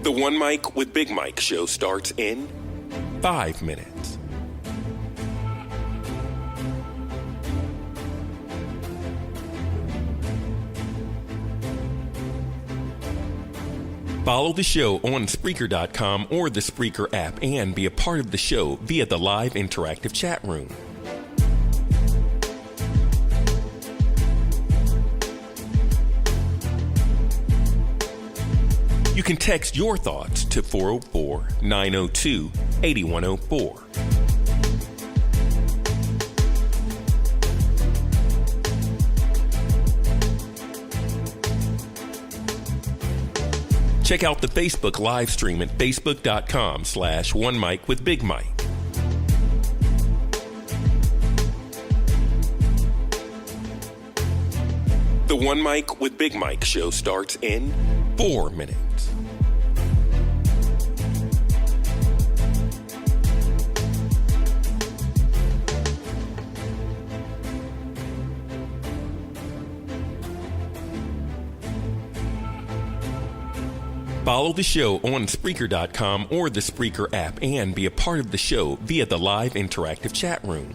The One Mic with Big Mike show starts in 5 minutes. Follow the show on Spreaker.com or the Spreaker app and be a part of the show via the live interactive chat room. You can text your thoughts to 404-902-8104. Check out the Facebook live stream at facebook.com/One Mic with Big Mike. The One Mic with Big Mike show starts in 4 minutes. Follow the show on Spreaker.com or the Spreaker app and be a part of the show via the live interactive chat room.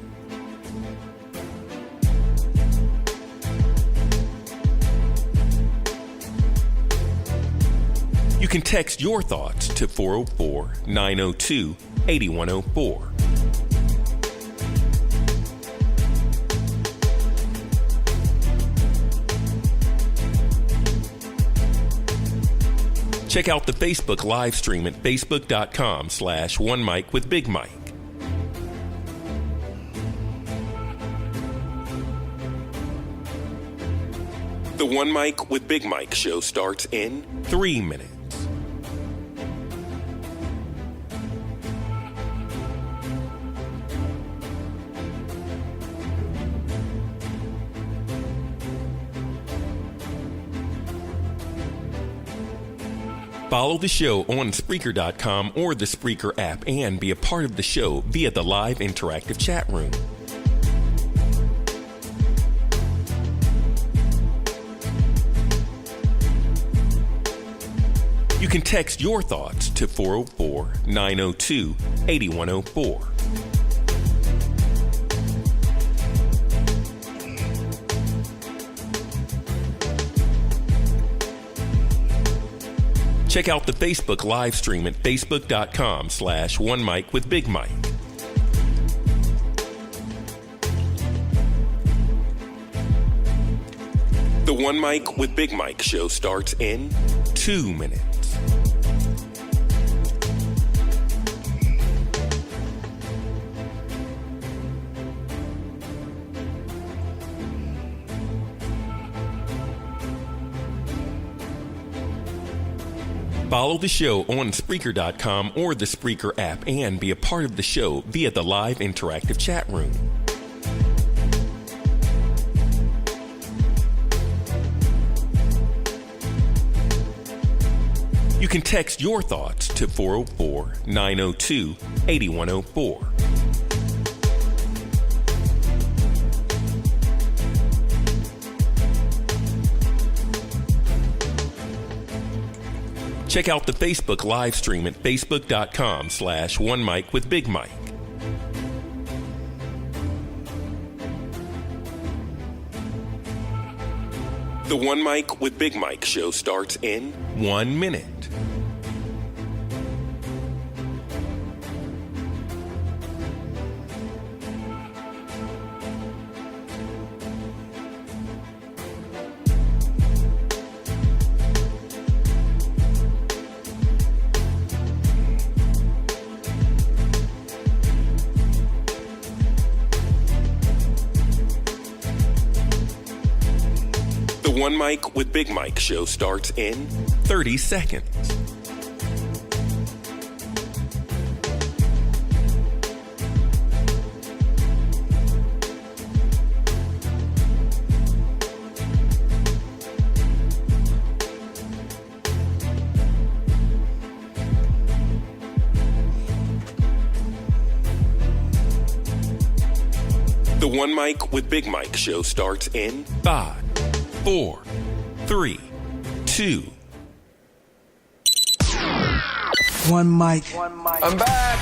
You can text your thoughts to 404-902-8104. Check out the Facebook live stream at facebook.com/One Mic with Big Mike. The One Mic with Big Mike show starts in 3 minutes. Follow the show on Spreaker.com or the Spreaker app and be a part of the show via the live interactive chat room. You can text your thoughts to 404-902-8104. Check out the Facebook live stream at facebook.com/One Mic with Big Mike. The One Mic with Big Mike show starts in 2 minutes. Follow the show on Spreaker.com or the Spreaker app and be a part of the show via the live interactive chat room. You can text your thoughts to 404-902-8104. Check out the Facebook live stream at facebook.com/One Mic with Big Mike. The One Mic with Big Mike show starts in 1 minute. The One Mic with Big Mike show starts in 30 seconds. The One Mic with Big Mike show starts in 5, 4, 3, 2. One mic. I'm back.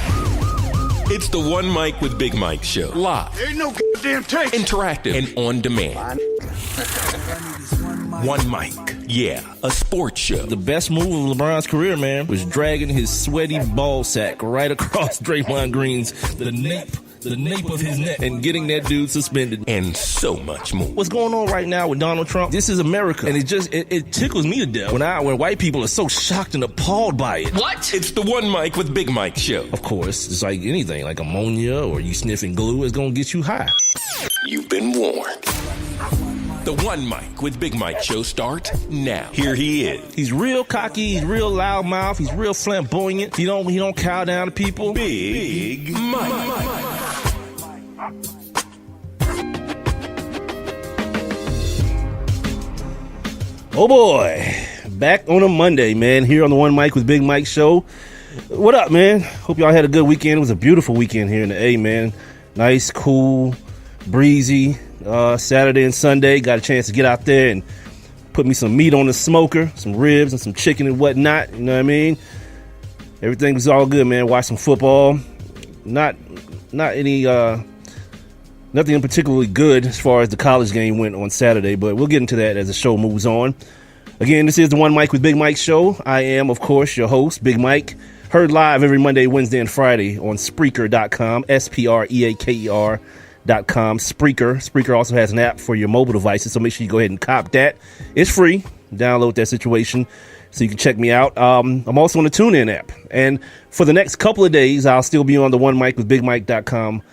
It's the One Mic with Big Mike show. Live, Ain't no goddamn tape. interactive, and on demand. One Mic. Yeah, a sports show. The best move of LeBron's career, man, was dragging his sweaty ball sack right across Draymond Green's the nape of his neck and getting that dude suspended. And so much more. What's going on right now with Donald Trump? This is America, and it tickles me to death when white people are so shocked and appalled by it. What? It's the One Mic with Big Mike show. Of course, it's like anything, like ammonia or you sniffing glue is gonna get you high. You've been warned. The One Mic with Big Mike show starts now. Here he is. He's real cocky, he's real loudmouth, he's real flamboyant. He don't cow down to people. Big Mike. Oh boy, back on a Monday, man, here on the One Mic with Big Mike show. What up, man? Hope y'all had a good weekend. It was a beautiful weekend here in the A, man. Nice, cool, breezy. Saturday and Sunday, got a chance to get out there and put me some meat on the smoker, some ribs and some chicken and whatnot. You know what I mean? Everything was all good, man. Watched some football. Not any nothing particularly good as far as the college game went on Saturday, but we'll get into that as the show moves on. Again, this is the One Mic with Big Mike show. I am, of course, your host, Big Mike. Heard live every Monday, Wednesday, and Friday on Spreaker.com, Spreaker.com. Spreaker also has an app for your mobile devices, so make sure you go ahead and cop that. It's free. Download that situation so you can check me out. I'm also on the TuneIn app. And for the next couple of days, I'll still be on the One Mic with BigMike.com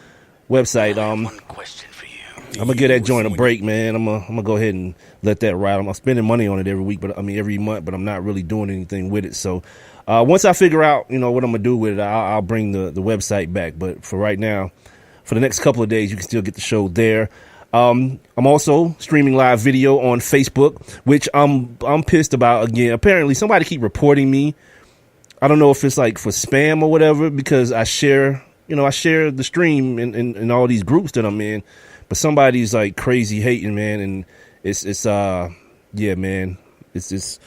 website. One question for you. I'm gonna give that joint a break, man. I'm gonna go ahead and let that ride. I'm spending money on it every month, but I'm not really doing anything with it. So once I figure out, what I'm gonna do with it, I'll bring the website back. But for right now, for the next couple of days, you can still get the show there. I'm also streaming live video on Facebook, which I'm pissed about again. Apparently, somebody keep reporting me. I don't know if it's like for spam or whatever, because I share the stream in all these groups that I'm in. But somebody's like crazy hating, man, and it's man, it's just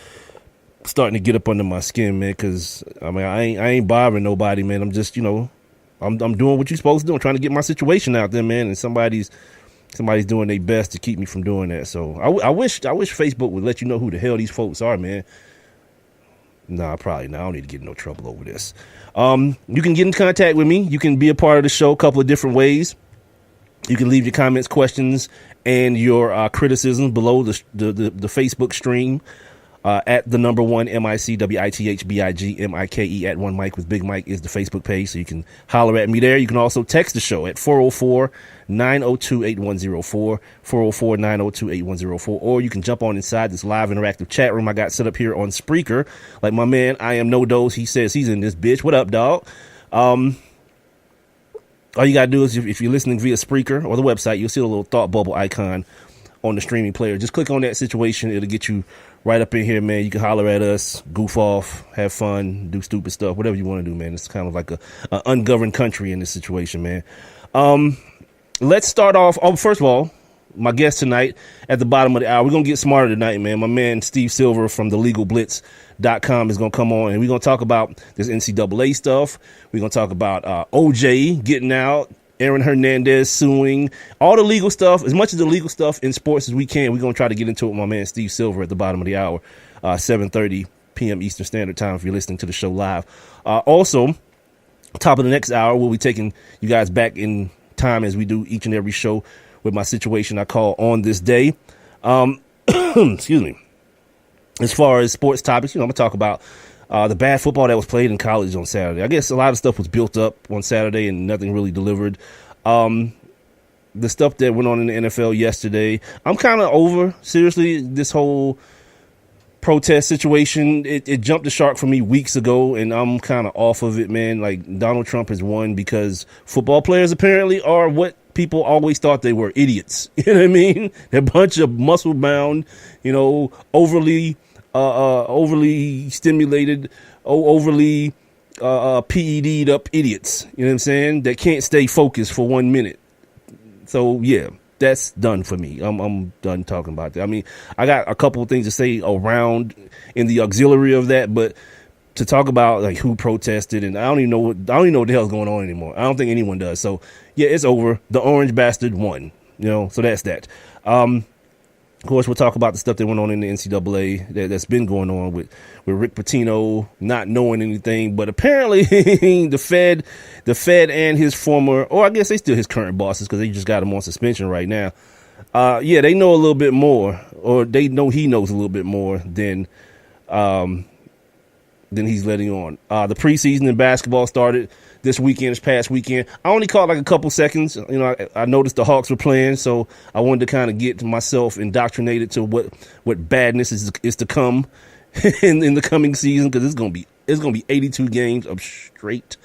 starting to get up under my skin, man. Because I ain't bothering nobody, man. I'm just I'm doing what you're supposed to do. I'm trying to get my situation out there, man, and somebody's doing their best to keep me from doing that. So I wish Facebook would let you know who the hell these folks are, man. Nah, probably not. I don't need to get in no trouble over this. You can get in contact with me. You can be a part of the show a couple of different ways. You can leave your comments, questions, and your criticisms below the Facebook stream. At the number one MICWITHBIGMIKE at One Mic with Big Mike is the Facebook page, so you can holler at me there. You can also text the show at 404-902-8104, 404-902-8104, or you can jump on inside this live interactive chat room I got set up here on Spreaker. Like my man, I am no dose. He says he's in this bitch. What up, dog? All you gotta do is if you're listening via Spreaker or the website, you'll see a little thought bubble icon on the streaming player. Just click on that situation. It'll get you right up in here, man. You can holler at us, goof off, have fun, do stupid stuff, whatever you want to do, man. It's kind of like a ungoverned country in this situation, man. Let's start off. First of all, my guest tonight at the bottom of the hour, we're going to get smarter tonight, man. My man, Steve Silver from thelegalblitz.com is going to come on, and we're going to talk about this NCAA stuff. We're going to talk about OJ getting out, Aaron Hernandez suing, all the legal stuff, as much of the legal stuff in sports as we can. We're going to try to get into it with my man, Steve Silver, at the bottom of the hour, 7:30 p.m. Eastern Standard Time if you're listening to the show live. Also, top of the next hour, we'll be taking you guys back in time as we do each and every show with my situation I call On This Day. Excuse me. As far as sports topics, I'm going to talk about the bad football that was played in college on Saturday. I guess a lot of stuff was built up on Saturday and nothing really delivered. The stuff that went on in the NFL yesterday, I'm kind of over, seriously, this whole protest situation. It jumped the shark for me weeks ago, and I'm kind of off of it, man. Like, Donald Trump has won because football players apparently are what people always thought they were, idiots. You know what I mean? They're a bunch of muscle-bound, overly stimulated, overly PED'd up idiots. You know what I'm saying? That can't stay focused for 1 minute. So yeah, that's done for me. I'm done talking about that. I mean, I got a couple of things to say around in the auxiliary of that, but to talk about like who protested, and I don't even know what the hell's going on anymore. I don't think anyone does. So yeah, it's over. The orange bastard won. So that's that. Of course, we'll talk about the stuff that went on in the NCAA that's been going on with Rick Pitino not knowing anything, but apparently the Fed and his former, or I guess they still his current bosses because they just got him on suspension right now. They know a little bit more, or they know he knows a little bit more than he's letting on. The preseason in basketball started this past weekend. I only caught like a couple seconds. I noticed the Hawks were playing, so I wanted to kind of get myself indoctrinated to what badness is to come in the coming season, because it's gonna be 82 games of straight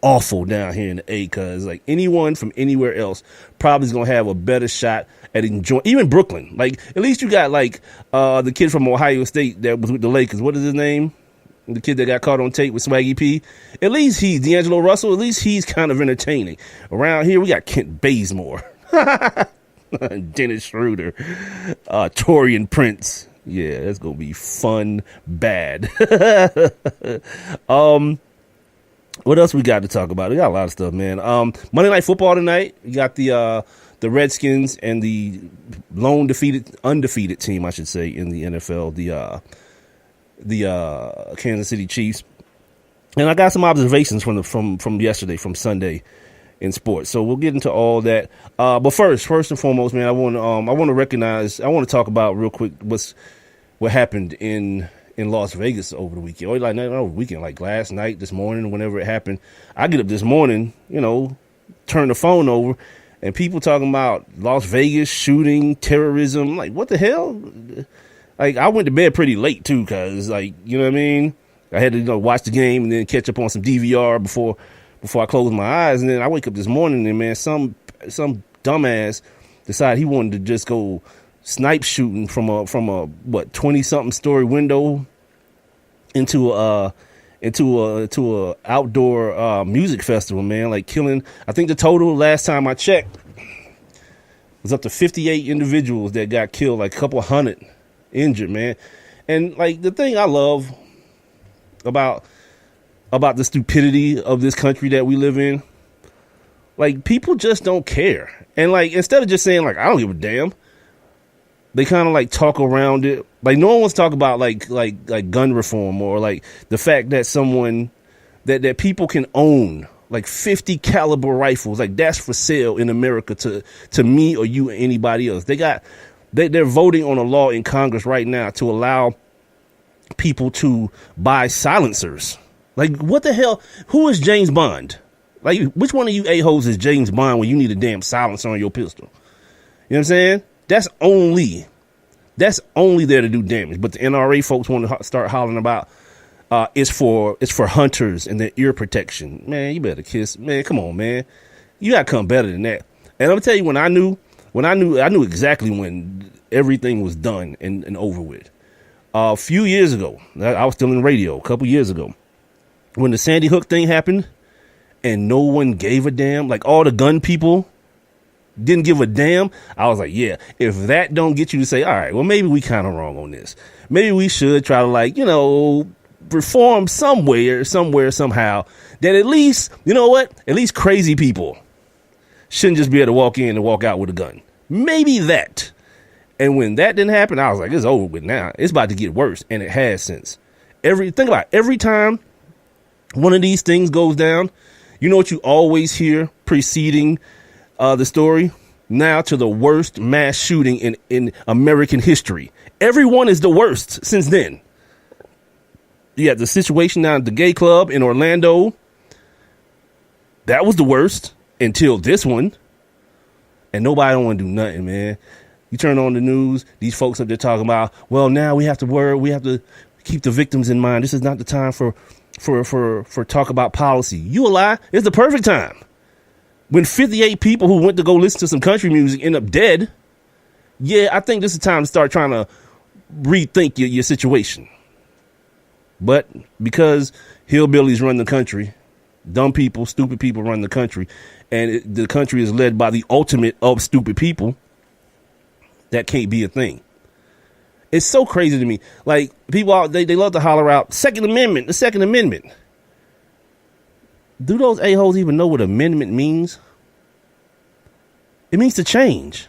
awful down here in the A. Because like anyone from anywhere else probably is gonna have a better shot at enjoying. Even Brooklyn, like at least you got like the kid from Ohio State that was with the Lakers. What is his name? The kid that got caught on tape with Swaggy P. At least he's D'Angelo Russell. At least he's kind of entertaining. Around here, we got Kent Bazemore, Dennis Schroeder, Torian Prince. Yeah, that's gonna be fun bad. What else we got to talk about? We got a lot of stuff, man. Monday Night Football tonight. You got the Redskins and the lone undefeated team, I should say, in the NFL. The Kansas City Chiefs, and I got some observations from yesterday, from Sunday in sports. So we'll get into all that. But first and foremost, man, I want to talk about real quick what happened in Las Vegas over the weekend. Or like not over the weekend, like last night, this morning, whenever it happened. I get up this morning, turn the phone over, and people talking about Las Vegas shooting, terrorism. I'm like, what the hell? Like, I went to bed pretty late, too, because, like, you know what I mean? I had to watch the game and then catch up on some DVR before I closed my eyes. And then I wake up this morning and, man, some dumbass decided he wanted to just go snipe shooting from a 20-something story window into a outdoor music festival, man. Like, killing, I think the total last time I checked was up to 58 individuals that got killed, like a couple hundred injured, man. And like the thing I love about the stupidity of this country that we live in, like people just don't care. And like instead of just saying like I don't give a damn, they kind of like talk around it. Like no one wants to talk about like gun reform, or like the fact that someone that people can own like 50 caliber rifles, like that's for sale in America to me or you or anybody else. They're voting on a law in Congress right now to allow people to buy silencers. Like, what the hell? Who is James Bond? Like, which one of you a-holes is James Bond when you need a damn silencer on your pistol? You know what I'm saying? That's only there to do damage. But the NRA folks want to start hollering about it's for hunters and their ear protection. Man, you better kiss. Man, come on, man. You gotta come better than that. And I'm gonna tell you, I knew exactly when everything was done and over with. A few years ago, I was still in radio, a couple years ago, when the Sandy Hook thing happened and no one gave a damn, like all the gun people didn't give a damn. I was like, yeah, if that don't get you to say, all right, well, maybe we kind of wrong on this. Maybe we should try to reform somewhere, somehow, that at least, you know what? At least crazy people shouldn't just be able to walk in and walk out with a gun. Maybe that. And when that didn't happen, I was like, it's over with now. It's about to get worse. And it has since. Think about it. Every time one of these things goes down, you know what you always hear preceding the story? Now to the worst mass shooting in American history. Everyone is the worst since then. You had the situation down at the gay club in Orlando. That was the worst. Until this one, and nobody don't want to do nothing, man. You turn on the news, these folks up there talking about, well, now we have to keep the victims in mind. This is not the time for talk about policy. You a lie? It's the perfect time. When 58 people who went to go listen to some country music end up dead, yeah, I think this is time to start trying to rethink your situation. But because hillbillies run the country, dumb people, stupid people run the country, and the country is led by the ultimate of stupid people, that can't be a thing. It's so crazy to me. Like, people out, they love to holler out, the Second Amendment. Do those a-holes even know what amendment means? It means to change.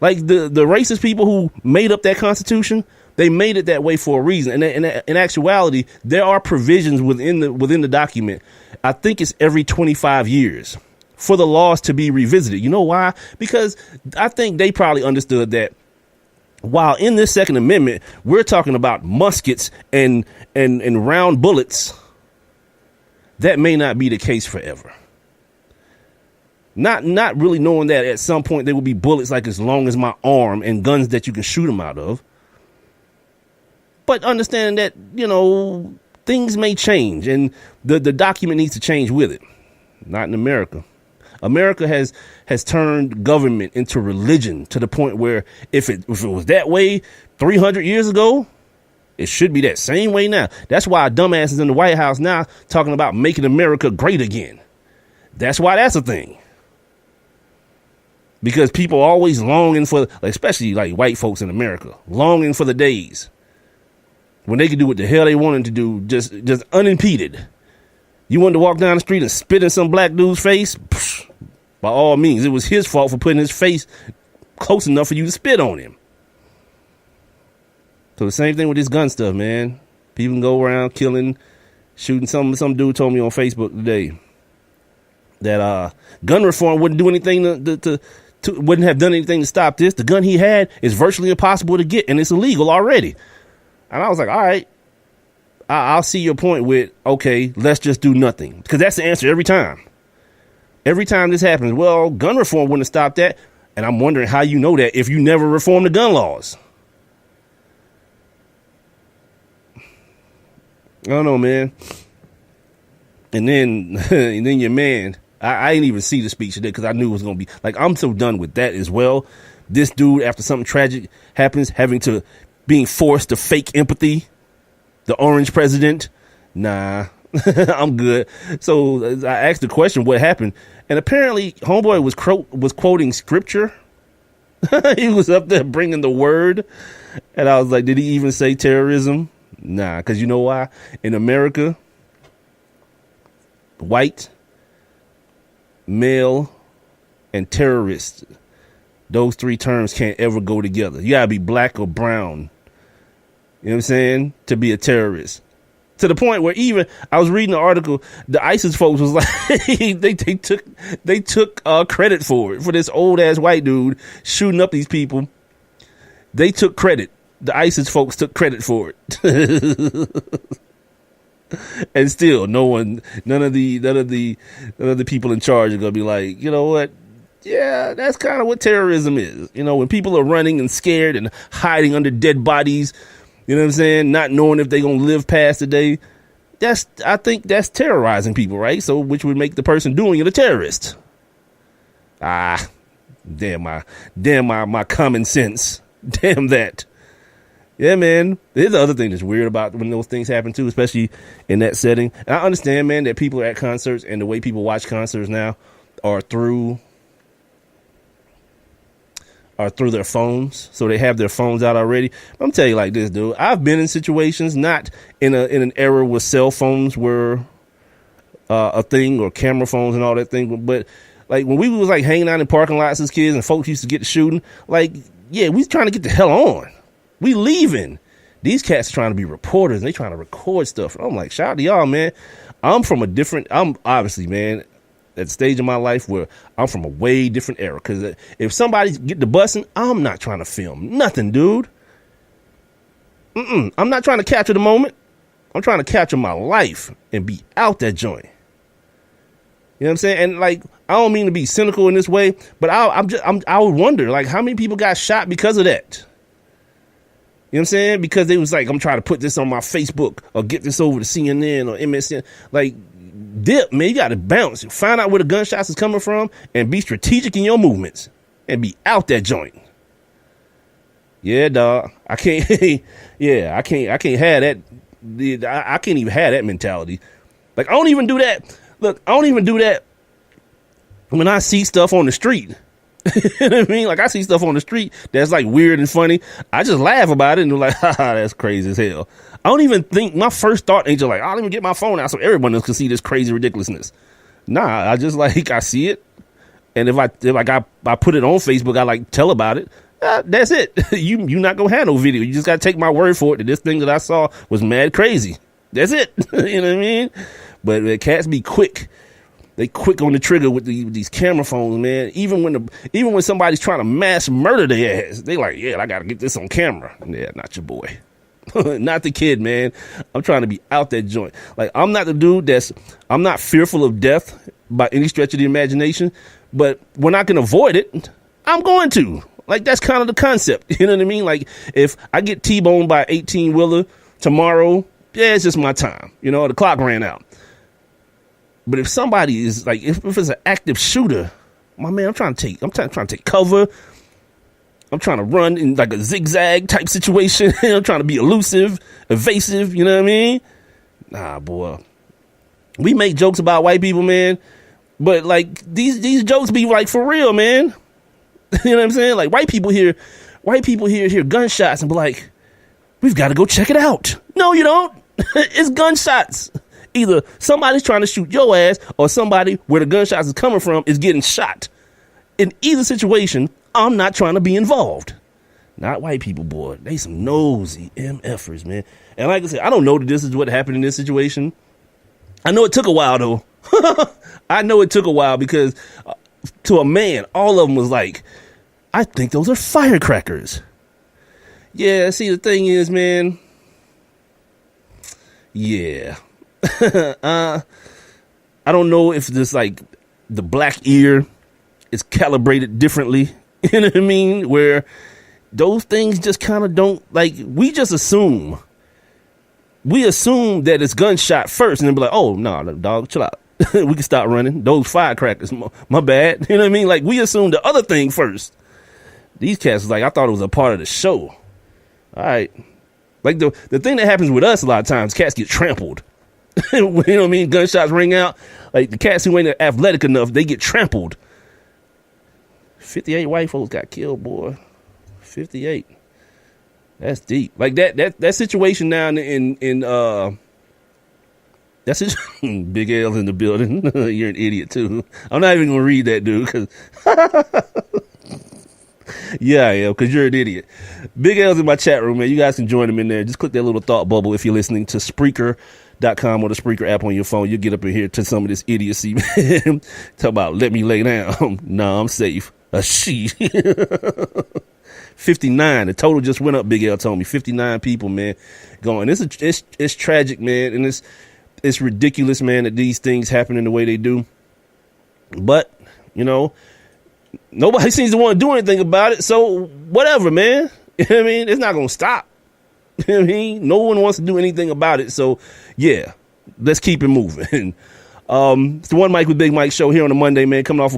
Like, the racist people who made up that Constitution, they made it that way for a reason. And in actuality, there are provisions within the document. I think it's every 25 years for the laws to be revisited. You know why? Because I think they probably understood that while in this Second Amendment, we're talking about muskets and round bullets, that may not be the case forever. Not really knowing that at some point there will be bullets like as long as my arm and guns that you can shoot them out of. But understanding that, you know, things may change and the document needs to change with it. Not in America. America has turned government into religion to the point where if it was that way 300 years ago, it should be that same way now. That's why dumbasses in the White House now talking about making America great again. That's why that's a thing. Because people are always longing for, especially like white folks in America, longing for the days when they could do what the hell they wanted to do, just unimpeded. You wanted to walk down the street and spit in some black dude's face? Psh, by all means, it was his fault for putting his face close enough for you to spit on him. So the same thing with this gun stuff, man. People can go around killing, shooting. Some dude told me on Facebook today that gun reform wouldn't do anything wouldn't have done anything to stop this. The gun he had is virtually impossible to get, and it's illegal already. And I was like, all right, I'll see your point with, okay, let's just do nothing. Because that's the answer every time. Every time this happens, well, gun reform wouldn't have stopped that. And I'm wondering how you know that if you never reform the gun laws. I don't know, man. And then your man, I didn't even see the speech today because I knew it was going to be like, I'm so done with that as well. This dude, after something tragic happens, being forced to fake empathy. The orange president. Nah, I'm good. So I asked the question, what happened? And apparently homeboy was quoting scripture. He was up there bringing the word. And I was like, did he even say terrorism? Nah, because you know why? In America, white, male, and terrorist, those three terms can't ever go together. You gotta be black or brown, you know what I'm saying, to be a terrorist. To the point where even I was reading the article, the ISIS folks was like, they took credit for it, for this old ass white dude shooting up these people. They took credit. The ISIS folks took credit for it. And still none of the people in charge are gonna be like, you know what? Yeah, that's kind of what terrorism is. You know, when people are running and scared and hiding under dead bodies, you know what I'm saying? Not knowing if they're going to live past the day. I think that's terrorizing people, right? So, which would make the person doing it a terrorist. Damn my common sense. Damn that. Yeah, man. There's the other thing that's weird about when those things happen too, especially in that setting. And I understand, man, that people are at concerts and the way people watch concerts now are through their phones. So they have their phones out already. I'm telling you like this, dude. I've been in situations, not in an era where cell phones were a thing or camera phones and all that thing. But like when we was like hanging out in parking lots as kids and folks used to get to shooting, like, yeah, we was trying to get the hell on. We leaving. These cats are trying to be reporters and they trying to record stuff. I'm like, shout out to y'all, man. I'm obviously, man, at the stage of my life where I'm from a way different era. Because if somebody get the busing, I'm not trying to film nothing, dude. I'm not trying to capture the moment. I'm trying to capture my life and be out that joint. You know what I'm saying? And like, I don't mean to be cynical in this way, but I would wonder, like, how many people got shot because of that? You know what I'm saying? Because they was like, I'm trying to put this on my Facebook or get this over to CNN or MSN. Like, dip, man, you got to bounce. Find out where the gunshots is coming from and be strategic in your movements and be out that joint. Yeah, dog. I can't have that. I can't even have that mentality. Like, I don't even do that. Look, I don't even do that when I see stuff on the street. You know what I mean? Like, I see stuff on the street that's like weird and funny. I just laugh about it and like, haha, that's crazy as hell. I don't even think, my first thought ain't just like, I'll even get my phone out so everyone else can see this crazy ridiculousness. Nah, I just like, I see it. And if I put it on Facebook, I like tell about it. That's it. You not gonna have no video. You just gotta take my word for it that this thing that I saw was mad crazy. That's it. You know what I mean? But cats be quick. They quick on the trigger with these camera phones, man. Even when somebody's trying to mass murder their ass, they like, yeah, I gotta get this on camera. Yeah, not your boy. Not the kid, man. I'm trying to be out that joint. Like, I'm not the dude I'm not fearful of death by any stretch of the imagination, but when I can avoid it, I'm going to. Like, that's kind of the concept. You know what I mean? Like, if I get T-boned by 18-wheeler tomorrow, yeah, it's just my time. You know, the clock ran out. But if somebody is like, if it's an active shooter, my man, I'm trying to take cover. I'm trying to run in like a zigzag type situation. I'm trying to be elusive, evasive. You know what I mean? Nah, boy. We make jokes about white people, man. But like these jokes be like for real, man. You know what I'm saying? Like white people hear gunshots and be like, we've got to go check it out. No, you don't. It's gunshots. Either somebody's trying to shoot your ass or somebody where the gunshots is coming from is getting shot. In either situation, I'm not trying to be involved. Not white people, boy. They some nosy MFers, man. And like I said, I don't know that this is what happened in this situation. I know it took a while, though. I know it took a while because to a man, all of them was like, I think those are firecrackers. Yeah, see, the thing is, man. Yeah. I don't know if this, like, the black ear is calibrated differently. You know what I mean? Where those things just kind of don't, like, we just assume. We assume that it's gunshot first and then be like, oh, no, dog, chill out. We can stop running. Those firecrackers, my bad. You know what I mean? Like, we assume the other thing first. These cats was like, I thought it was a part of the show. All right. Like, the thing that happens with us a lot of times, cats get trampled. You know what I mean? Gunshots ring out. Like, the cats who ain't athletic enough, they get trampled. 58 white folks got killed, boy. 58. That's deep. Like, that situation down in that's it. Big L's in the building. You're an idiot too. I'm not even gonna read that, dude. Cause yeah, I am, because you're an idiot. Big L's in my chat room, man. You guys can join him in there. Just click that little thought bubble if you're listening to Spreaker.com or the Spreaker app on your phone. You'll get up in here to some of this idiocy, man. Talk about let me lay down. Nah, I'm safe. A she. 59. The total just went up. Big L told me 59 people, man, going. It's tragic, man, and it's ridiculous, man, that these things happen in the way they do. But you know, nobody seems to want to do anything about it. So whatever, man. You know what I mean? It's not gonna stop. You know what I mean? No one wants to do anything about it. So yeah, let's keep it moving. It's the One Mike with Big Mike show here on a Monday, man. Coming off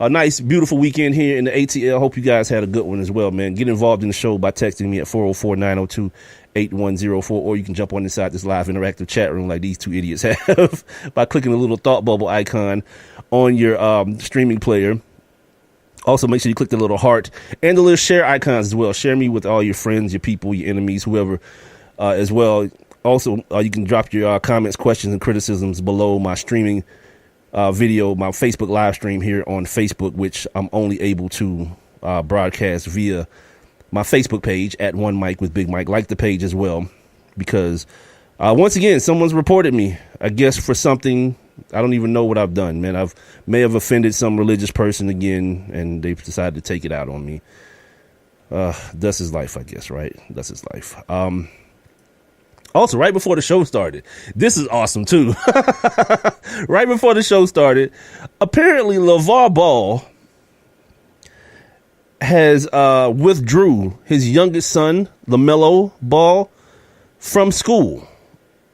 a nice, beautiful weekend here in the ATL. Hope you guys had a good one as well, man. Get involved in the show by texting me at 404-902-8104, or you can jump on inside this live interactive chat room like these two idiots have by clicking the little thought bubble icon on your streaming player. Also, make sure you click the little heart and the little share icons as well. Share me with all your friends, your people, your enemies, whoever as well. Also, you can drop your comments, questions, and criticisms below my streaming video, my Facebook live stream here on Facebook, which I'm only able to broadcast via my Facebook page at One Mike with Big Mike. Like the page as well, because once again, someone's reported me, I guess, for something. I don't even know what I've done, man. May have offended some religious person again, and they've decided to take it out on me. Thus is life, I guess, right? Thus is life. Also, right before the show started, this is awesome too. Right before the show started, apparently LeVar Ball has withdrew his youngest son, LaMelo Ball, from school,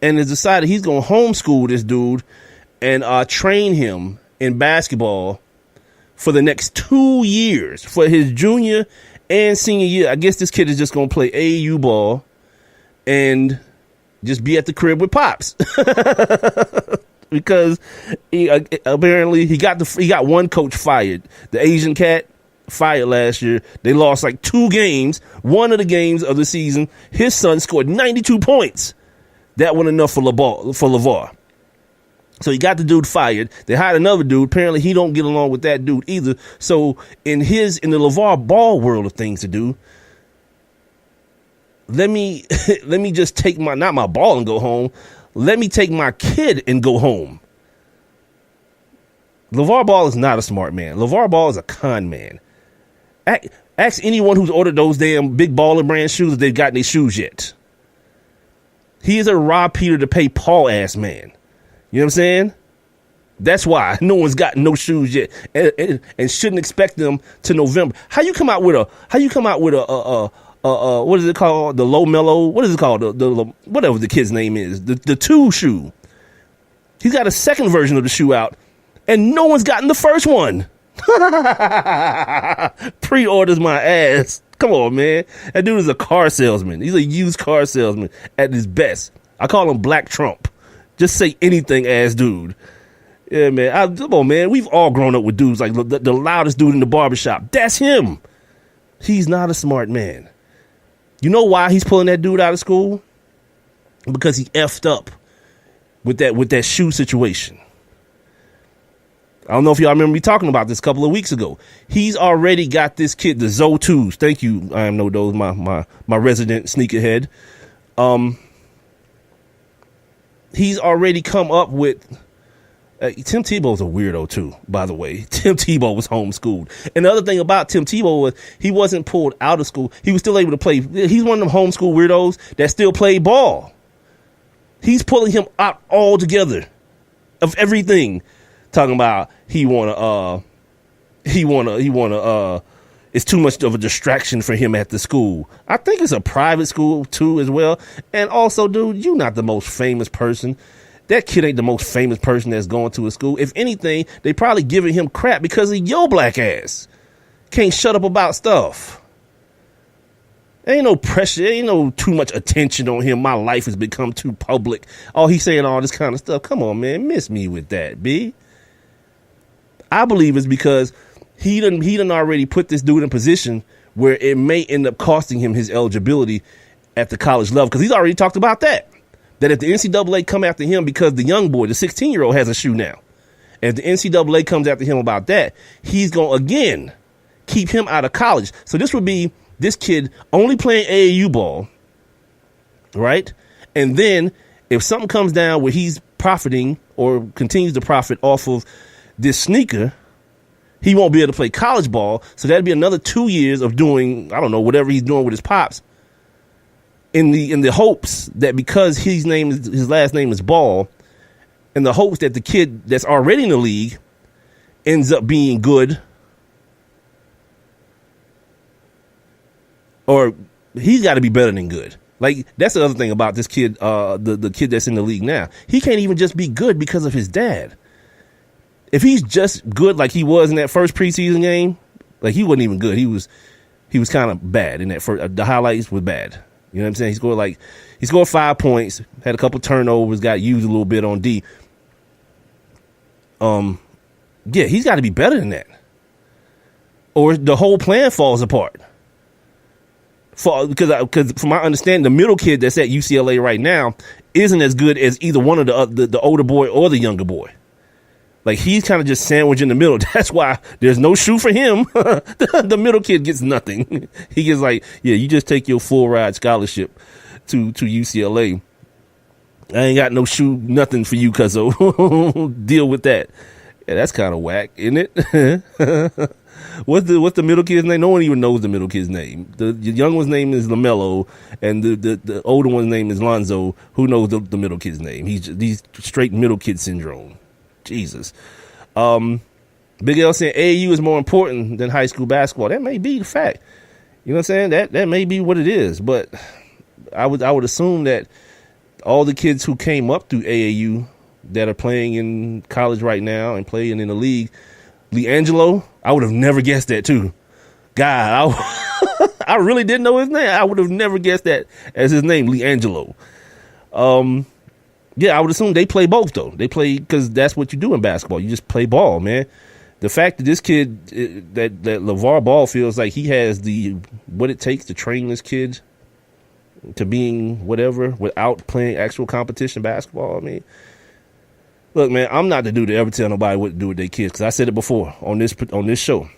and has decided he's going to homeschool this dude and train him in basketball for the next 2 years, for his junior and senior year. I guess this kid is just going to play AAU ball and just be at the crib with pops. Because apparently he got one coach fired, the Asian cat. fired last year. They lost like 2 games. One of the games of the season, his son scored 92 points. That wasn't enough for LeVar. So he got the dude fired. They hired another dude. Apparently he don't get along with that dude either. So in the LeVar Ball world of things to do, let me just take not my ball and go home. Let me take my kid and go home. LeVar Ball is not a smart man. LeVar Ball is a con man. Ask anyone who's ordered those damn big baller brand shoes if they've gotten their shoes yet. He is a rob Peter to pay Paul ass man. You know what I'm saying? That's why no one's gotten no shoes yet, and shouldn't expect them to November. How you come out with a what is it called? The low mellow. What is it called? The whatever the kid's name is. The 2 shoe. He's got a second version of the shoe out, and no one's gotten the first one. Pre-orders my ass. Come on, man. That dude is a car salesman. He's a used car salesman at his best. I call him Black Trump. Just say anything, ass dude. Yeah, man. Come on, man. We've all grown up with dudes like the loudest dude in the barbershop. That's him. He's not a smart man. You know why he's pulling that dude out of school? Because he effed up with that shoe situation. I don't know if y'all remember me talking about this a couple of weeks ago. He's already got this kid, the Zo2s. Thank you. I am no those my resident sneakerhead. He's already come up with. Tim Tebow's a weirdo too, by the way. Tim Tebow was homeschooled. And the other thing about Tim Tebow was he wasn't pulled out of school. He was still able to play. He's one of them homeschool weirdos that still play ball. He's pulling him out altogether of everything. Talking about it's too much of a distraction for him at the school. I think it's a private school too as well. And also, dude, you're not the most famous person. That kid ain't the most famous person that's going to a school. If anything, they probably giving him crap because of your black ass. Can't shut up about stuff. Ain't no pressure. Ain't no too much attention on him. My life has become too public. Oh, he's saying all this kind of stuff. Come on, man. Miss me with that, B. I believe it's because he done already put this dude in a position where it may end up costing him his eligibility at the college level. Because he's already talked about that. That if the NCAA come after him because the young boy, the 16-year-old, has a shoe now. And if the NCAA comes after him about that, he's going to, again, keep him out of college. So this would be this kid only playing AAU ball, right? And then if something comes down where he's profiting or continues to profit off of this sneaker, he won't be able to play college ball. So that'd be another 2 years of doing, I don't know, whatever he's doing with his pops. In the hopes that because his last name is Ball, in the hopes that the kid that's already in the league ends up being good, or he's got to be better than good. Like, that's the other thing about this kid, the kid that's in the league now. He can't even just be good because of his dad. If he's just good like he was in that first preseason game, like he wasn't even good. He was kind of bad in that first. The highlights were bad. You know what I'm saying? He scored 5 points, had a couple turnovers, got used a little bit on D. Yeah, he's got to be better than that, or the whole plan falls apart. Because from my understanding, the middle kid that's at UCLA right now isn't as good as either one of the older boy or the younger boy. Like, he's kind of just sandwiched in the middle. That's why there's no shoe for him. The middle kid gets nothing. He gets like, yeah, you just take your full ride scholarship to UCLA. I ain't got no shoe, nothing for you, cuzzo. Deal with that. Yeah, that's kind of whack, isn't it? What's the middle kid's name? No one even knows the middle kid's name. The young one's name is LaMelo, and the older one's name is Lonzo. Who knows the middle kid's name? He's straight middle kid syndrome. Jesus. Big L saying AAU is more important than high school basketball. That may be the fact. You know what I'm saying? That may be what it is. But I would assume that all the kids who came up through AAU that are playing in college right now and playing in the league, LeAngelo, I would have never guessed that too. God, I really didn't know his name. I would have never guessed that as his name, LeAngelo. Yeah, I would assume they play both, though. They play because that's what you do in basketball. You just play ball, man. the fact that this kid, that LeVar Ball feels like he has what it takes to train this kid to being whatever without playing actual competition basketball. I mean, look, man, I'm not the dude to ever tell nobody what to do with their kids, because I said it before on this show.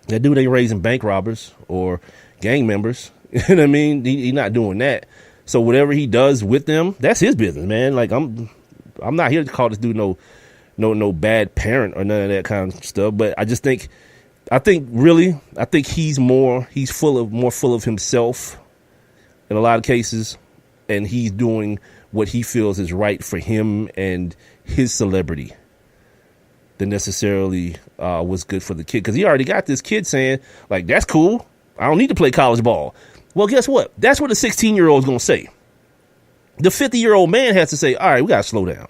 That dude ain't raising bank robbers or gang members. You know what I mean? He's not doing that. So whatever he does with them, that's his business, man. Like, I'm not here to call this dude no bad parent or none of that kind of stuff. But I think he's more full of himself in a lot of cases, and he's doing what he feels is right for him and his celebrity than necessarily was good for the kid. Because he already got this kid saying, like, that's cool, I don't need to play college ball. Well, guess what? That's what a 16-year-old is going to say. The 50-year-old man has to say, all right, we got to slow down.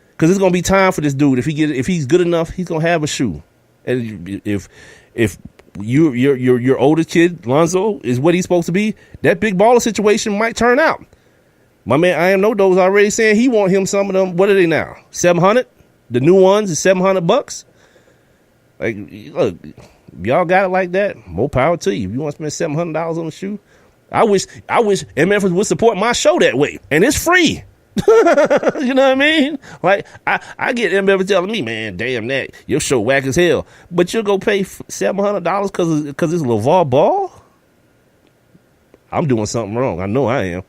Because it's going to be time for this dude. If he's good enough, he's going to have a shoe. And if your oldest kid, Lonzo, is what he's supposed to be, that big baller situation might turn out. My man, I Am No Doe's already saying he want him some of them. What are they now? 700? The new ones is $700. Like, look, y'all got it like that, more power to you. If you want to spend $700 on a shoe, I wish MF would support my show that way, and it's free. You know what I mean? Like, I get MF telling me, man, damn that, your show whack as hell, but you'll go pay $700 because it's LeVar Ball? I'm doing something wrong. I know I am.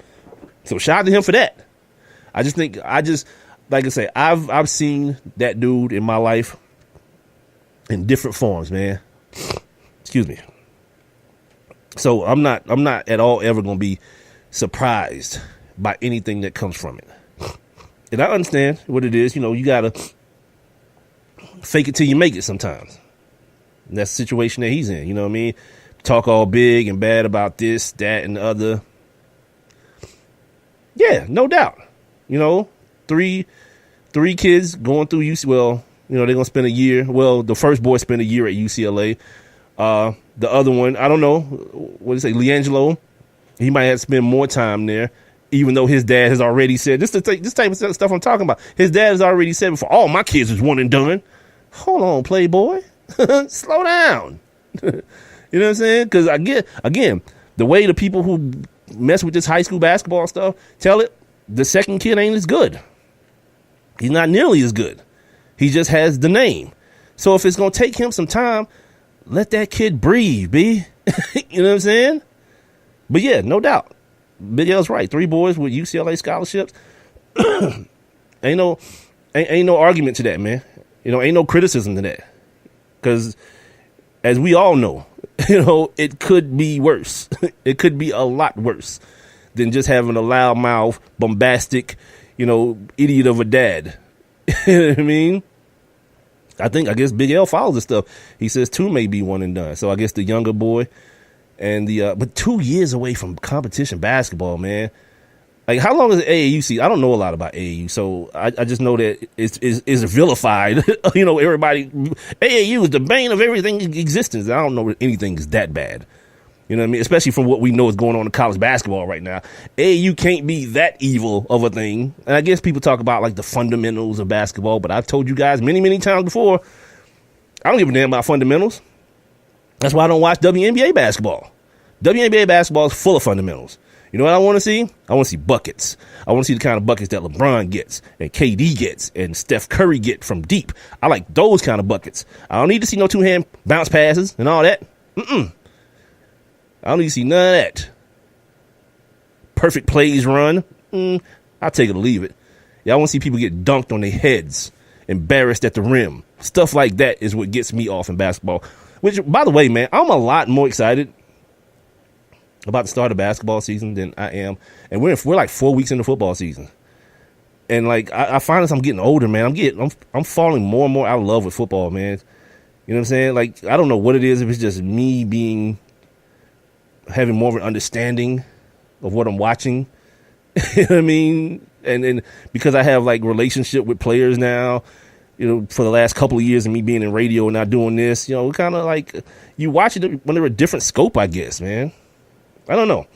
So shout out to him for that. Like I say, I've seen that dude in my life in different forms, man. Excuse me. So I'm not at all ever going to be surprised by anything that comes from it. And I understand what it is. You know, you got to fake it till you make it sometimes. And that's the situation that he's in. You know what I mean? Talk all big and bad about this, that, and the other. Yeah, no doubt. You know, three kids going through UC. Well, you know, they're going to spend a year. Well, the first boy spent a year at UCLA. The other one, I don't know, what do you say, LiAngelo? He might have to spend more time there, even though his dad has already said, this type of stuff I'm talking about. His dad has already said before, all my kids is one and done. Hold on, Playboy. Slow down. You know what I'm saying? Because again, the way the people who mess with this high school basketball stuff tell it, the second kid ain't as good. He's not nearly as good. He just has the name. So if it's going to take him some time, let that kid breathe, B. You know what I'm saying? But yeah, no doubt. Big L's right. 3 boys with UCLA scholarships. ain't no argument to that, man. You know, ain't no criticism to that. Because as we all know, you know, it could be worse. It could be a lot worse than just having a loudmouth, bombastic, you know, idiot of a dad. You know what I mean? I guess Big L follows this stuff. He says 2 may be one and done. So I guess the younger boy and but 2 years away from competition basketball, man. Like, how long is AAU? I don't know a lot about AAU, so I just know that it's vilified. You know, everybody, AAU is the bane of everything in existence. I don't know that anything is that bad. You know what I mean? Especially from what we know is going on in college basketball right now. AAU can't be that evil of a thing. And I guess people talk about, like, the fundamentals of basketball, but I've told you guys many, many times before, I don't give a damn about fundamentals. That's why I don't watch WNBA basketball. WNBA basketball is full of fundamentals. You know what I want to see? I want to see buckets. I want to see the kind of buckets that LeBron gets and KD gets and Steph Curry get from deep. I like those kind of buckets. I don't need to see no 2-hand bounce passes and all that. I don't need to see none of that. Perfect plays run. I'll take it or leave it. Yeah, I want to see people get dunked on their heads, embarrassed at the rim. Stuff like that is what gets me off in basketball. Which, by the way, man, I'm a lot more excited about the start of basketball season than I am. And we're like 4 weeks into football season. And like I find as I'm getting older, man, I'm falling more and more out of love with football, man. You know what I'm saying? Like, I don't know what it is, if it's just me having more of an understanding of what I'm watching. You know what I mean? And because I have like relationship with players now, you know, for the last couple of years of me being in radio and not doing this, you know, kind of like you watch it when they're a different scope, I guess, man. I don't know.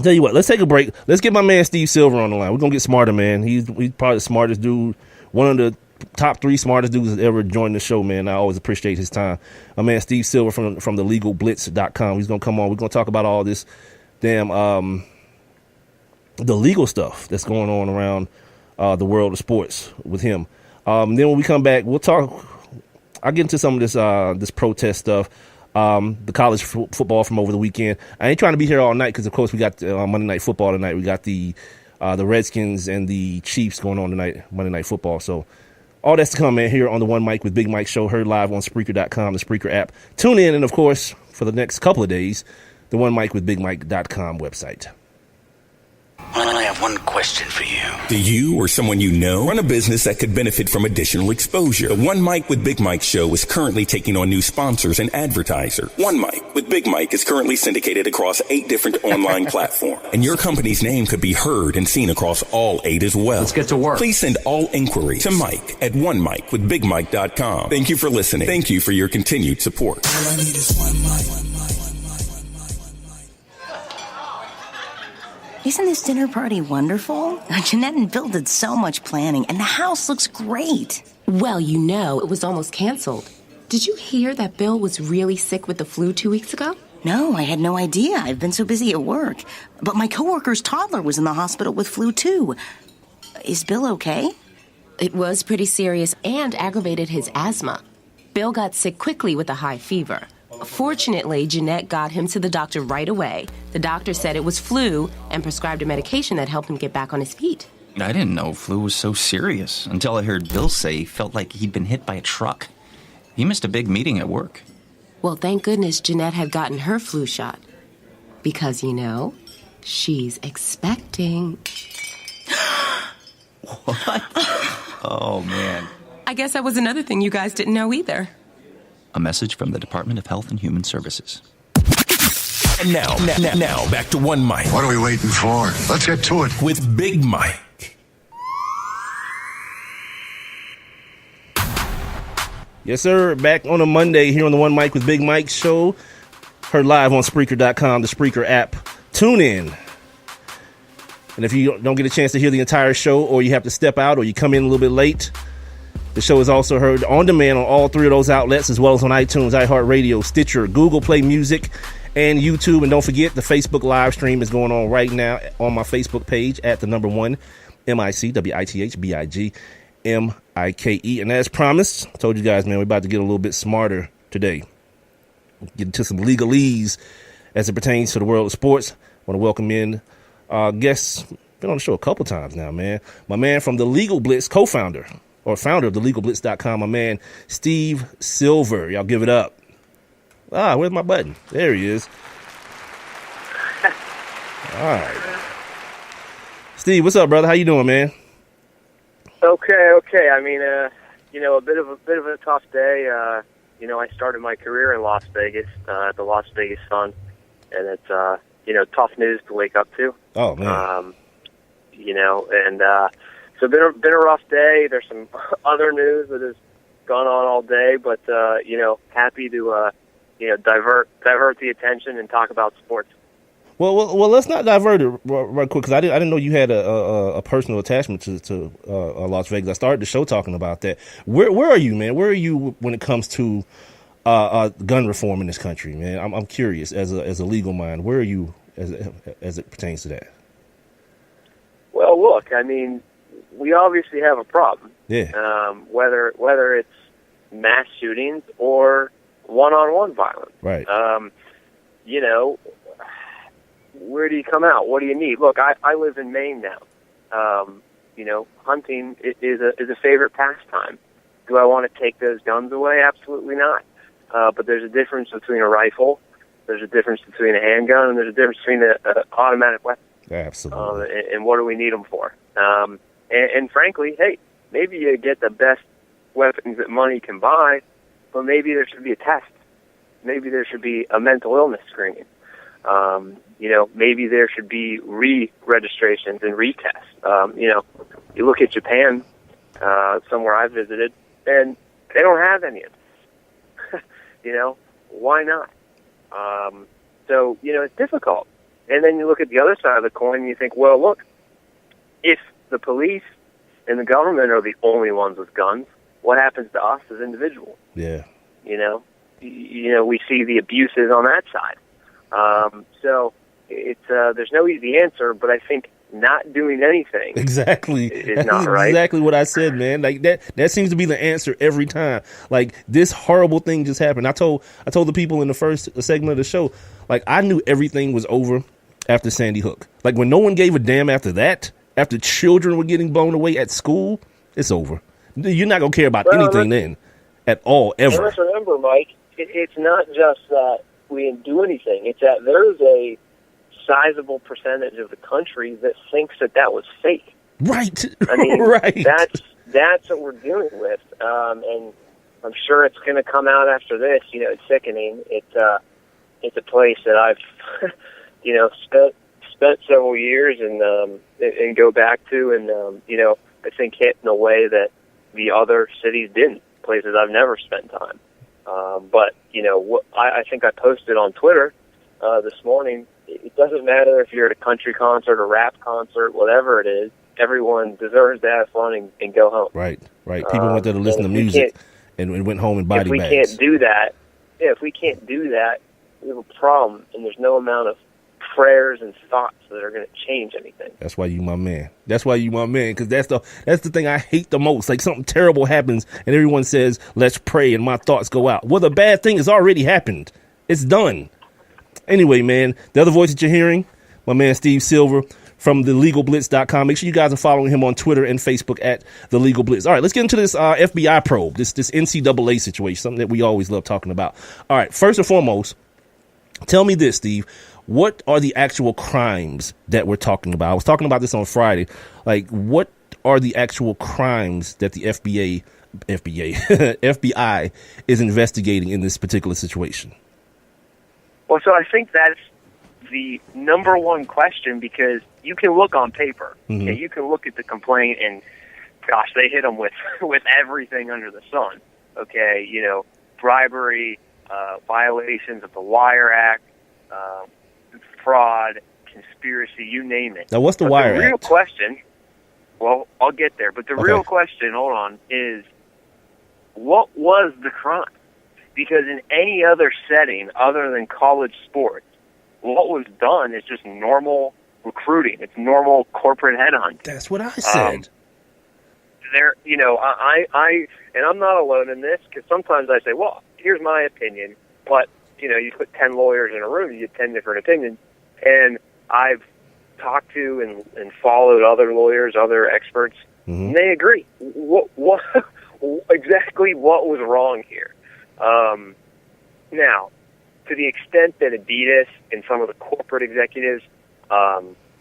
Tell you what, let's take a break. Let's get my man Steve Silver on the line. We're gonna get smarter, man. He's probably the smartest dude, one of the top 3 smartest dudes that ever joined the show, man. I always appreciate his time. My man Steve Silver from the legalblitz.com. He's going to come on. We're going to talk about all this damn the legal stuff that's going on around the world of sports with him. Then when we come back, we'll talk. I'll get into some of this protest stuff. The college football from over the weekend. I ain't trying to be here all night because, of course, we got Monday Night Football tonight. We got the Redskins and the Chiefs going on tonight, Monday Night Football. So all that's to come, man, here on the One Mic with Big Mike show, heard live on Spreaker.com, the Spreaker app. Tune in, and, of course, for the next couple of days, the One Mic with BigMike.com website. I have one question for you. Do you or someone you know run a business that could benefit from additional exposure? The One Mic with Big Mike show is currently taking on new sponsors and advertisers. One Mic with Big Mike is currently syndicated across 8 different online platforms, and your company's name could be heard and seen across all 8 as well. Let's get to work. Please send all inquiries to Mike at onemicwithbigmike.com. Thank you for listening. Thank you for your continued support. All I need is one mic. Isn't this dinner party wonderful? Jeanette and Bill did so much planning, and the house looks great. Well, you know, it was almost canceled. Did you hear that Bill was really sick with the flu 2 weeks ago? No, I had no idea. I've been so busy at work. But my coworker's toddler was in the hospital with flu, too. Is Bill okay? It was pretty serious and aggravated his asthma. Bill got sick quickly with a high fever. Fortunately, Jeanette got him to the doctor right away. The doctor said it was flu and prescribed a medication that helped him get back on his feet. I didn't know flu was so serious until I heard Bill say he felt like he'd been hit by a truck. He missed a big meeting at work. Well, thank goodness Jeanette had gotten her flu shot. Because, you know, she's expecting. What? Oh, man. I guess that was another thing you guys didn't know either. A message from the Department of Health and Human Services. And now, back to One Mic What are we waiting for? Let's get to it. with Big Mike. Yes, sir. Back on a Monday here on the One Mic with Big Mike show. Heard live on Spreaker.com, the Spreaker app. Tune in. And if you don't get a chance to hear the entire show, or you have to step out, or you come in a little bit late, the show is also heard on demand on all 3 of those outlets, as well as on iTunes, iHeartRadio, Stitcher, Google Play Music, and YouTube. And don't forget, the Facebook live stream is going on right now on my Facebook page at the number 1, MICWITHBIGMIKE. And as promised, I told you guys, man, we're about to get a little bit smarter today. Get into some legalese as it pertains to the world of sports. I want to welcome in guests. Been on the show a couple times now, man. My man from the Legal Blitz, co-founder or founder of the legalblitz.com, my man Steve Silver. Y'all give it up. Where's my button? There he is. All right. Steve, what's up, brother? How you doing, man? Okay. I mean, a bit of a tough day. I started my career in Las Vegas, at the Las Vegas Sun, and it's tough news to wake up to. Oh man. So been a rough day. There's some other news that has gone on all day, but happy to divert the attention and talk about sports. Well, let's not divert it right quick, because I didn't know you had a personal attachment to Las Vegas. I started the show talking about that. Where are you, man? Where are you when it comes to gun reform in this country, man? I'm curious as a legal mind. Where are you as it pertains to that? Well, look, I mean, we obviously have a problem. Yeah. Whether it's mass shootings or one-on-one violence. Right. Where do you come out? What do you need? Look, I live in Maine now. Hunting is a favorite pastime. Do I want to take those guns away? Absolutely not. But there's a difference between a rifle, there's a difference between a handgun, and there's a difference between an automatic weapon. Absolutely. And what do we need them for? And frankly, hey, maybe you get the best weapons that money can buy, but maybe there should be a test. Maybe there should be a mental illness screening. Maybe there should be re-registrations and retests. You look at Japan, somewhere I visited, and they don't have any of this. Why not? So it's difficult. And then you look at the other side of the coin and you think, well, look, if the police and the government are the only ones with guns, what happens to us as individuals? Yeah. You know, we see the abuses on that side. So it's there's no easy answer, but I think not doing anything exactly is not right. Exactly what I said, man. Like that seems to be the answer every time. Like, this horrible thing just happened. I told the people in the first segment of the show, like, I knew everything was over after Sandy Hook. Like, when no one gave a damn after that, after children were getting blown away at school, it's over. You're not gonna care about anything then at all, ever. Let's remember, Mike, it's not just that we didn't do anything. It's that there's a sizable percentage of the country that thinks that was fake. Right. I mean, right. That's what we're dealing with, and I'm sure it's going to come out after this. You know, it's sickening. It's a place that I've, spent several years and go back to, and I think hit in a way that the other cities didn't. Places I've never spent time. But I think I posted on Twitter this morning. It doesn't matter if you're at a country concert, a rap concert, whatever it is. Everyone deserves to have fun and go home. Right. People went there to listen to music and went home in body bags. If we can't do that, we have a problem, and there's no amount of prayers and thoughts that are going to change anything. That's why you my man. Because that's the thing I hate the most. Like, something terrible happens, and everyone says, "Let's pray," and my thoughts go out. Well, the bad thing has already happened. It's done. Anyway, man, the other voice that you're hearing, my man Steve Silver from thelegalblitz.com. Make sure you guys are following him on Twitter and Facebook at The Legal Blitz. All right, let's get into this FBI probe, this NCAA situation, something that we always love talking about. All right, first and foremost, tell me this, Steve. What are the actual crimes that we're talking about? I was talking about this on Friday. Like, what are the actual crimes that the FBI is investigating in this particular situation? Well, so I think that's the number one question, because you can look on paper, and you can look at the complaint, and gosh, they hit them with everything under the sun. Okay, bribery, violations of the Wire Act, fraud, conspiracy, you name it. Now, what's the Wire Act? The real question, well, I'll get there, but the real question, hold on, is what was the crime? Because in any other setting other than college sports, what was done is just normal recruiting. It's normal corporate headhunting. That's what I said. And I'm not alone in this, because sometimes I say, well, here's my opinion, but, you put 10 lawyers in a room, you get 10 different opinions, and I've talked to and followed other lawyers, other experts, and they agree. What exactly what was wrong here? Now, to the extent that Adidas and some of the corporate executives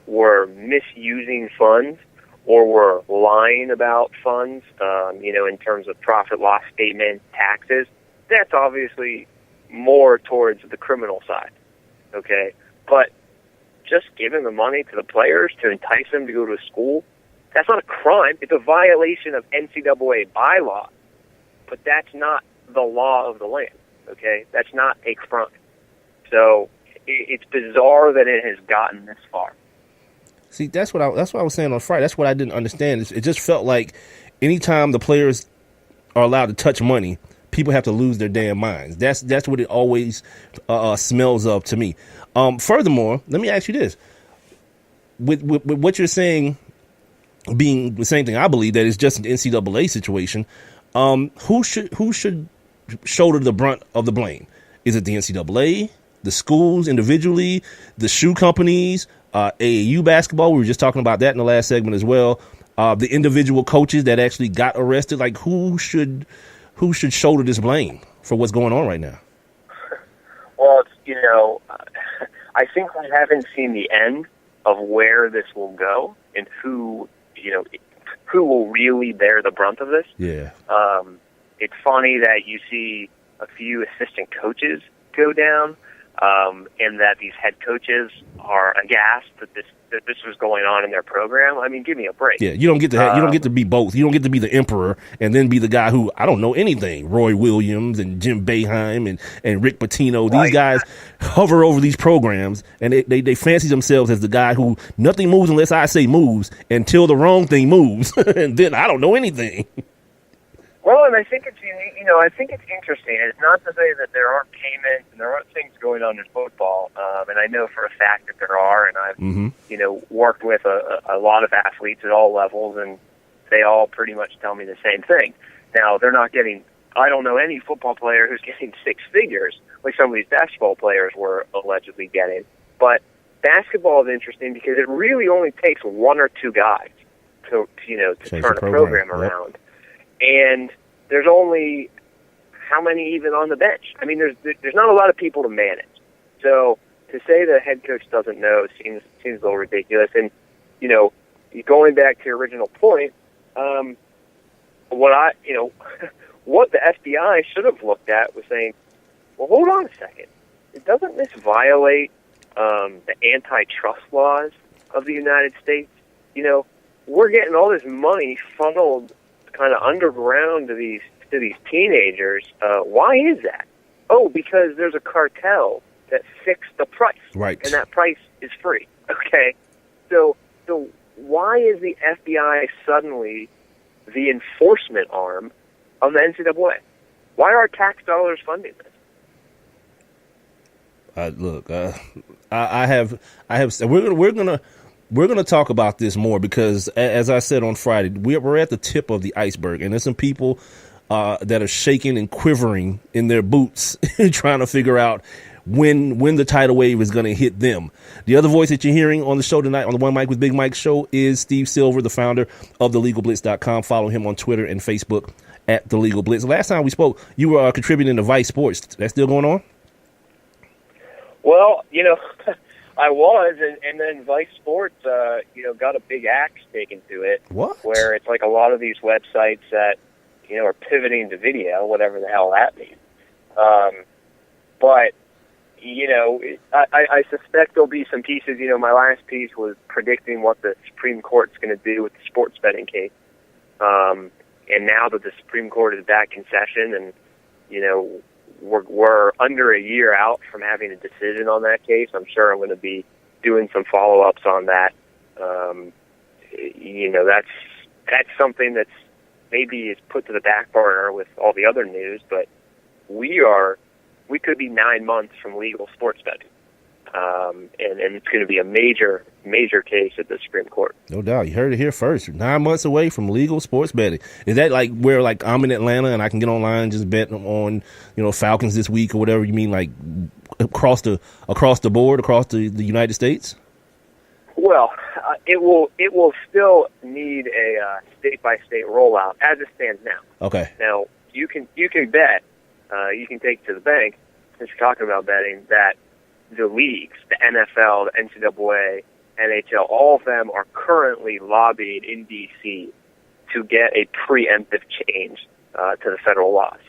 were misusing funds or were lying about funds, in terms of profit loss statement, taxes, that's obviously more towards the criminal side, okay? But just giving the money to the players to entice them to go to a school, that's not a crime. It's a violation of NCAA bylaw, but that's not the law of the land, okay? That's not a crime. So it's bizarre that it has gotten this far. See, that's what I was saying on Friday. That's what I didn't understand. It just felt like anytime the players are allowed to touch money, people have to lose their damn minds. That's what it always smells of to me. Furthermore, let me ask you this: with what you're saying being the same thing, I believe that it's just an NCAA situation. Who should shoulder the brunt of the blame? Is it the NCAA, the schools individually, the shoe companies, AAU basketball? We were just talking about that in the last segment as well. The individual coaches that actually got arrested. Like, who should shoulder this blame for what's going on right now? Well, I think we haven't seen the end of where this will go and who will really bear the brunt of this. Yeah. It's funny that you see a few assistant coaches go down, and that these head coaches are aghast that this was going on in their program. I mean, give me a break. Yeah, you don't get to be both. You don't get to be the emperor and then be the guy who I don't know anything. Roy Williams and Jim Boeheim and Rick Pitino. These guys hover over these programs and they fancy themselves as the guy who nothing moves unless I say moves until the wrong thing moves, and then I don't know anything. Well, and I think it's unique. I think it's interesting. It's not to say that there aren't payments and there aren't things going on in football. And I know for a fact that there are. And I've, worked with a lot of athletes at all levels, and they all pretty much tell me the same thing. Now, they're not getting. I don't know any football player who's getting six figures like some of these basketball players were allegedly getting. But basketball is interesting because it really only takes one or two guys to turn a program around. And there's only how many even on the bench? I mean, there's not a lot of people to manage. So to say the head coach doesn't know seems a little ridiculous. And going back to your original point, what the FBI should have looked at was saying, well, hold on a second. Doesn't this violate the antitrust laws of the United States? We're getting all this money funneled kind of underground to these teenagers. Why is that? Oh, because there's a cartel that fixed the price, right? And that price is free. Okay, so why is the FBI suddenly the enforcement arm of the NCAA? Why are our tax dollars funding this? Look, I have. We're gonna talk about this more because, as I said on Friday, we're at the tip of the iceberg, and there's some people that are shaking and quivering in their boots, trying to figure out when the tidal wave is going to hit them. The other voice that you're hearing on the show tonight, on the One Mic with Big Mike show, is Steve Silver, the founder of thelegalblitz.com. Follow him on Twitter and Facebook at The Legal Blitz. Last time we spoke, you were contributing to Vice Sports. That's still going on? Well, I was, and then Vice Sports, got a big axe taken to it. What? Where it's like a lot of these websites that, are pivoting to video, whatever the hell that means. But, I suspect there'll be some pieces. My last piece was predicting what the Supreme Court's going to do with the sports betting case. And now that the Supreme Court is back in session and, we're under a year out from having a decision on that case, I'm sure I'm going to be doing some follow-ups on that. That's something that's maybe is put to the back burner with all the other news, but we could be 9 months from legal sports betting. And it's going to be a major, major case at the Supreme Court. No doubt. You heard it here first. 9 months away from legal sports betting. Is that like where I'm in Atlanta and I can get online and just bet on, Falcons this week or whatever? You mean like across the board, across the United States? Well, it will still need a state-by-state rollout as it stands now. Okay. Now, you can bet, you can take to the bank, since you're talking about betting, that the leagues, the NFL, the NCAA, NHL, all of them are currently lobbying in D.C. to get a preemptive change to the federal laws.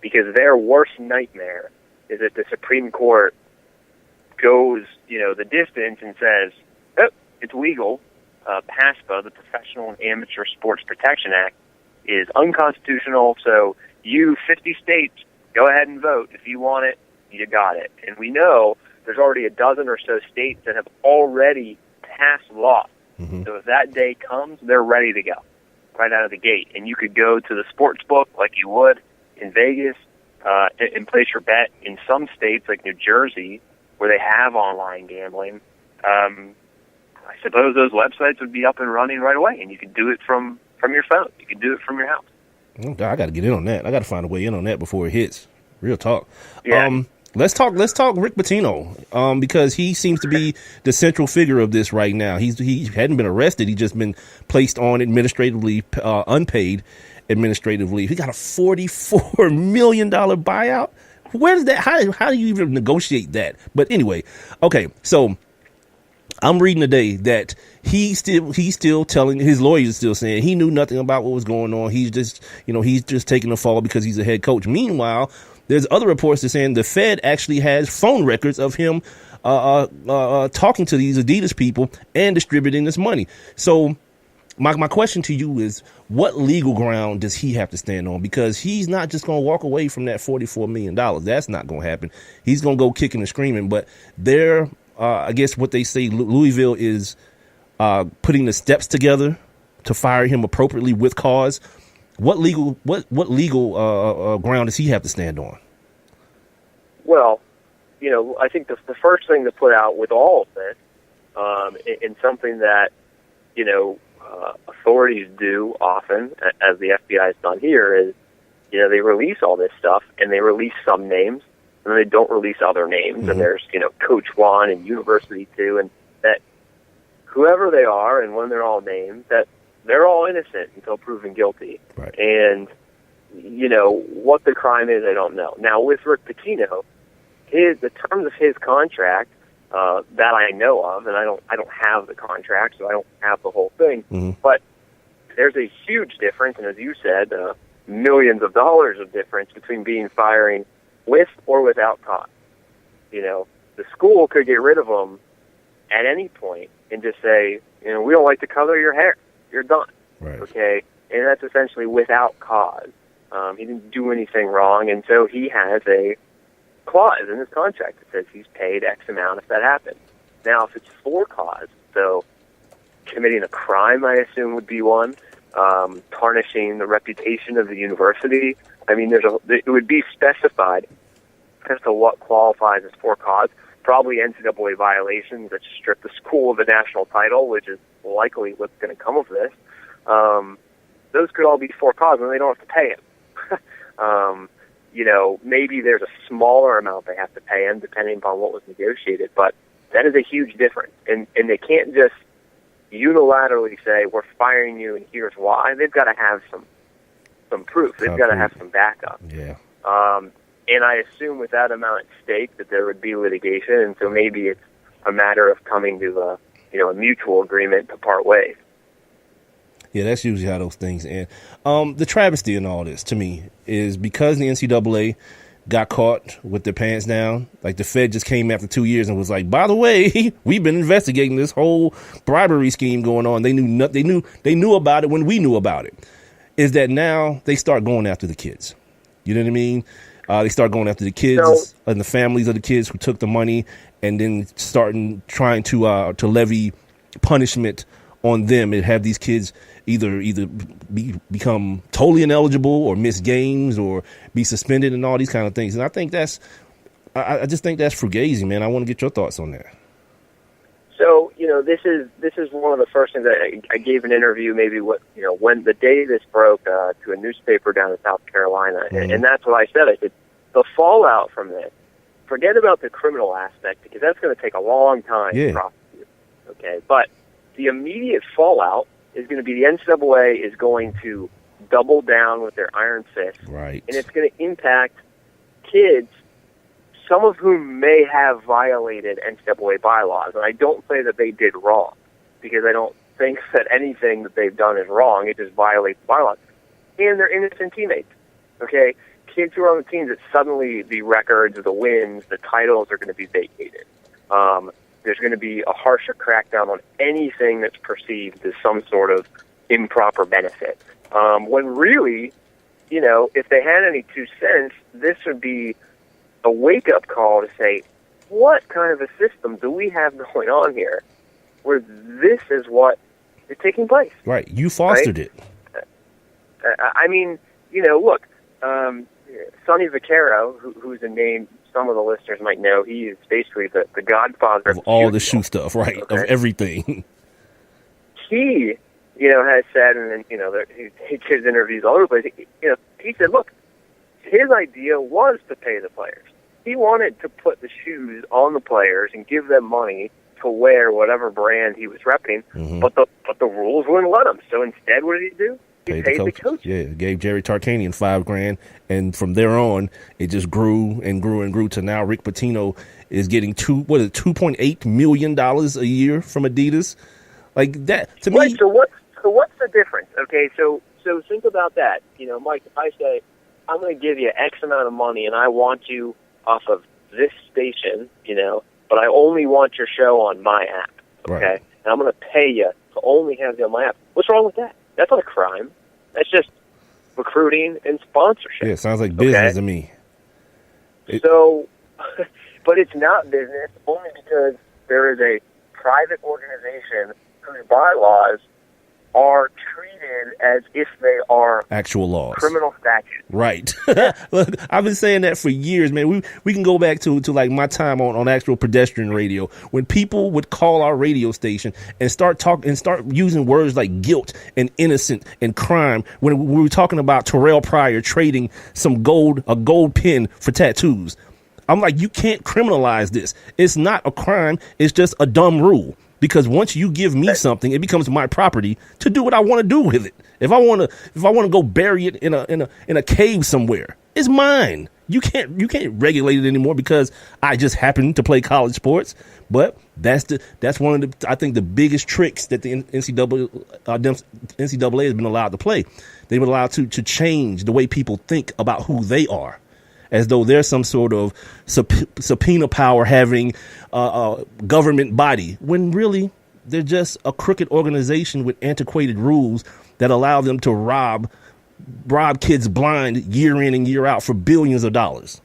Because their worst nightmare is that the Supreme Court goes, the distance and says, oh, it's legal. PASPA, the Professional and Amateur Sports Protection Act, is unconstitutional, so you 50 states, go ahead and vote. If you want it, you got it. And we know there's already a dozen or so states that have already passed law. Mm-hmm. So if that day comes, they're ready to go right out of the gate. And you could go to the sports book like you would in Vegas and place your bet in some states like New Jersey where they have online gambling. I suppose those websites would be up and running right away, and you could do it from your phone. You could do it from your house. Oh, God, I got to get in on that. I got to find a way in on that before it hits. Real talk. Yeah. Let's talk Rick Pitino, because he seems to be the central figure of this right now. He hadn't been arrested. He's just been placed on administratively, unpaid administrative leave. He got a $44 million buyout. Where does that, how do you even negotiate that? But anyway, okay, so I'm reading today that he's still telling, his lawyers still saying he knew nothing about what was going on. He's just taking the fall because he's a head coach. Meanwhile, there's other reports that saying the Fed actually has phone records of him talking to these Adidas people and distributing this money. So my question to you is, what legal ground does he have to stand on? Because he's not just going to walk away from that $44 million. That's not going to happen. He's going to go kicking and screaming. But I guess what they say, Louisville is putting the steps together to fire him appropriately with cause. What legal ground does he have to stand on? Well, I think the first thing to put out with all of this, and something that, authorities do often, as the FBI has done here, is, they release all this stuff, and they release some names, and they don't release other names, and there's, Coach One and University 2, and that whoever they are, and when they're all named, that they're all innocent until proven guilty. Right. And, what the crime is, I don't know. Now, with Rick Pitino, the terms of his contract, that I know of, and I don't have the contract, so I don't have the whole thing, but there's a huge difference, and as you said, millions of dollars of difference between being firing with or without cause. The school could get rid of him at any point and just say, we don't like the color of your hair. You're done. Right. Okay? And that's essentially without cause. He didn't do anything wrong, and so he has a clause in his contract that says he's paid X amount if that happens. Now, if it's for cause, so committing a crime, I assume, would be one, tarnishing the reputation of the university. I mean, it would be specified as to what qualifies as for cause. Probably NCAA violations that strip the school of the national title, which is likely what's going to come of this. Those could all be for cause, and they don't have to pay him. Maybe there's a smaller amount they have to pay him, depending upon what was negotiated, but that is a huge difference. And they can't just unilaterally say, we're firing you and here's why. They've got to have some proof. They've got to have some backup. Yeah. And I assume with that amount at stake that there would be litigation, and so maybe it's a matter of coming to a mutual agreement to part ways. Yeah, that's usually how those things end. The travesty in all this, to me, is because the NCAA got caught with their pants down. Like, the Fed just came after 2 years and was like, by the way, we've been investigating this whole bribery scheme going on. They knew about it when we knew about it. Is that now they start going after the kids? You know what I mean? They start going after the kids and the families of the kids who took the money, and then trying to levy punishment on them and have these kids either become totally ineligible or miss games or be suspended and all these kind of things. And I think I just think that's fugazi, man. I want to get your thoughts on that. So, this is one of the first things I gave an interview, maybe when the day this broke, to a newspaper down in South Carolina, and that's what I said. I said, the fallout from this, forget about the criminal aspect, because that's going to take a long time to prosecute. Okay, but the immediate fallout is going to be the NCAA is going to double down with their iron fist, right? And it's going to impact kids, some of whom may have violated NCAA bylaws. And I don't say that they did wrong, because I don't think that anything that they've done is wrong. It just violates bylaws. And they're innocent teammates, okay? Kids who are on the teams, that suddenly the records, the wins, the titles are going to be vacated. There's going to be a harsher crackdown on anything that's perceived as some sort of improper benefit. When really, if they had any 2 cents, this would be a wake-up call to say, what kind of a system do we have going on here where this is what is taking place? Right. You fostered it. I mean, look, Sonny Vaccaro, who's a name some of the listeners might know, he is basically the godfather of all the shoe stuff, right? Okay. Of everything. He, has said, and then, he gives interviews all over the place. He said, look, his idea was to pay the players. He wanted to put the shoes on the players and give them money to wear whatever brand he was repping, but the rules wouldn't let him. So instead, what did he do? He paid the coach. Yeah, gave Jerry Tarkanian $5,000, and from there on, it just grew and grew and grew to now Rick Pitino is getting $2.8 million a year from Adidas, like that. To me, so what's the difference? Okay, so think about that. Mike, if I say I'm going to give you X amount of money, and I want you off of this station, but I only want your show on my app, okay? Right. And I'm going to pay you to only have you on my app. What's wrong with that? That's not a crime. That's just recruiting and sponsorship. Yeah, it sounds like business to me. So, but it's not business only because there is a private organization whose bylaws are treated as if they are actual laws, criminal statutes. Right. Look, I've been saying that for years, man. We can go back to like my time on actual pedestrian radio, when people would call our radio station and start using words like guilt and innocent and crime when we were talking about Terrell Pryor trading a gold pen for tattoos. I'm like, you can't criminalize this. It's not a crime. It's just a dumb rule. Because once you give me something, it becomes my property to do what I want to do with it. If I want to go bury it in a cave somewhere, it's mine. You can't regulate it anymore because I just happen to play college sports. But that's one of the, I think, the biggest tricks that the NCAA has been allowed to play. They've been allowed to change the way people think about who they are, as though there's some sort of subpoena power having a government body, when really they're just a crooked organization with antiquated rules that allow them to rob kids blind year in and year out for billions of dollars.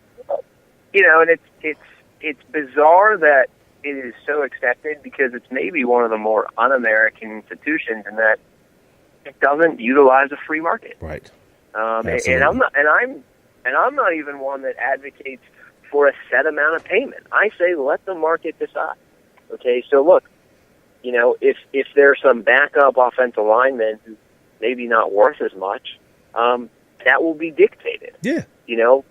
And it's bizarre that it is so accepted, because it's maybe one of the more un-American institutions in that it doesn't utilize a free market. Right. And I'm not even one that advocates for a set amount of payment. I say let the market decide. Okay, so look, if there's some backup offensive lineman who's maybe not worth as much, that will be dictated. Yeah.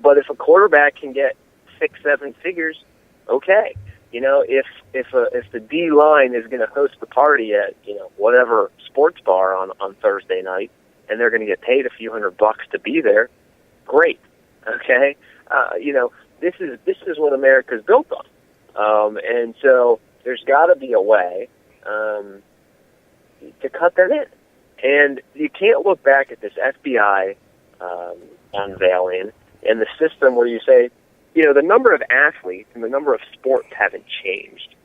But if a quarterback can get 6-7 figures, okay. If the D line is going to host the party at whatever sports bar on Thursday night, and they're going to get paid a few $100 to be there, great. Okay, this is what America's built on, and so there's got to be a way to cut that in, and you can't look back at this FBI unveiling and the system where you say, the number of athletes and the number of sports haven't changed,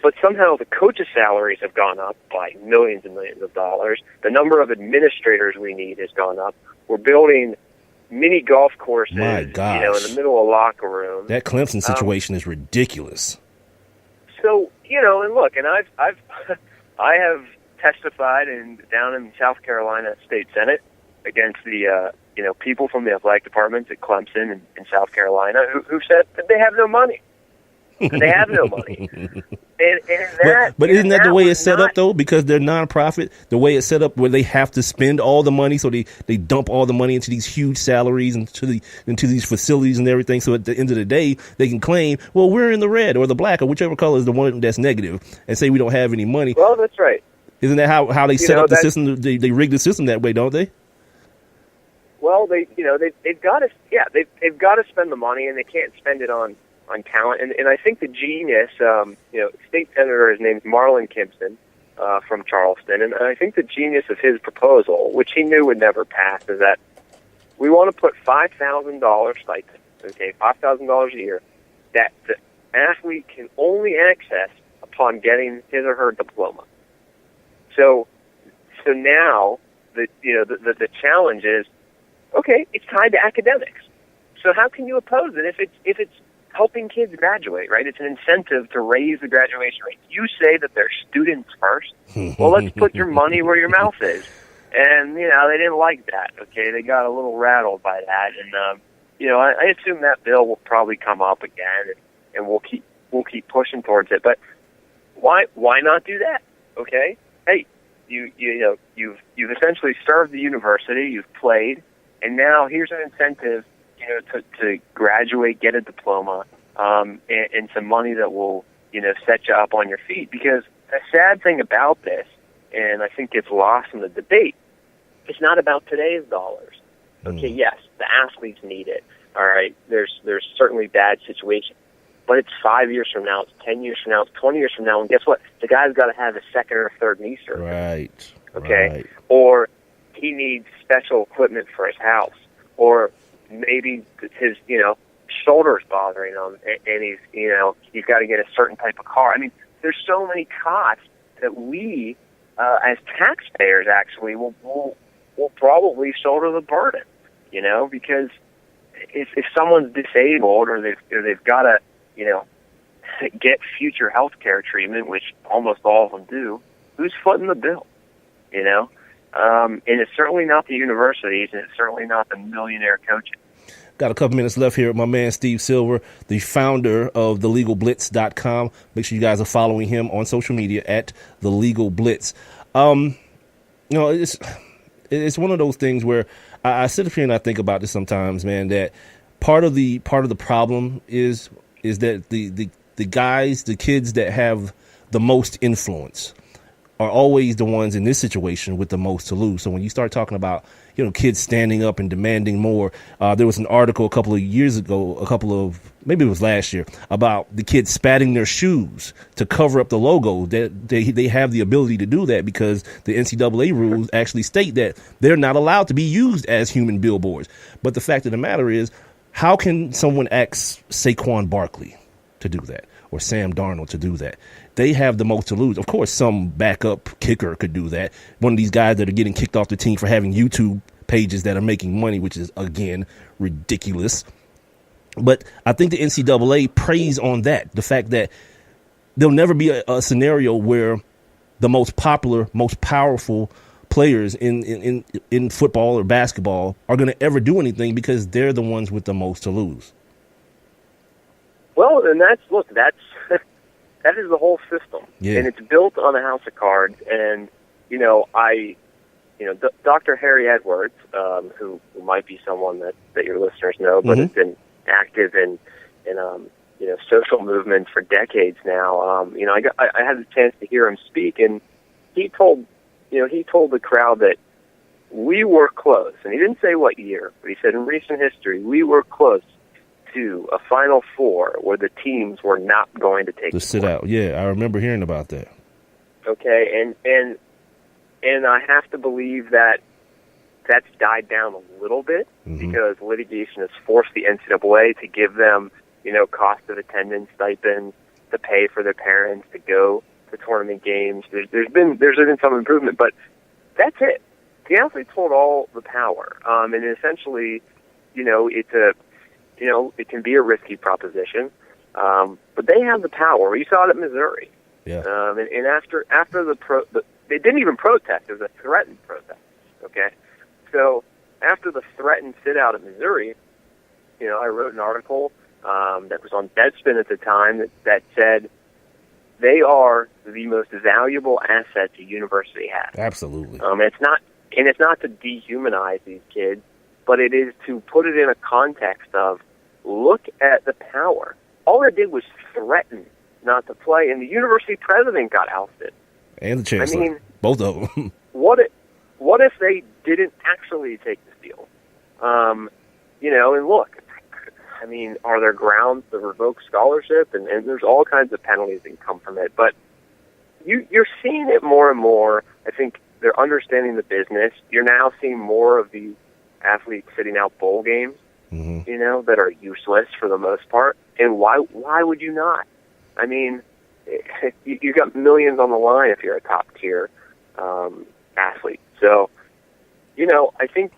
but somehow the coaches' salaries have gone up by millions and millions of dollars. The number of administrators we need has gone up. We're building mini golf courses, My gosh. in the middle of locker rooms. That Clemson situation is ridiculous. So, and look, and I have testified down in South Carolina State Senate against the people from the athletic departments at Clemson and South Carolina who said that they have no money. They have no money. But isn't that the way it's set up, though? Because they're nonprofit, the way it's set up where they have to spend all the money, so they dump all the money into these huge salaries and into these facilities and everything. So at the end of the day, they can claim, well, we're in the red or the black or whichever color is the one that's negative, and say we don't have any money. Well, that's right. Isn't that how they set up the system? They rig the system that way, don't they? Well, they've got to spend the money, and they can't spend it on talent. And I think the genius, state senator, his name's Marlon Kimpson from Charleston, and I think the genius of his proposal, which he knew would never pass, is that we want to put $5,000 stipend, okay, $5,000 a year, that the athlete can only access upon getting his or her diploma. So now the challenge is, okay, it's tied to academics. So how can you oppose it if it's helping kids graduate, right? It's an incentive to raise the graduation rate. You say that they're students first. Well, let's put your money where your mouth is. And, they didn't like that, okay? They got a little rattled by that. And, I assume that bill will probably come up again, and we'll keep pushing towards it. But why not do that, okay? Hey, you've essentially served the university, you've played, and now here's an incentive to graduate, get a diploma, and some money that will, set you up on your feet. Because the sad thing about this, and I think gets lost in the debate, it's not about today's dollars. Okay, yes, the athletes need it. All right, there's certainly bad situations. But it's 5 years from now, it's 10 years from now, it's 20 years from now, and guess what? The guy's got to have a second or third knee surgery. Right. Okay? Right. Or he needs special equipment for his house. Or, maybe his, shoulder's bothering him, and he's got to get a certain type of car. I mean, there's so many costs that we, as taxpayers, actually will probably shoulder the burden, because if someone's disabled or they've got to, get future health care treatment, which almost all of them do, who's footing the bill, And it's certainly not the universities, and it's certainly not the millionaire coaches. Got a couple minutes left here with my man Steve Silver, the founder of thelegalblitz.com. Make sure you guys are following him on social media at The Legal Blitz. It's one of those things where I sit up here and I think about this sometimes, man, that part of the problem is that the guys, the kids that have the most influence are always the ones in this situation with the most to lose. So when you start talking about, kids standing up and demanding more, there was an article a couple of years ago, maybe it was last year, about the kids spatting their shoes to cover up the logo. That they have the ability to do that because the NCAA rules actually state that they're not allowed to be used as human billboards. But the fact of the matter is, how can someone ask Saquon Barkley to do that or Sam Darnold to do that? They have the most to lose. Of course, some backup kicker could do that. One of these guys that are getting kicked off the team for having YouTube pages that are making money, which is, again, ridiculous. But I think the NCAA preys on that, the fact that there'll never be a scenario where the most popular, most powerful players in football or basketball are going to ever do anything because they're the ones with the most to lose. Well, and that is the whole system, and it's built on a house of cards. And Dr. Harry Edwards, who might be someone that your listeners know, but has been active in social movements for decades now. I had the chance to hear him speak, and he told the crowd that we were close, and he didn't say what year, but he said in recent history we were close to a Final Four where the teams were not going to take to sit out. Yeah, I remember hearing about that. Okay, and I have to believe that that's died down a little bit because litigation has forced the NCAA to give them, cost of attendance stipends to pay for their parents to go to tournament games. There's been some improvement, but that's it. The athletes hold all the power, and essentially, it can be a risky proposition, but they have the power. You saw it at Missouri. Yeah. And after they didn't even protest. It was a threatened protest. Okay. So after the threatened sit out at Missouri, I wrote an article that was on Deadspin at the time that said they are the most valuable assets a university has. Absolutely. It's not to dehumanize these kids, but it is to put it in a context of look at the power. All it did was threaten not to play, and the university president got ousted. And the chancellor. Both of them. What if they didn't actually take the field? And look, are there grounds to revoke scholarship? And there's all kinds of penalties that can come from it. But you're seeing it more and more. I think they're understanding the business. You're now seeing more of these athletes sitting out bowl games, that are useless for the most part. And why would you not? You got millions on the line if you're a top tier athlete. So, I think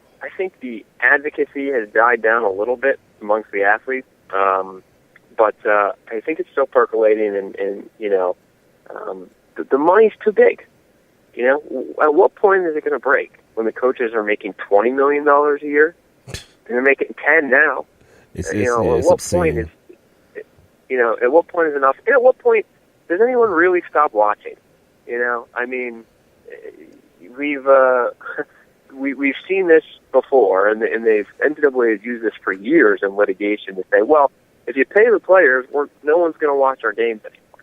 the advocacy has died down a little bit amongst the athletes, but I think it's still percolating, and the money's too big. At what point is it going to break? When the coaches are making $20 million a year, and they're making 10 now. At what point is enough? And at what point does anyone really stop watching? We've seen this before, and NCAA has used this for years in litigation to say, well, if you pay the players, no one's going to watch our games anymore.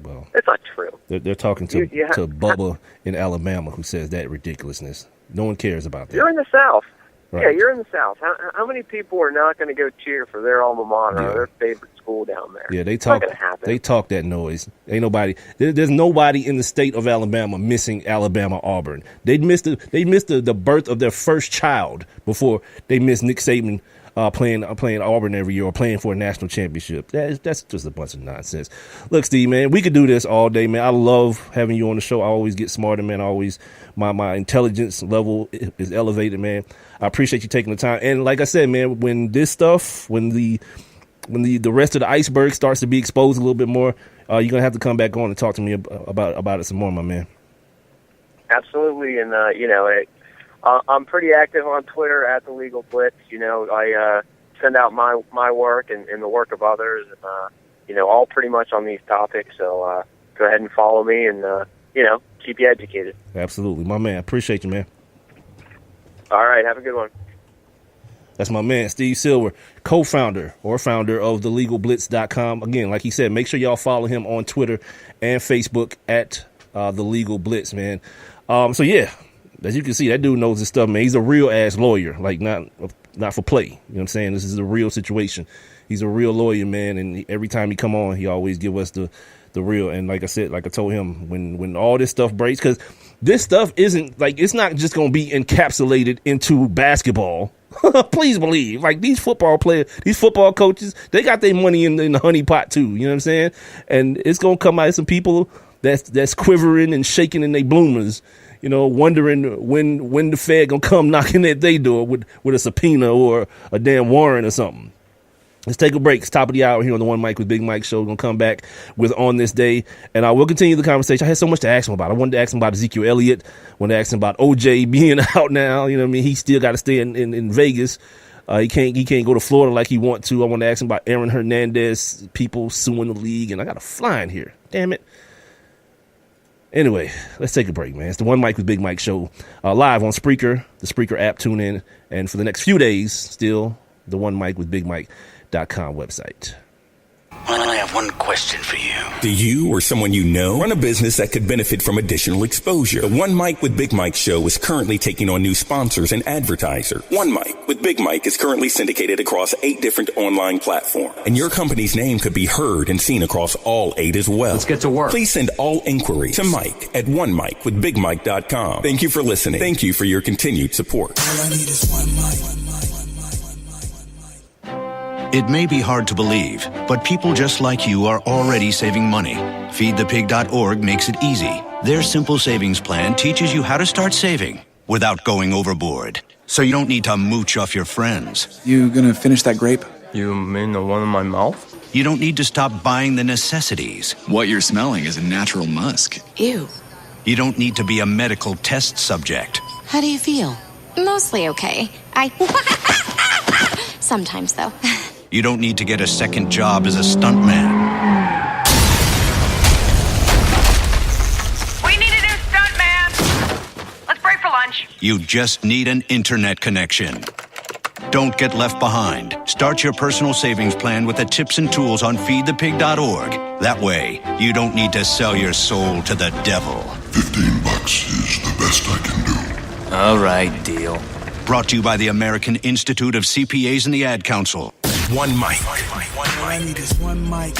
Well, that's not true. They're talking to Bubba in Alabama, who says that ridiculousness. No one cares about that. You're in the South. Yeah, you're in the South. How many people are not going to go cheer for their alma mater or their favorite school down there? Yeah, they It's not talk. gonna happen. They talk that noise. Ain't nobody. There's nobody in the state of Alabama missing Alabama Auburn. They missed the birth of their first child before they missed Nick Saban playing Auburn every year or playing for a national championship. That's just a bunch of nonsense. Look, Steve, man, we could do this all day, man. I love having you on the show. I always get smarter, man. My intelligence level is elevated, man. I appreciate you taking the time. And like I said, man, when the rest of the iceberg starts to be exposed a little bit more, you're gonna have to come back on and talk to me about it some more, my man. Absolutely, and I'm pretty active on Twitter at the Legal Blitz. I send out my work and the work of others, and all pretty much on these topics. So go ahead and follow me, and keep you educated. Absolutely, my man. Appreciate you, man. All right, have a good one. That's my man, Steve Silver, co-founder or founder of thelegalblitz.com. Again, like he said, make sure y'all follow him on Twitter and Facebook at The Legal Blitz, man. So, yeah, as you can see, that dude knows his stuff, man. He's a real-ass lawyer, like not for play. You know what I'm saying? This is a real situation. He's a real lawyer, man, and every time he come on, he always give us the real. And like I said, like I told him, when all this stuff breaks, because this stuff isn't, like, it's not just going to be encapsulated into basketball. Please believe, like, these football players, these football coaches, they got their money in the honey pot too. You know what I'm saying? And it's gonna come out of some people that's quivering and shaking in their bloomers, wondering when the Fed gonna come knocking at their door with a subpoena or a damn warrant or something. Let's take a break. It's top of the hour here on the One Mic with Big Mike show. We're going to come back with On This Day, and I will continue the conversation. I had so much to ask him about. I wanted to ask him about Ezekiel Elliot. I wanted to ask him about OJ being out now. You know what I mean? He still got to stay in Vegas. He can't go to Florida like he want to. I want to ask him about Aaron Hernandez, people suing the league, and I got a fly in here. Damn it. Anyway, let's take a break, man. It's the One Mic with Big Mike show, live on Spreaker, the Spreaker app. Tune in, and for the next few days, still the One Mic with Big Mike.com website. I have one question for you. Do you or someone you know run a business that could benefit from additional exposure? The One Mic with Big Mike show is currently taking on new sponsors and advertisers. One Mic with Big Mike is currently syndicated across 8 different online platforms, and your company's name could be heard and seen across all 8 as well. Let's get to work. Please send all inquiries to Mike at onemicwithbigmike.com. Thank you for listening. Thank you for your continued support. All I need is one mic. It may be hard to believe, but people just like you are already saving money. FeedThePig.org makes it easy. Their simple savings plan teaches you how to start saving without going overboard. So you don't need to mooch off your friends. You gonna finish that grape? You mean the one in my mouth? You don't need to stop buying the necessities. What you're smelling is a natural musk. Ew. You don't need to be a medical test subject. How do you feel? Mostly okay. Sometimes, though. You don't need to get a second job as a stuntman. We need a new stuntman. Let's break for lunch. You just need an internet connection. Don't get left behind. Start your personal savings plan with the tips and tools on feedthepig.org. That way, you don't need to sell your soul to the devil. $15 is the best I can do. All right, deal. Brought to you by the American Institute of CPAs and the Ad Council. One Mic. All I need is one mic.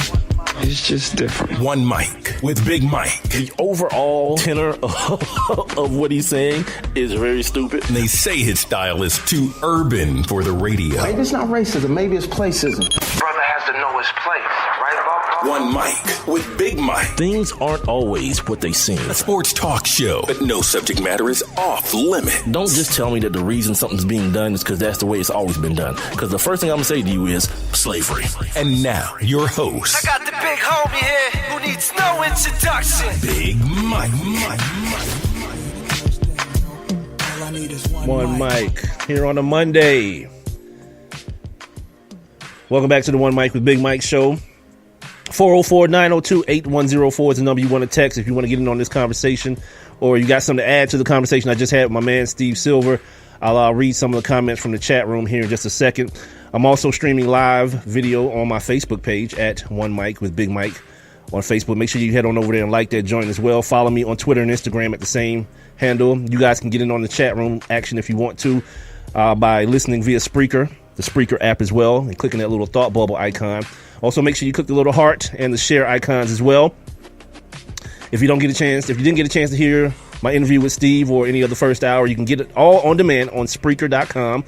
It's just different. One Mic with Big Mike. The overall tenor of what he's saying is very stupid. And they say his style is too urban for the radio. Maybe it's not racism. Maybe it's placism. Brother has to know his place, right, Bob? One Mic with Big Mike. Things aren't always what they seem. A sports talk show, but no subject matter is off limit. Don't just tell me that the reason something's being done is because that's the way it's always been done. Because the first thing I'm going to say to you is slavery. And now, your host. I got the big homie here who needs no introduction. Big Mike. One Mic here on a Monday. Welcome back to the One Mic with Big Mike show. 404-902-8104 is the number you want to text if you want to get in on this conversation, or you got something to add to the conversation I just had with my man Steve Silver. I'll read some of the comments from the chat room here in just a second. I'm also streaming live video on my Facebook page at One Mic with Big Mike on Facebook. Make sure you head on over there and like that joint as well. Follow me on Twitter and Instagram at the same handle. You guys can get in on the chat room action if you want to. by listening via Spreaker, the Spreaker app as well, and clicking that little thought bubble icon. Also, make sure you click the little heart and the share icons as well. If you didn't get a chance to hear my interview with Steve or any of the first hour, you can get it all on demand on Spreaker.com,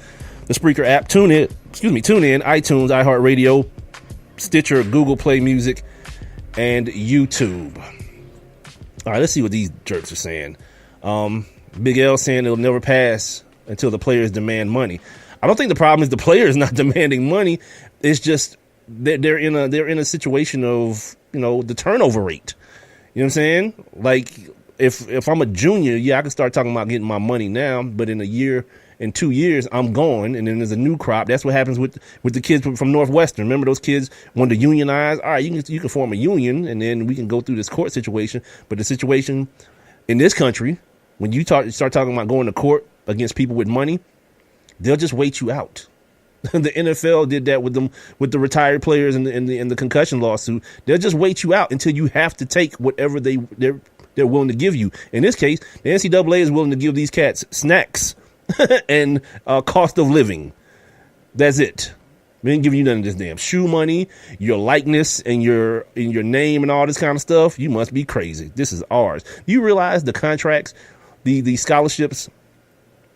the Spreaker app, TuneIn, iTunes, iHeartRadio, Stitcher, Google Play Music, and YouTube. All right, let's see what these jerks are saying. Big L saying it'll never pass until the players demand money. I don't think the problem is the players not demanding money. It's just they're in a situation of, the turnover rate. You know what I'm saying? Like, if I'm a junior, I can start talking about getting my money now, but in a year, in 2 years, I'm gone, and then there's a new crop. That's what happens with the kids from Northwestern. Remember those kids wanted to unionize? All right, you can form a union, and then we can go through this court situation. But the situation in this country, when you start talking about going to court against people with money, they'll just wait you out. The NFL did that with the retired players in the concussion lawsuit. They'll just wait you out until you have to take whatever they're willing to give you. In this case, the NCAA is willing to give these cats snacks and cost of living. That's it. We ain't giving you none of this damn shoe money, your likeness, and your name and all this kind of stuff. You must be crazy. This is ours. Do you realize the contracts, the scholarships?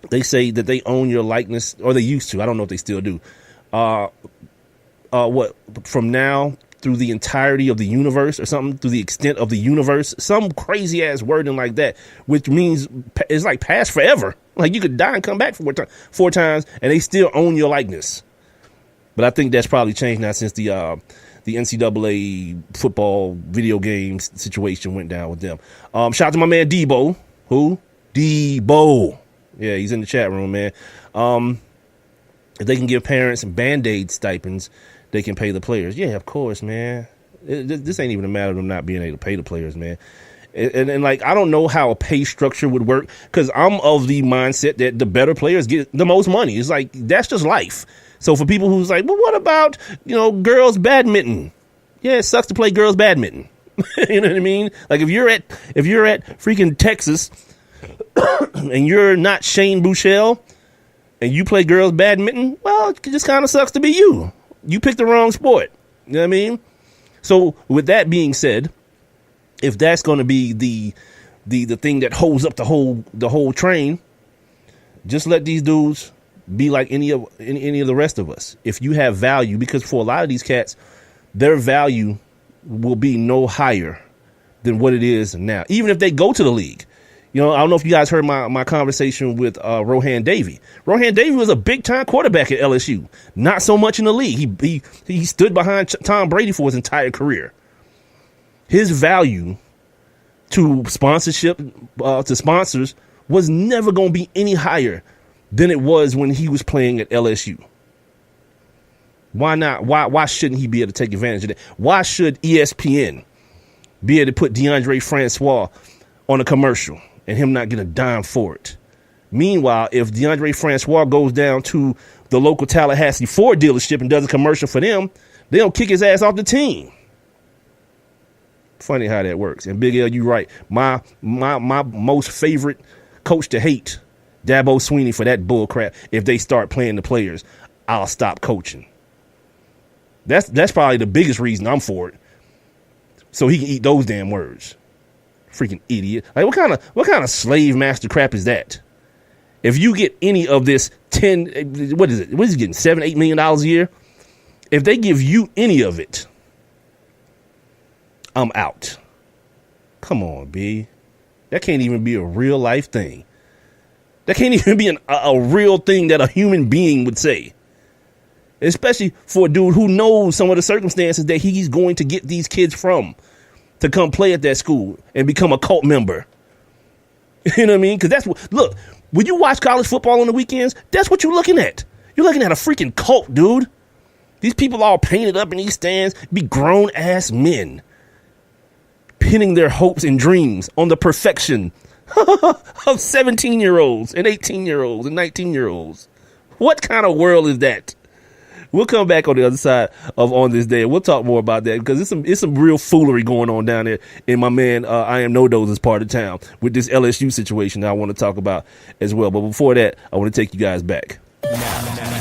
They say that they own your likeness, or they used to. I don't know if they still do. What from now through the entirety of the universe, or something, through the extent of the universe, some crazy ass wording like that, which means it's like past forever. Like you could die and come back four times, and they still own your likeness. But I think that's probably changed now since the NCAA football video games situation went down with them. Shout out to my man Debo. Who? Debo. Yeah, he's in the chat room, man. If they can give parents Band-Aid stipends, they can pay the players. Yeah, of course, man. This ain't even a matter of them not being able to pay the players, man. And like, I don't know how a pay structure would work, because I'm of the mindset that the better players get the most money. It's like, that's just life. So for people who's like, well, what about, girls badminton? Yeah, it sucks to play girls badminton. You know what I mean? Like if you're at freaking Texas and you're not Shane Buechele and you play girls badminton, well, it just kind of sucks to be you. You picked the wrong sport. You know what I mean? So with that being said, if that's going to be the thing that holds up the whole train, just let these dudes be like any of the rest of us. If you have value, because for a lot of these cats, their value will be no higher than what it is now, even if they go to the league. I don't know if you guys heard my conversation with Rohan Davey. Rohan Davey was a big-time quarterback at LSU. Not so much in the league. He stood behind Tom Brady for his entire career. His value to sponsorship, to sponsors, was never going to be any higher than it was when he was playing at LSU. Why not? Why shouldn't he be able to take advantage of that? Why should ESPN be able to put DeAndre Francois on a commercial and him not get a dime for it? Meanwhile, if DeAndre Francois goes down to the local Tallahassee Ford dealership and does a commercial for them, they don't kick his ass off the team. Funny how that works. And Big L, you right. My most favorite coach to hate, Dabo Swinney, for that bull crap. If they start playing the players, I'll stop coaching. That's probably the biggest reason I'm for it. So he can eat those damn words. Freaking idiot. Like what kind of slave master crap is that? If you get any of this what is he getting, $7-8 million a year? If they give you any of it, I'm out. Come on, B. That can't even be a real life thing. That can't even be a real thing that a human being would say. Especially for a dude who knows some of the circumstances that he's going to get these kids from to come play at that school and become a cult member. You know what I mean? Because that's what, look, when you watch college football on the weekends, that's what you're looking at. You're looking at a freaking cult, dude. These people all painted up in these stands, be grown ass men, pinning their hopes and dreams on the perfection of 17-year-olds and 18-year-olds and 19-year-olds. What kind of world is that? We'll come back on the other side of On This Day. We'll talk more about that because it's some real foolery going on down there in my man I Am No Dose's part of town with this LSU situation that I want to talk about as well. But before that, I want to take you guys back.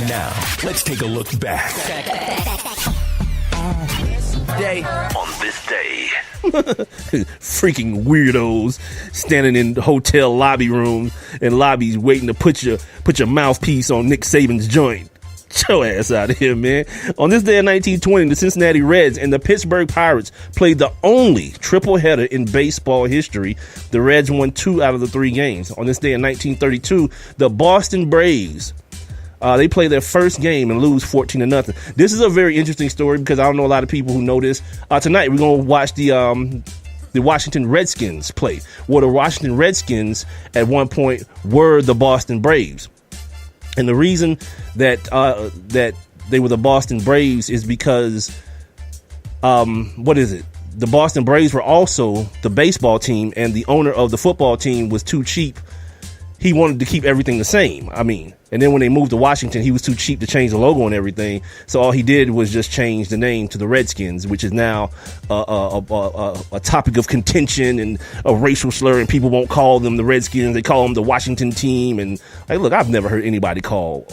Now, let's take a look back. On this day. Freaking weirdos standing in hotel lobby rooms and lobbies waiting to put your mouthpiece on Nick Saban's joint. Get your ass out of here, man. On this day in 1920, the Cincinnati Reds and the Pittsburgh Pirates played the only triple header in baseball history. The Reds won 2 out of the 3 games. On this day in 1932, the Boston Braves they play their first game and lose 14-0. This is a very interesting story because I don't know a lot of people who know this. Tonight we're gonna watch the Washington Redskins play. Well, the Washington Redskins at one point were the Boston Braves. And the reason that they were the Boston Braves is because, the Boston Braves were also the baseball team, and the owner of the football team was too cheap. He wanted to keep everything the same. And then when they moved to Washington, he was too cheap to change the logo and everything. So all he did was just change the name to the Redskins, which is now a topic of contention and a racial slur. And people won't call them the Redskins; they call them the Washington team. And look, I've never heard anybody call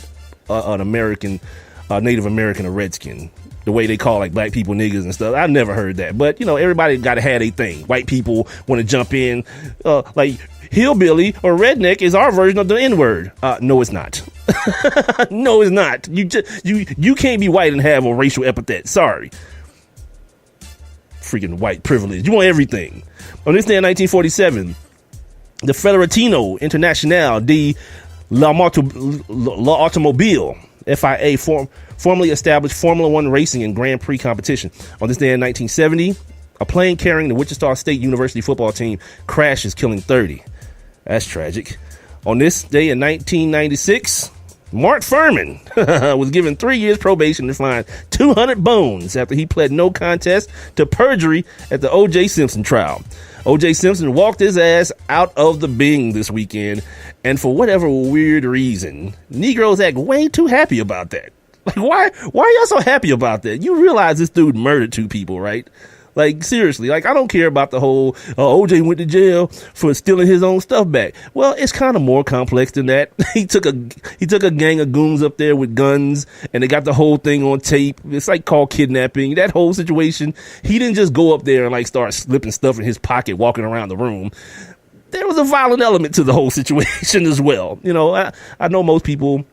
an American, Native American, a Redskin. The way they call black people niggas and stuff. I've never heard that. But everybody got to have a thing. White people want to jump in, hillbilly or redneck is our version of the N-word. No, it's not. No, it's not. You can't be white and have a racial epithet. Sorry. Freaking white privilege. You want everything. On this day in 1947, the Federatino Internacional de l'Automobile, FIA, formally established Formula One racing and Grand Prix competition. On this day in 1970, a plane carrying the Wichita State University football team crashes, killing 30. That's tragic. On this day in 1996, Mark Furman was given 3 years probation to find 200 bones after he pled no contest to perjury at the O.J. Simpson trial. O.J. Simpson walked his ass out of the Bing this weekend, and for whatever weird reason, Negroes act way too happy about that. Why are y'all so happy about that? You realize this dude murdered 2 people, right? Seriously, I don't care about the whole OJ went to jail for stealing his own stuff back. Well, it's kind of more complex than that. He took a gang of goons up there with guns, and they got the whole thing on tape. It's called kidnapping. That whole situation, he didn't just go up there and start slipping stuff in his pocket, walking around the room. There was a violent element to the whole situation as well. I know most people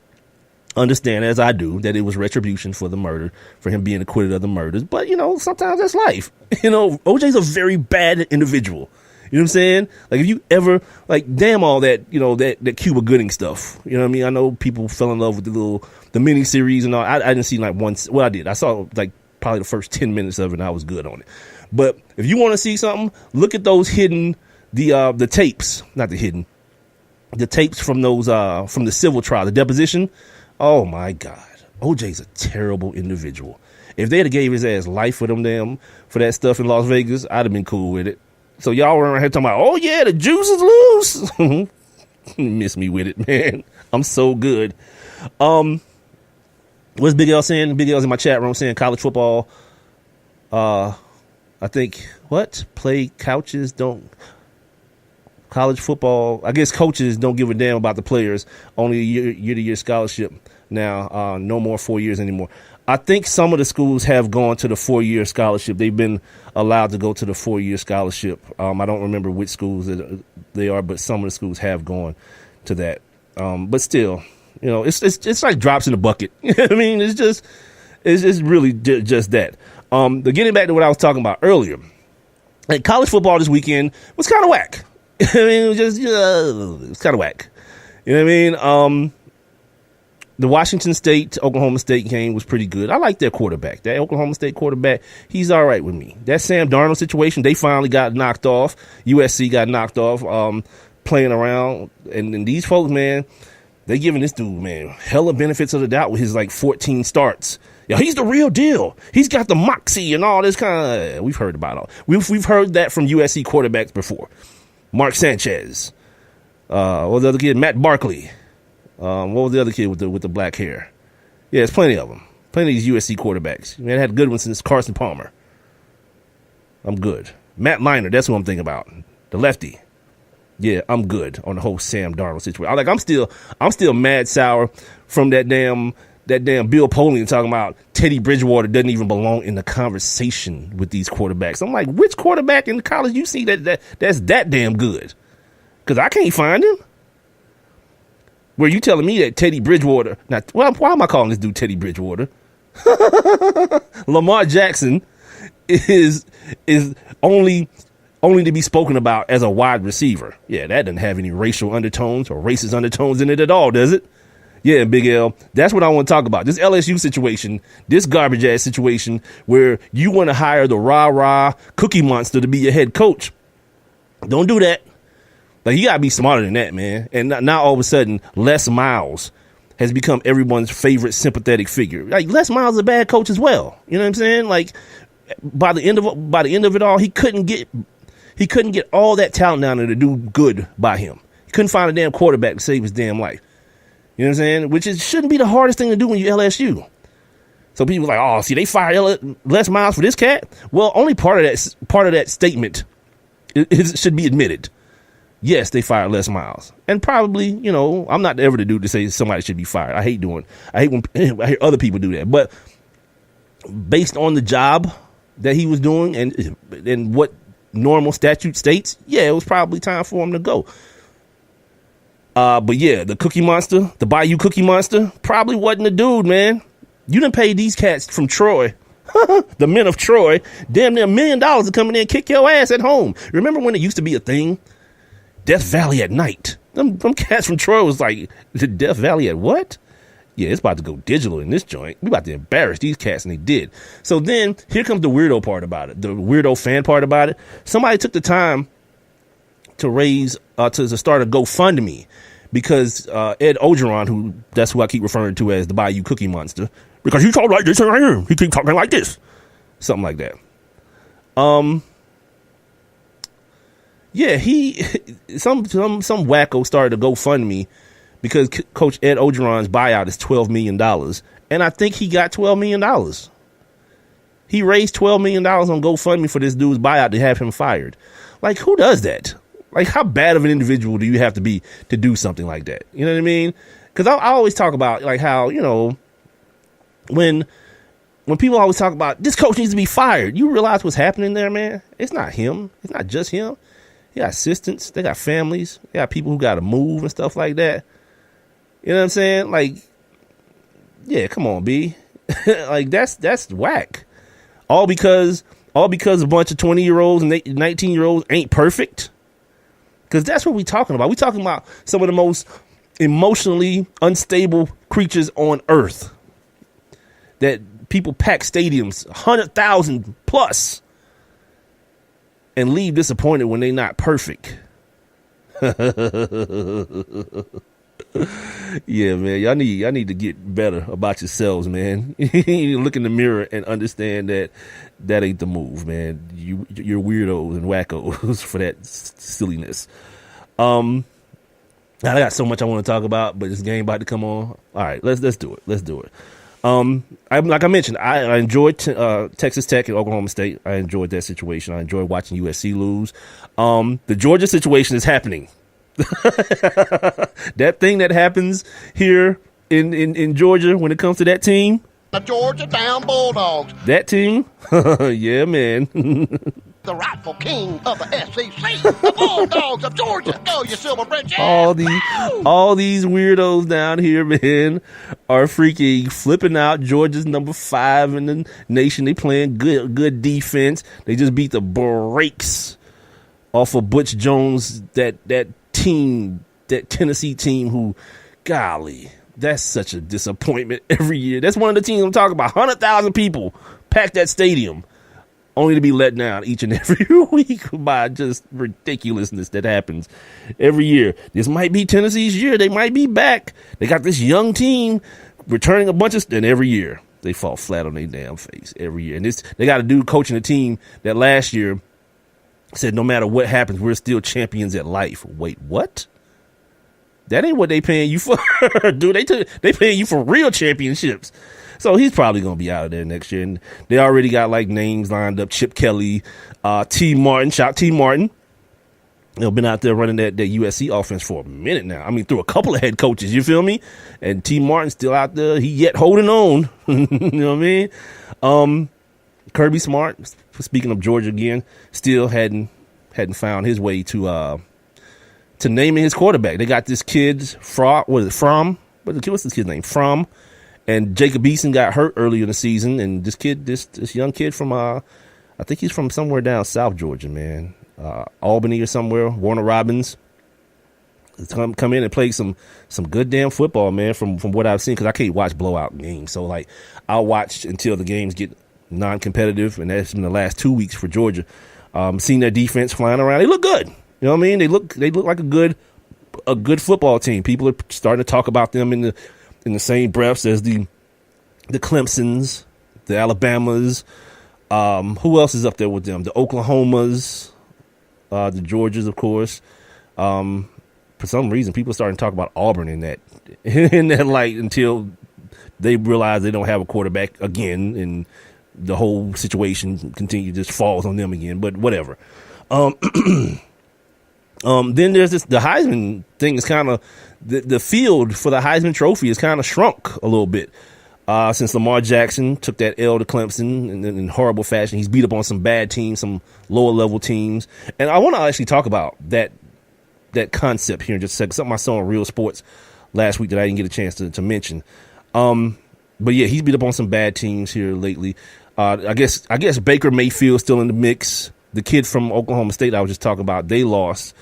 understand, as I do, that it was retribution for the murder, for him being acquitted of the murders. But, sometimes that's life. OJ's a very bad individual. You know what I'm saying? If you ever, damn all that, that Cuba Gooding stuff. You know what I mean? I know people fell in love with the mini series and all. I didn't see once. Well, I did. I saw probably the first 10 minutes of it and I was good on it. But if you want to see something, look at those hidden, the tapes, not the hidden, the tapes from those, from the civil trial, the deposition. Oh my God. OJ's a terrible individual. If they'd have gave his ass life for that stuff in Las Vegas, I'd have been cool with it. So y'all were around here talking about, oh yeah, the juice is loose. Miss me with it, man. I'm so good. What's Big L saying? Big L's in my chat room saying college football. I think college football, I guess coaches don't give a damn about the players. Only a year-to-year scholarship now. No more 4 years anymore. I think some of the schools have gone to the 4-year scholarship. They've been allowed to go to the 4-year scholarship. I don't remember which schools they are, but some of the schools have gone to that. But still, it's like drops in the bucket. I mean, it's really just that. Getting back to what I was talking about earlier, college football this weekend was kind of whack. I mean, it's kind of whack. You know what I mean? The Washington State, Oklahoma State game was pretty good. I like their quarterback. That Oklahoma State quarterback, he's all right with me. That Sam Darnold situation, they finally got knocked off. USC got knocked off playing around. And these folks, man, they giving this dude, man, hella benefits of the doubt with his 14 starts. Yeah, he's the real deal. He's got the moxie and all this kind of. We've heard about all. We've heard that from USC quarterbacks before. Mark Sanchez. What was the other kid? Matt Barkley. What was the other kid with the black hair? Yeah, there's plenty of them. Plenty of these USC quarterbacks. Man, I had good ones since Carson Palmer. I'm good. Matt Leinart, that's who I'm thinking about. The lefty. Yeah, I'm good on the whole Sam Darnold situation. I'm still mad sour from that damn that damn Bill Polian talking about Teddy Bridgewater doesn't even belong in the conversation with these quarterbacks. I'm like, which quarterback in college you see that's that damn good? Because I can't find him. Where you telling me that Teddy Bridgewater, why am I calling this dude Teddy Bridgewater? Lamar Jackson is only to be spoken about as a wide receiver. Yeah, that doesn't have any racial undertones or racist undertones in it at all, does it? Yeah, Big L, that's what I want to talk about. This LSU situation, this garbage ass situation where you want to hire the rah-rah cookie monster to be your head coach. Don't do that. Like, you got to be smarter than that, man. And now all of a sudden, Les Miles has become everyone's favorite sympathetic figure. Like, Les Miles is a bad coach as well. You know what I'm saying? Like, by the end of it all, he couldn't get all that talent down there to do good by him. He couldn't find a damn quarterback to save his damn life. You know what I'm saying? Which shouldn't be the hardest thing to do when you're LSU. So people like, oh, see, they fired Les Miles for this cat. Well, only part of that statement should be admitted. Yes, they fired Les Miles, and probably, you know, I'm not ever the dude to say somebody should be fired. I hate when I hear other people do that. But based on the job that he was doing and what normal statute states, yeah, it was probably time for him to go. But yeah, the Cookie Monster, the Bayou Cookie Monster, probably wasn't the dude, man. You done paid these cats from Troy, the men of Troy, damn near $1 million to come in there and kick your ass at home. Remember when it used to be a thing? Death Valley at night. Them cats from Troy was like, the Death Valley at what? Yeah, it's about to go digital in this joint. We about to embarrass these cats, and they did. So then, here comes the weirdo part about it, the weirdo fan part about it. Somebody took the time to raise, to start a GoFundMe, because Ed Ogeron, that's who I keep referring to as the Bayou Cookie Monster, because he talk like this right here. He keep talking like this. Something like that. Yeah, some wacko started a GoFundMe because Coach Ed Ogeron's buyout is $12 million. And I think he got $12 million. He raised $12 million on GoFundMe for this dude's buyout to have him fired. Like, who does that? Like, how bad of an individual do you have to be to do something like that? You know what I mean? Because I always talk about, like, how, you know, when people always talk about this coach needs to be fired, you realize what's happening there, man? It's not him. It's not just him. They got assistants. They got families. They got people who got to move and stuff like that. You know what I'm saying? Like, yeah, come on, B. Like, that's whack. All because a bunch of 20-year-olds and 19-year-olds ain't perfect. Because that's what we're talking about. We're talking about some of the most emotionally unstable creatures on earth. That people pack stadiums, 100,000 plus, and leave disappointed when they're not perfect. Yeah, man, y'all need to get better about yourselves, man. You need to look in the mirror and understand that ain't the move, man. You're weirdos and wackos for that silliness. I got so much I want to talk about, but this game about to come on. All right, let's do it. Let's do it. Like I mentioned, I enjoyed Texas Tech and Oklahoma State. I enjoyed that situation. I enjoyed watching USC lose. The Georgia situation is happening. That thing that happens here in Georgia when it comes to that team. The Georgia Down Bulldogs. That team? Yeah, man. The rightful king of the SEC. The Bulldogs of Georgia. Go, you Silverbridge. All these weirdos down here, man, are freaking flipping out. Georgia's number 5 in the nation. They playing good defense. They just beat the brakes off of Butch Jones, that team, that Tennessee team who, golly, that's such a disappointment every year. That's one of the teams I'm talking about. 100,000 people pack that stadium only to be let down each and every week by just ridiculousness that happens every year. This might be Tennessee's year. They might be back. They got this young team returning a bunch of, and every year they fall flat on their damn face every year. And they got a dude coaching a team that last year said, no matter what happens, we're still champions at life. Wait, what? That ain't what they paying you for, dude. They paying you for real championships. So he's probably going to be out of there next year. And they already got like names lined up. Chip Kelly, T. Martin, shout T. Martin. been out there running that USC offense for a minute now. I mean, through a couple of head coaches, you feel me? And T. Martin's still out there. He yet holding on. You know what I mean? Kirby Smart, speaking of Georgia again, still hadn't found his way to naming his quarterback. They got this kid, what's this kid's name? Fromm. And Jacob Eason got hurt earlier in the season. And this young kid from, I think he's from somewhere down South Georgia, man. Albany or somewhere. Warner Robins. Come in and play some good damn football, man, from what I've seen, because I can't watch blowout games. So, like, I'll watch until the games get non-competitive, and that's been the last 2 weeks for Georgia. Seeing their defense flying around. They look good. You know what I mean? They look like a good football team. People are starting to talk about them in the same breaths as the Clemsons, the Alabamas. Who else is up there with them? The Oklahomas, the Georgias, of course. For some reason, people are starting to talk about Auburn in that light until they realize they don't have a quarterback again, and the whole situation just falls on them again. But whatever. Then there's the Heisman thing is kind of the field for the Heisman Trophy is kind of shrunk a little bit since Lamar Jackson took that L to Clemson in horrible fashion. He's beat up on some bad teams, some lower level teams, and I want to actually talk about that concept here in just a second. Something I saw on Real Sports last week that I didn't get a chance to mention. But yeah, he's beat up on some bad teams here lately. I guess Baker Mayfield's still in the mix. The kid from Oklahoma State I was just talking about, they lost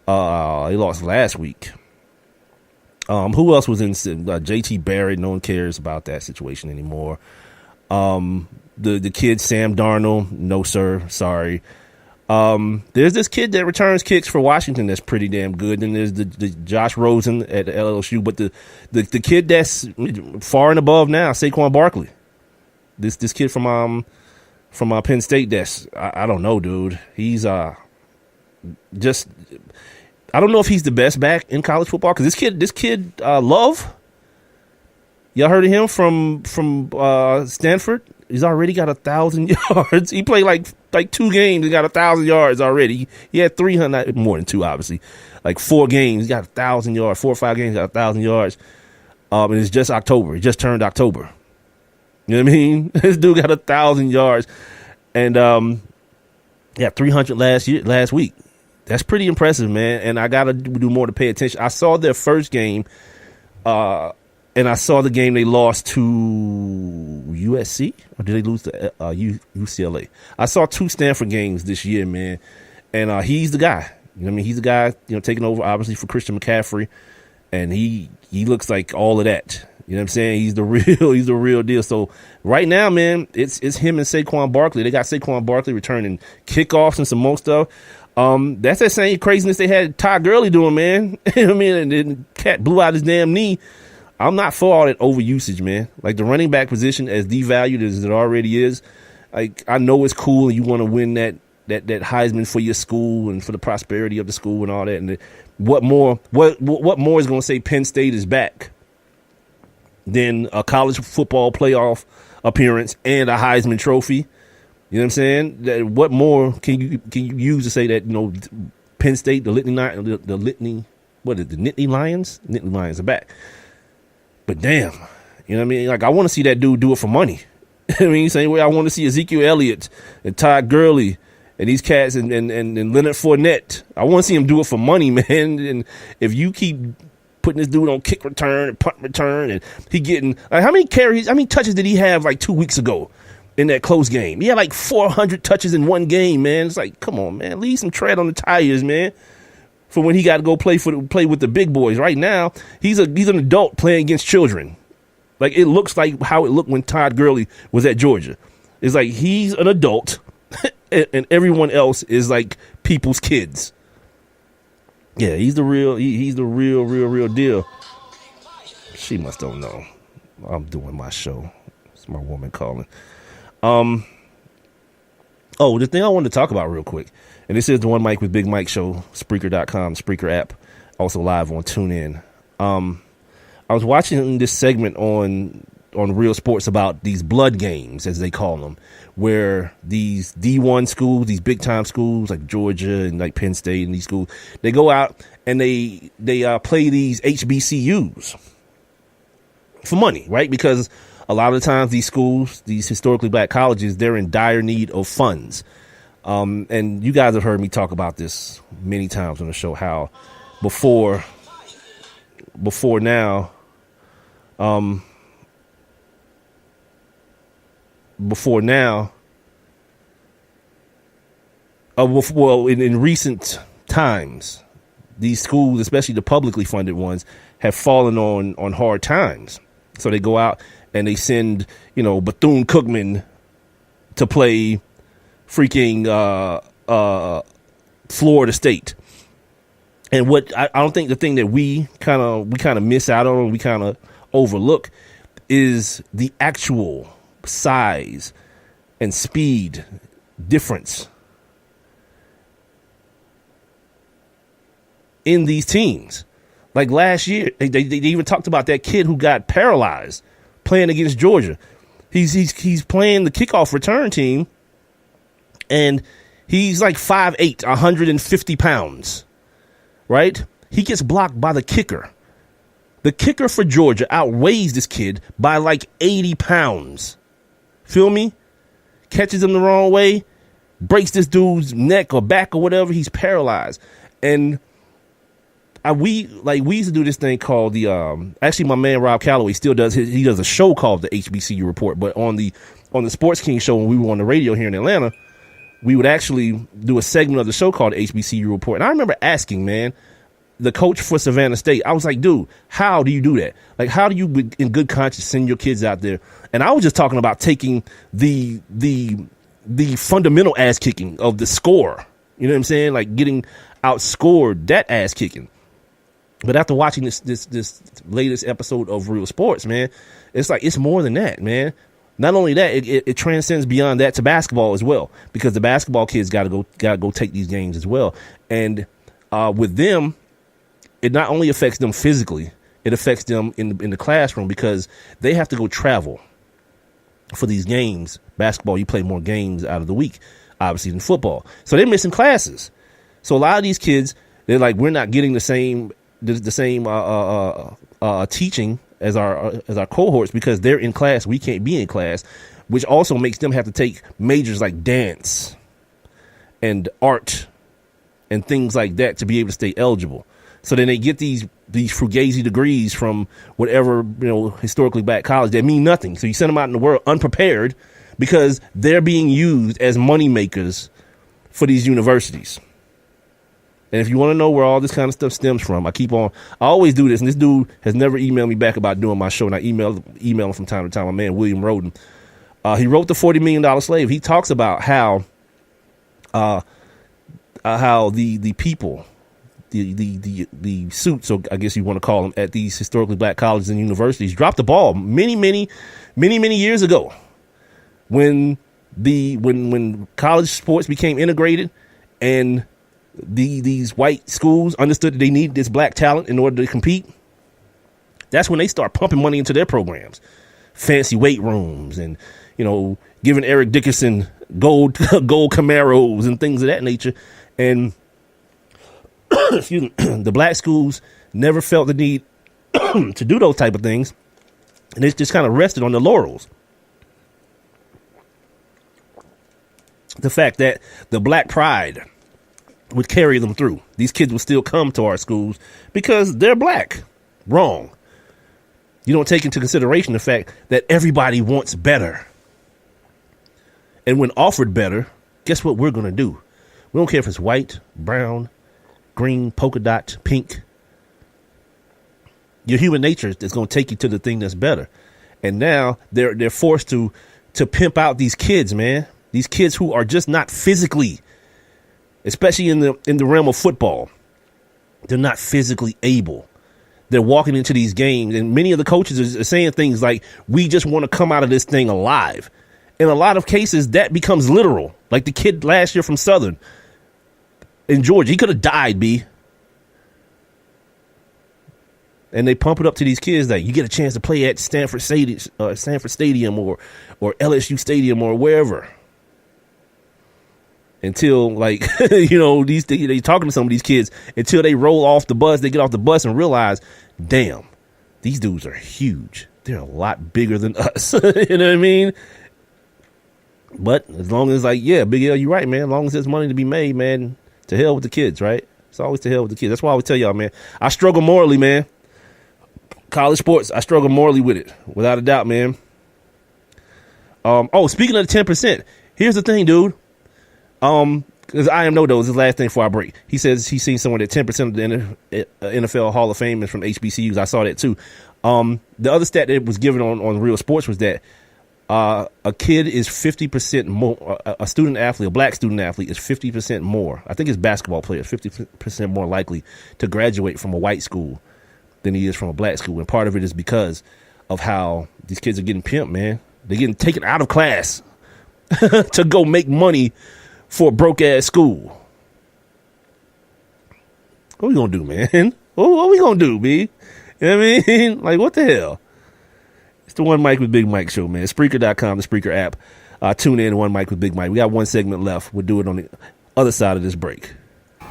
last week. Who else was in JT Barrett? No one cares about that situation anymore. The kid Sam Darnold, no sir, sorry. There's this kid that returns kicks for Washington that's pretty damn good. And there's the Josh Rosen at LSU, but the kid that's far and above now, Saquon Barkley. This kid from Penn State, that's I don't know, dude. He's just, I don't know if he's the best back in college football, because this kid Love, y'all heard of him from Stanford? He's already got 1,000 yards. He played like 2 games and got 1,000 yards already. He had 300, more than 2, obviously. Like 4 games, he got 1,000 yards. 4 or 5 games, got 1,000 yards. And it's just October. It just turned October. You know what I mean? This dude got 1,000 yards, and 300 last week. That's pretty impressive, man. And I gotta do more to pay attention. I saw their first game, and I saw the game they lost to USC, or did they lose to UCLA? I saw 2 Stanford games this year, man, and he's the guy. You know what I mean? He's the guy, taking over obviously for Christian McCaffrey, and he looks like all of that. You know what I'm saying? He's the real deal. So right now, man, it's him and Saquon Barkley. They got Saquon Barkley returning kickoffs and some more stuff. That's that same craziness they had Todd Gurley doing, man. You know what I mean? And then Cat blew out his damn knee. I'm not for all that overusage, man. Like, the running back position, as devalued as it already is, like, I know it's cool and you want to win that Heisman for your school and for the prosperity of the school and all that. And what more is going to say Penn State is back than a college football playoff appearance and a Heisman Trophy? You know what I'm saying? What more can you use to say that, Penn State, the Nittany Lions? Nittany Lions are back. But damn, you know what I mean? Like, I want to see that dude do it for money. I mean, same way I want to see Ezekiel Elliott and Todd Gurley and these cats and Leonard Fournette. I want to see him do it for money, man. And if you keep putting this dude on kick return and punt return, and he getting, like, how many touches did he have like 2 weeks ago in that close game? He had like 400 touches in one game, man. It's like, come on, man, leave some tread on the tires, man, for when he got to go play with the big boys. Right now, he's an adult playing against children. Like, it looks like how it looked when Todd Gurley was at Georgia. It's like he's an adult and everyone else is like people's kids. Yeah, he's the real deal. She must don't know. I'm doing my show. It's my woman calling. The thing I wanted to talk about real quick, and this is the One Mic with Big Mike show, Spreaker.com, Spreaker app, also live on TuneIn. I was watching this segment on on Real Sports about these blood games, as they call them, where these D1 schools, these big time schools like Georgia and like Penn State and these schools, they go out and they play these HBCUs for money, right? Because a lot of the times these schools, these historically black colleges, they're in dire need of funds. And you guys have heard me talk about this many times on the show, how before now, well, in recent times, these schools, especially the publicly funded ones, have fallen on hard times. So they go out and they send, Bethune-Cookman to play freaking Florida State. And what I don't think the thing that we kind of miss out on, we kind of overlook, is the actual size and speed difference in these teams. Like last year, they even talked about that kid who got paralyzed playing against Georgia. He's playing the kickoff return team, and he's like 5'8", 150 pounds, right? He gets blocked by the kicker. The kicker for Georgia outweighs this kid by like 80 pounds. Feel me? Catches him the wrong way, breaks this dude's neck or back or whatever. He's paralyzed. And we used to do this thing called the actually my man Rob Calloway still does he does a show called the HBCU Report, but on the Sports King show, when we were on the radio here in Atlanta, we would actually do a segment of the show called the HBCU Report. And I remember asking, man, the coach for Savannah State, I was like, dude, how do you do that? Like, how do you in good conscience send your kids out there? And I was just talking about taking the fundamental ass kicking of the score. You know what I'm saying? Like getting outscored, that ass kicking. But after watching this latest episode of Real Sports, man, it's like it's more than that, man. Not only that, it transcends beyond that to basketball as well, because the basketball kids gotta go take these games as well. And with them, it not only affects them physically, it affects them in the classroom, because they have to go travel for these games. Basketball, you play more games out of the week, obviously, than football. So they're missing classes. So a lot of these kids, they're like, we're not getting the same teaching as our cohorts, because they're in class, we can't be in class, which also makes them have to take majors like dance and art and things like that to be able to stay eligible. So then they get these fugazi degrees from whatever, historically black college that mean nothing. So you send them out in the world unprepared, because they're being used as money makers for these universities. And if you want to know where all this kind of stuff stems from, I always do this. And this dude has never emailed me back about doing my show. And I email him from time to time, my man, William Roden. He wrote The $40 Million Slave. He talks about how the people, the suits, or I guess you want to call them, at these historically black colleges and universities dropped the ball many years ago, when college sports became integrated, and these white schools understood that they need this black talent in order to compete. That's when they start pumping money into their programs, fancy weight rooms, and giving Eric Dickerson gold Camaros and things of that nature. And excuse me, the black schools never felt the need to do those type of things, and it's just kind of rested on the laurels. The fact that the black pride would carry them through. These kids would still come to our schools because they're black. Wrong. You don't take into consideration the fact that everybody wants better. And when offered better, guess what we're going to do? We don't care if it's white, brown, green, polka dot, pink. Your human nature is going to take you to the thing that's better. And now they're forced to pimp out these kids, man. These kids who are just not physically, especially in the realm of football, they're not physically able. They're walking into these games, and many of the coaches are saying things like, we just want to come out of this thing alive. In a lot of cases, that becomes literal. Like the kid last year from Southern in Georgia, he could have died, B. And they pump it up to these kids like, you get a chance to play at Stanford Stadium or LSU Stadium or wherever. Until, like, you know, they talking to some of these kids until they roll off the bus. They get off the bus and realize, damn, these dudes are huge. They're a lot bigger than us. You know what I mean? But as long as, like, yeah, Big L, you're right, man. As long as there's money to be made, man, to hell with the kids, right? It's always to hell with the kids. That's why I always tell y'all, man, I struggle morally, man. College sports, I struggle morally with it, without a doubt, man. Speaking of the 10%, here's the thing, dude. Because I am no dose. This is the last thing before I break. He says he's seen someone that 10% of the NFL Hall of Fame is from HBCUs. I saw that too. The other stat that was given on Real Sports was that a kid is 50% more. A student athlete, a black student athlete, is 50% more. I think it's basketball players 50% more likely to graduate from a white school than he is from a black school. And part of it is because of how these kids are getting pimped, man. They're getting taken out of class to go make money for a broke ass school. What we gonna do, man? What we gonna do, B? You know what I mean? Like, what the hell? It's the One Mic with Big Mike show, man. Spreaker.com, the Spreaker app. Tune in, One Mic with Big Mike. We got one segment left. We'll do it on the other side of this break.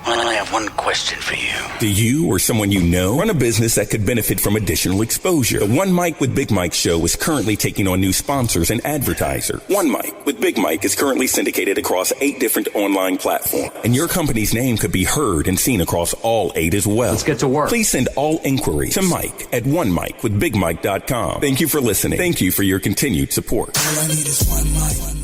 I have one question for you. Do you or someone you know run a business that could benefit from additional exposure? The One Mic with Big Mike show is currently taking on new sponsors and advertisers. One Mic with Big Mike is currently syndicated across 8 different online platforms, and your company's name could be heard and seen across all 8 as well. Let's get to work. Please send all inquiries to Mike at onemicwithbigmike.com. Thank you for listening. Thank you for your continued support. All I need is one mic.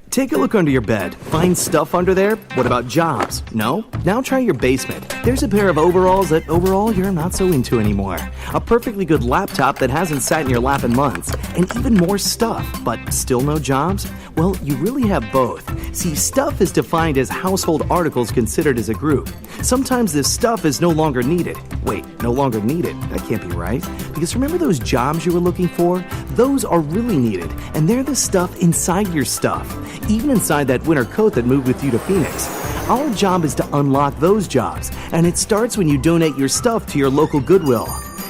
Take a look under your bed. Find stuff under there? What about jobs? No? Now try your basement. There's a pair of overalls that overall you're not so into anymore. A perfectly good laptop that hasn't sat in your lap in months. And even more stuff, but still no jobs? Well, you really have both. See, stuff is defined as household articles considered as a group. Sometimes this stuff is no longer needed. Wait, no longer needed? That can't be right. Because remember those jobs you were looking for? Those are really needed, and they're the stuff inside your stuff. Even inside that winter coat that moved with you to Phoenix. Our job is to unlock those jobs, and it starts when you donate your stuff to your local Goodwill.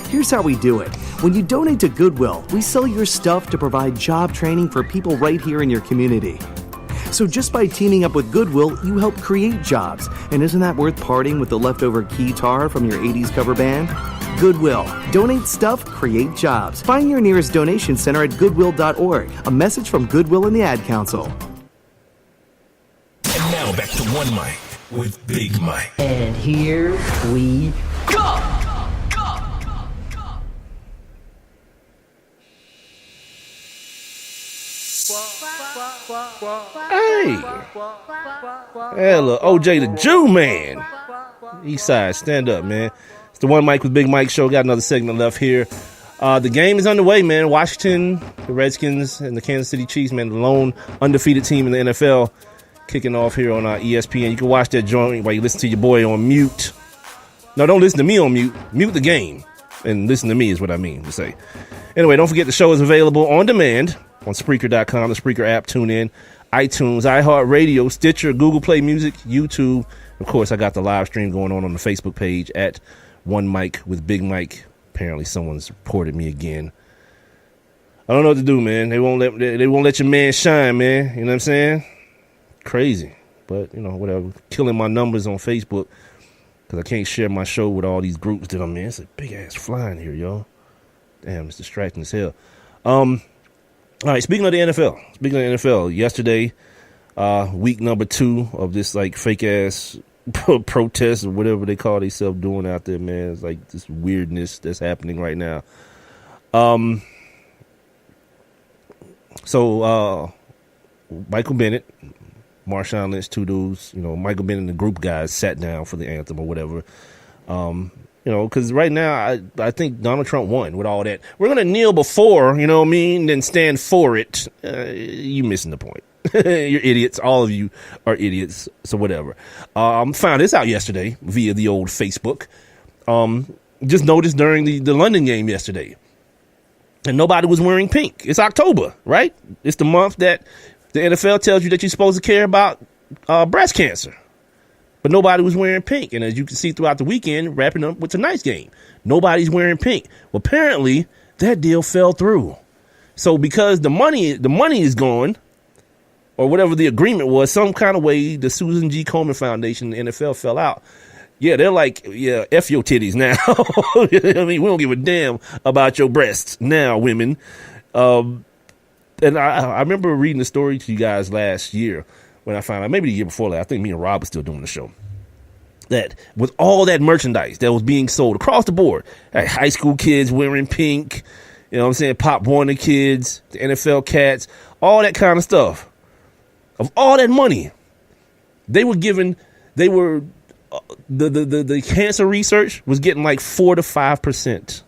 Here's how we do it. When you donate to Goodwill, we sell your stuff to provide job training for people right here in your community. So just by teaming up with Goodwill, you help create jobs. And isn't that worth parting with the leftover guitar from your 80s cover band? Goodwill. Donate stuff, create jobs. Find your nearest donation center at goodwill.org. A message from Goodwill and the Ad Council. And now back to One Mic with Big Mike. And here we go! Hey! Hey, look, OJ the Jew man. East Side, stand up, man. It's the One Mic with Big Mike show. Got another segment left here. The game is underway, man. Washington, the Redskins, and the Kansas City Chiefs, man, the lone undefeated team in the NFL, kicking off here on ESPN. You can watch that joint while you listen to your boy on mute. No, don't listen to me on mute. Mute the game and listen to me is what I mean to say. Anyway, don't forget the show is available on demand on Spreaker.com, the Spreaker app, TuneIn, iTunes, iHeartRadio, Stitcher, Google Play Music, YouTube. Of course, I got the live stream going on the Facebook page at One Mic with Big Mike. Apparently, someone's reported me again. I don't know what to do, man. They won't let your man shine, man. You know what I'm saying? Crazy, but you know, whatever. Killing my numbers on Facebook because I can't share my show with all these groups that I'm in. It's a big ass fly in here, y'all. Damn, it's distracting as hell. All right, speaking of the NFL, yesterday, week number 2 of this like fake ass protest or whatever they call themselves doing out there, man. It's like this weirdness that's happening right now. So Michael Bennett, Marshawn Lynch, 2 dudes, you know, Michael Bennett and the group guys sat down for the anthem or whatever. You know, because right now, I think Donald Trump won with all that. We're going to kneel before, you know what I mean, then stand for it. You missing the point. You're idiots. All of you are idiots. So whatever. Found this out yesterday via the old Facebook. Just noticed during the London game yesterday. And nobody was wearing pink. It's October, right? It's the month that the NFL tells you that you're supposed to care about breast cancer. but nobody was wearing pink. And as you can see throughout the weekend, wrapping up with tonight's game, nobody's wearing pink. Well, apparently that deal fell through. So because the money is gone, or whatever the agreement was, some kind of way the Susan G. Komen Foundation, the NFL, fell out. Yeah, they're like, yeah, F your titties now. I mean, we don't give a damn about your breasts now, women. And I remember reading the story to you guys last year when I found out, maybe the year before that, I think me and Rob were still doing the show, that with all that merchandise that was being sold across the board, like high school kids wearing pink, you know what I'm saying, Pop Warner kids, the NFL cats, all that kind of stuff, of all that money, the cancer research was getting like 4 to 5%.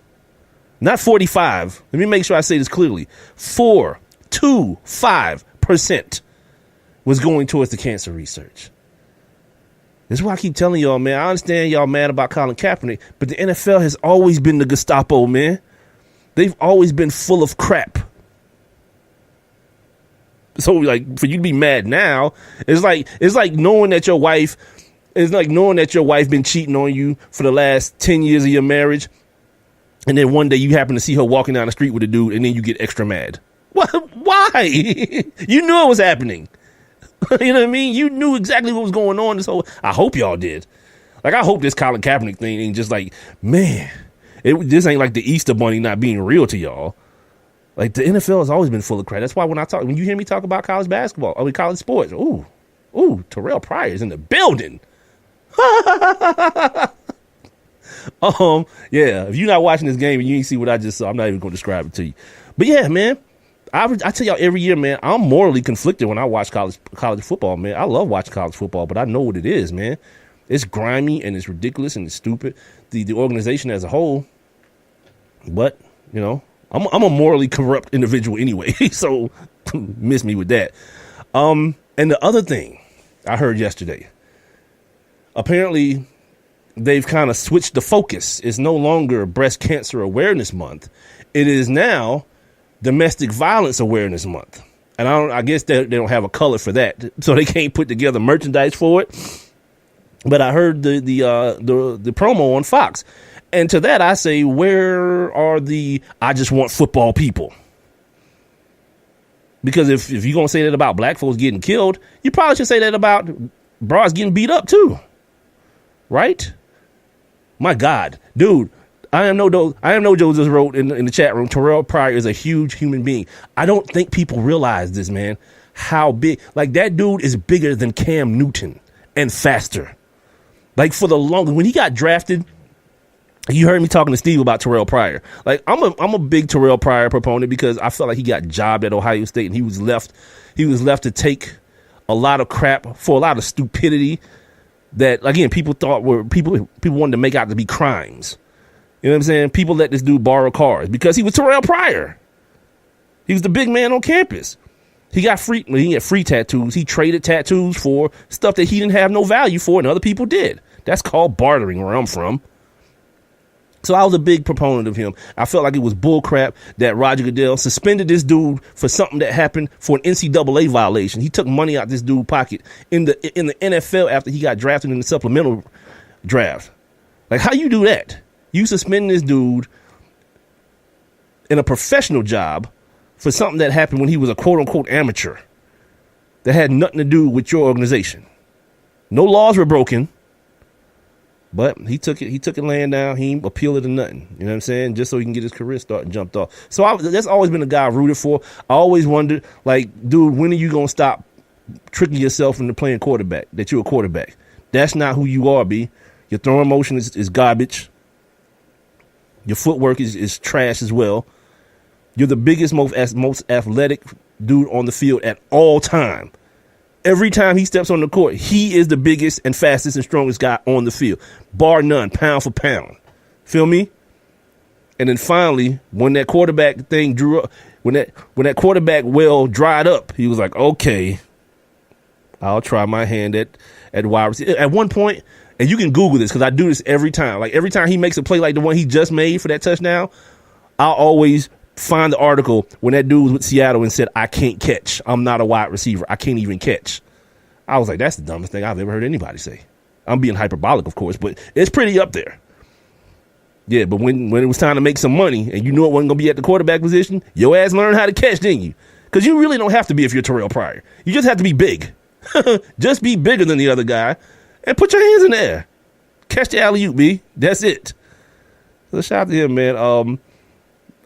Not 45. Let me make sure I say this clearly. 4 to 5% was going towards the cancer research. This is why I keep telling y'all, man. I understand y'all mad about Colin Kaepernick, but the NFL has always been the Gestapo, man. They've always been full of crap. So, like, for you to be mad now, it's like knowing that your wife been cheating on you for the last 10 years of your marriage, and then one day you happen to see her walking down the street with a dude, and then you get extra mad. What? Why? You knew it was happening. You know what I mean? You knew exactly what was going on. So I hope y'all did. Like, I hope this Colin Kaepernick thing ain't just like, man, this ain't like the Easter Bunny not being real to y'all. Like, the NFL has always been full of crap. That's why when you hear me talk about college basketball, college sports, ooh, Terrell Pryor's in the building. Yeah, if you're not watching this game and you ain't see what I just saw, I'm not even going to describe it to you. But yeah, man, I tell y'all every year, man, I'm morally conflicted when I watch college football, man. I love watching college football, but I know what it is, man. It's grimy and it's ridiculous and it's stupid. The organization as a whole. But, you know, I'm a morally corrupt individual anyway, so miss me with that. And the other thing I heard yesterday, apparently they've kind of switched the focus. It's no longer Breast Cancer Awareness Month. It is now Domestic Violence Awareness Month. And I guess they don't have a color for that, so they can't put together merchandise for it. But I heard the promo on Fox. And to that, I say, where are the I just want football people? Because if you're going to say that about black folks getting killed, you probably should say that about bras getting beat up too. Right? My God, dude, I am no Joe just wrote in the chat room, Terrell Pryor is a huge human being. I don't think people realize this, man, how big, like that dude is bigger than Cam Newton and faster. Like for the longest, when he got drafted, you heard me talking to Steve about Terrell Pryor. Like I'm a big Terrell Pryor proponent because I felt like he got jobbed at Ohio State and he was left to take a lot of crap for a lot of stupidity that, again, people thought were people wanted to make out to be crimes. You know what I'm saying? People let this dude borrow cars because he was Terrell Pryor. He was the big man on campus. He got free tattoos. He traded tattoos for stuff that he didn't have no value for and other people did. That's called bartering where I'm from. So I was a big proponent of him. I felt like it was bullcrap that Roger Goodell suspended this dude for something that happened for an NCAA violation. He took money out this dude's pocket in the NFL after he got drafted in the supplemental draft. Like, how you do that? You suspend this dude in a professional job for something that happened when he was a quote unquote amateur that had nothing to do with your organization. No laws were broken. But he took it laying down. He appealed it or nothing. You know what I'm saying? Just so he can get his career started and jumped off. So that's always been a guy I rooted for. I always wondered, like, dude, when are you going to stop tricking yourself into playing quarterback, that you're a quarterback? That's not who you are, B. Your throwing motion is garbage. Your footwork is trash as well. You're the biggest, most athletic dude on the field at all time. Every time he steps on the court, he is the biggest and fastest and strongest guy on the field, bar none, pound for pound. Feel me? And then finally, when that quarterback thing drew up, when that quarterback well dried up, he was like, okay, I'll try my hand at wide receiver. At one point, and you can Google this because I do this every time. Like every time he makes a play like the one he just made for that touchdown, I'll always find the article when that dude was with Seattle and said, I can't catch. I'm not a wide receiver. I can't even catch. I was like, that's the dumbest thing I've ever heard anybody say. I'm being hyperbolic, of course, but it's pretty up there. Yeah, but when it was time to make some money and you knew it wasn't going to be at the quarterback position, your ass learned how to catch, didn't you? Because you really don't have to be if you're Terrell Pryor. You just have to be big. Just be bigger than the other guy and put your hands in the air. Catch the alley-oop, B. That's it. So shout out to him, man.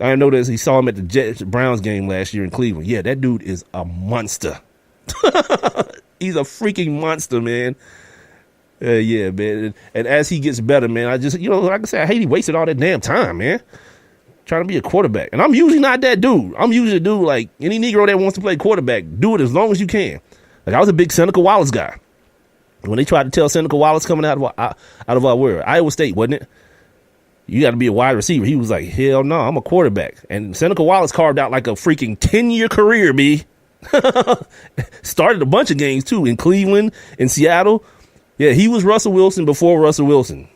I noticed he saw him at the Jets-Browns game last year in Cleveland. Yeah, that dude is a monster. He's a freaking monster, man. Yeah, man. And as he gets better, man, I just, like I said, I hate he wasted all that damn time, man, trying to be a quarterback. And I'm usually not that dude. I'm usually a dude like any Negro that wants to play quarterback, do it as long as you can. Like, I was a big Seneca Wallace guy. When they tried to tell Seneca Wallace coming out of our Iowa State, wasn't it? You got to be a wide receiver. He was like, hell no, I'm a quarterback. And Seneca Wallace carved out like a freaking 10-year career, B. Started a bunch of games, too, in Cleveland, in Seattle. Yeah, he was Russell Wilson before Russell Wilson.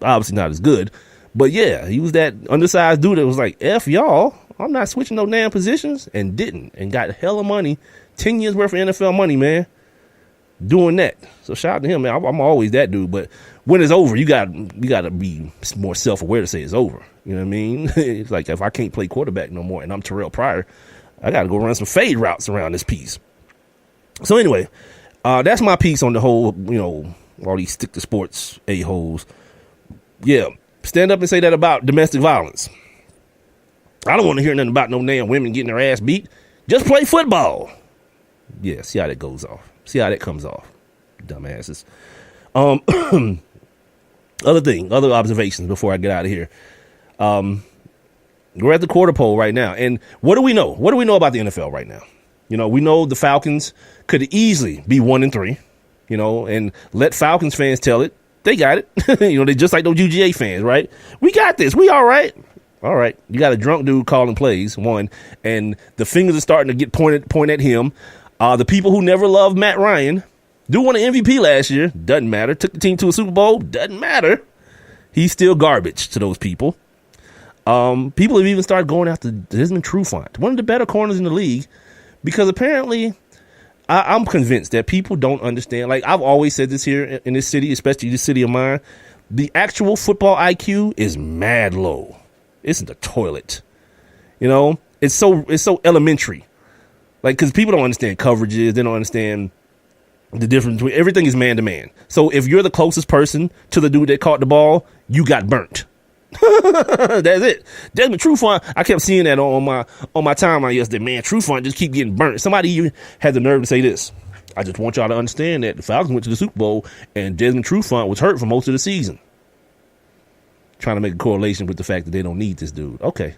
Obviously not as good. But, yeah, he was that undersized dude that was like, F y'all, I'm not switching no damn positions. And didn't. And got hella money, 10 years worth of NFL money, man, doing that. So shout out to him, man. I'm always that dude. But when it's over, you got to be more self-aware to say it's over. You know what I mean? It's like if I can't play quarterback no more and I'm Terrell Pryor, I got to go run some fade routes around this piece. So anyway, that's my piece on the whole, all these stick to sports a-holes. Yeah, stand up and say that about domestic violence. I don't want to hear nothing about no damn women getting their ass beat. Just play football. Yeah, see how that goes off. See how that comes off. Dumbasses. Other observations before I get out of here. We're at the quarter pole right now. And what do we know? What do we know about the NFL right now? We know the Falcons could easily be 1-3, and let Falcons fans tell it. They got it. They just like those UGA fans, right? We got this. We all right. All right. You got a drunk dude calling plays, one, and the fingers are starting to get pointed at him. The people who never loved Matt Ryan do won an MVP last year. Doesn't matter. Took the team to a Super Bowl. Doesn't matter. He's still garbage to those people. People have even started going after Desmond Trufant, one of the better corners in the league, because apparently I'm convinced that people don't understand. Like, I've always said this here in this city, especially this city of mine, the actual football IQ is mad low. It's in the toilet. It's so elementary. Like, because people don't understand coverages. They don't understand the difference between everything is man to man. So if you're the closest person to the dude that caught the ball, you got burnt. That's it. Desmond Trufant, I kept seeing that on my timeline yesterday. Man, Trufant just keep getting burnt. Somebody even had the nerve to say this. I just want y'all to understand that the Falcons went to the Super Bowl and Desmond Trufant was hurt for most of the season. Trying to make a correlation with the fact that they don't need this dude. Okay.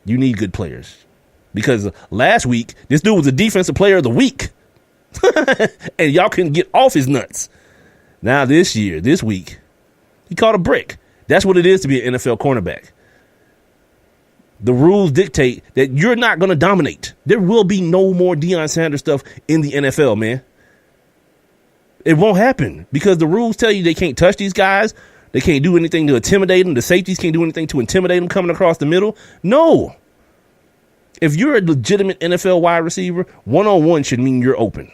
You need good players. Because last week, this dude was the defensive player of the week. And y'all couldn't get off his nuts. Now this week, he caught a brick. That's what it is to be an NFL cornerback. The rules dictate that you're not going to dominate. There will be no more Deion Sanders stuff in the NFL, man. It won't happen because the rules tell you they can't touch these guys. They can't do anything to intimidate them. The safeties can't do anything to intimidate them coming across the middle. No. If you're a legitimate NFL wide receiver, one-on-one should mean you're open.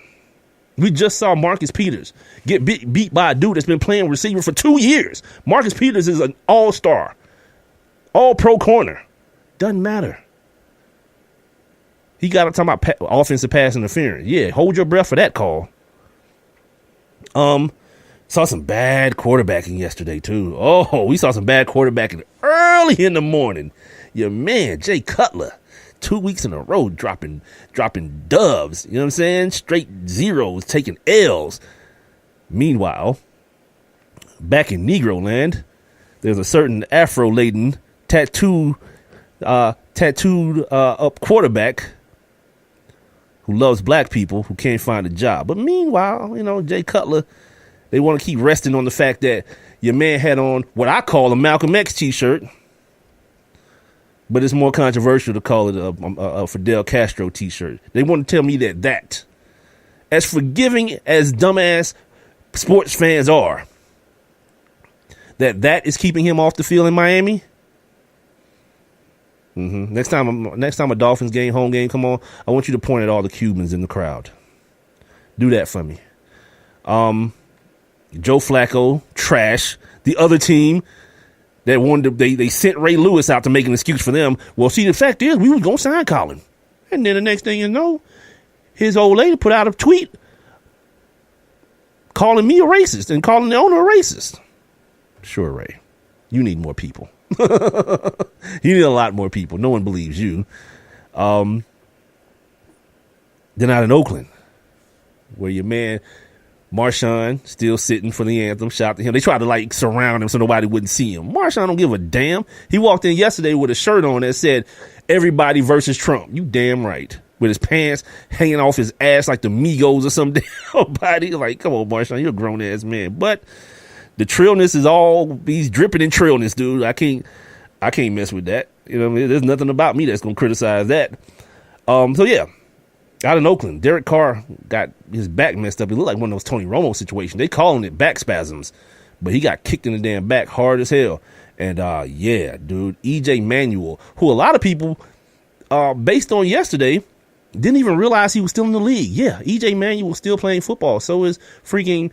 We just saw Marcus Peters get beat by a dude that's been playing receiver for 2 years. Marcus Peters is an all-star, all-pro corner. Doesn't matter. He got up talking about offensive pass interference. Yeah, hold your breath for that call. Saw some bad quarterbacking yesterday, too. Oh, we saw some bad quarterbacking early in the morning. Your man, Jay Cutler. 2 weeks in a row dropping doves, you know what I'm saying? Straight zeros, taking L's. Meanwhile, back in Negro land, there's a certain Afro-laden, tattooed up quarterback who loves black people who can't find a job. But meanwhile, Jay Cutler, they want to keep resting on the fact that your man had on what I call a Malcolm X t-shirt. But it's more controversial to call it a Fidel Castro t-shirt. They want to tell me that as forgiving as dumbass sports fans are, that is keeping him off the field in Miami. Next time a Dolphins game, home game, come on, I want you to point at all the Cubans in the crowd. Do that for me. Joe Flacco, trash. The other team that wanted to, they sent Ray Lewis out to make an excuse for them. Well, see, the fact is, we was going to sign Colin. And then the next thing you know, his old lady put out a tweet calling me a racist and calling the owner a racist. Sure, Ray, you need more people. You need a lot more people. No one believes you. Then out in Oakland, where your man Marshawn still sitting for the anthem, shout to him. They tried to like surround him so nobody wouldn't see him. Marshawn don't give a damn. He walked in yesterday with a shirt on that said "Everybody versus Trump." You damn right. With his pants hanging off his ass like the Migos or some damn body. Like, come on, Marshawn, you're a grown ass man. But the trillness is all, he's dripping in trillness, dude. I can't mess with that. You know what I mean? There's nothing about me that's gonna criticize that. So yeah. Out in Oakland, Derek Carr got his back messed up. It looked like one of those Tony Romo situations. They calling it back spasms, but he got kicked in the damn back hard as hell. And yeah, dude, EJ Manuel, who a lot of people, based on yesterday, didn't even realize he was still in the league. Yeah, EJ Manuel still playing football. So is freaking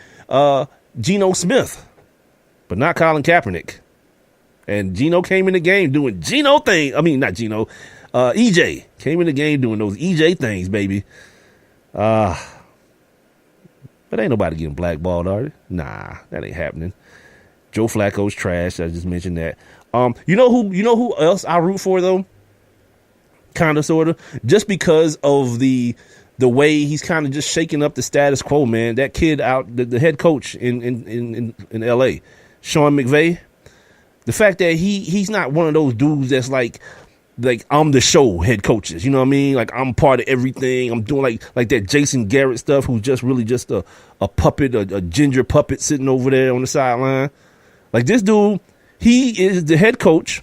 Geno Smith, but not Colin Kaepernick. And Geno came in the game doing Geno thing. I mean, not Geno. EJ came in the game doing those EJ things, baby. But ain't nobody getting blackballed, are they? Nah, that ain't happening. Joe Flacco's trash. I just mentioned that. You know who else I root for though? Kind of, sort of, just because of the way he's kind of just shaking up the status quo, man. That kid out, the head coach in LA, Sean McVay. The fact that he's not one of those dudes that's like I'm the show head coaches, you know what I mean? Like I'm part of everything. I'm doing like that Jason Garrett stuff, who's just really just a puppet, a ginger puppet sitting over there on the sideline. Like this dude, he is the head coach.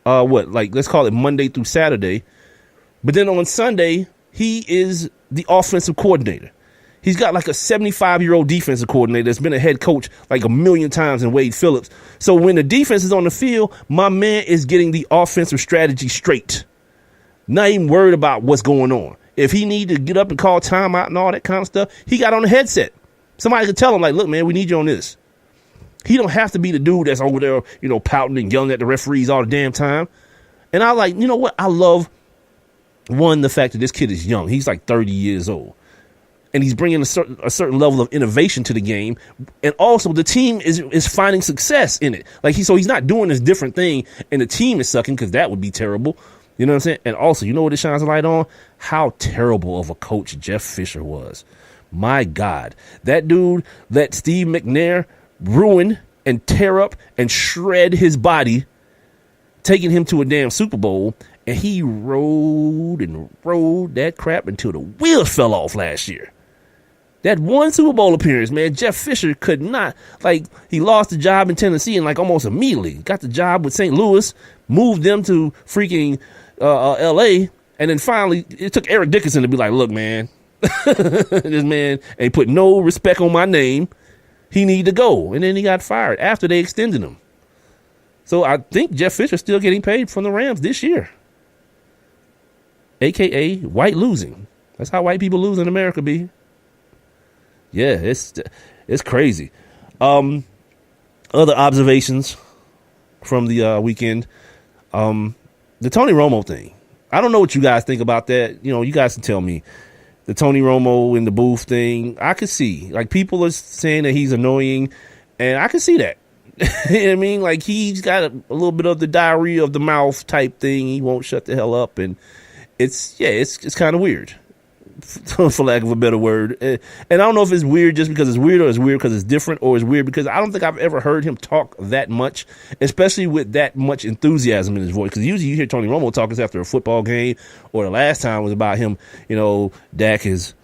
Let's call it Monday through Saturday. But then on Sunday, he is the offensive coordinator. He's got like a 75-year-old defensive coordinator that's been a head coach like a million times in Wade Phillips. So when the defense is on the field, my man is getting the offensive strategy straight. Not even worried about what's going on. If he need to get up and call timeout and all that kind of stuff, he got on the headset. Somebody could tell him, like, look, man, we need you on this. He don't have to be the dude that's over there, pouting and yelling at the referees all the damn time. And I like, you know what? I love, the fact that this kid is young. He's like 30 years old. And he's bringing a certain level of innovation to the game. And also the team is finding success in it. Like he's not doing this different thing and the team is sucking, because that would be terrible. You know what I'm saying? And also, you know what it shines a light on? How terrible of a coach Jeff Fisher was. My God. That dude let Steve McNair ruin and tear up and shred his body, taking him to a damn Super Bowl. And he rode that crap until the wheels fell off last year. That one Super Bowl appearance, man, Jeff Fisher could not, he lost the job in Tennessee and almost immediately got the job with St. Louis, moved them to freaking L.A., and then finally it took Eric Dickerson to be like, look, man, this man ain't put no respect on my name. He need to go. And then he got fired after they extended him. So I think Jeff Fisher's still getting paid from the Rams this year. AKA white losing. That's how white people lose in America, B. Yeah, it's crazy. Other observations from the weekend. The Tony Romo thing. I don't know what you guys think about that. You guys can tell me. The Tony Romo in the booth thing, I could see. People are saying that he's annoying, and I can see that. You know what I mean? He's got a little bit of the diarrhea of the mouth type thing. He won't shut the hell up, and it's kind of weird, for lack of a better word. And I don't know if it's weird just because it's weird, or it's weird because it's different, or it's weird because I don't think I've ever heard him talk that much, especially with that much enthusiasm in his voice. Because usually you hear Tony Romo talking after a football game, or the last time was about him, Dak he's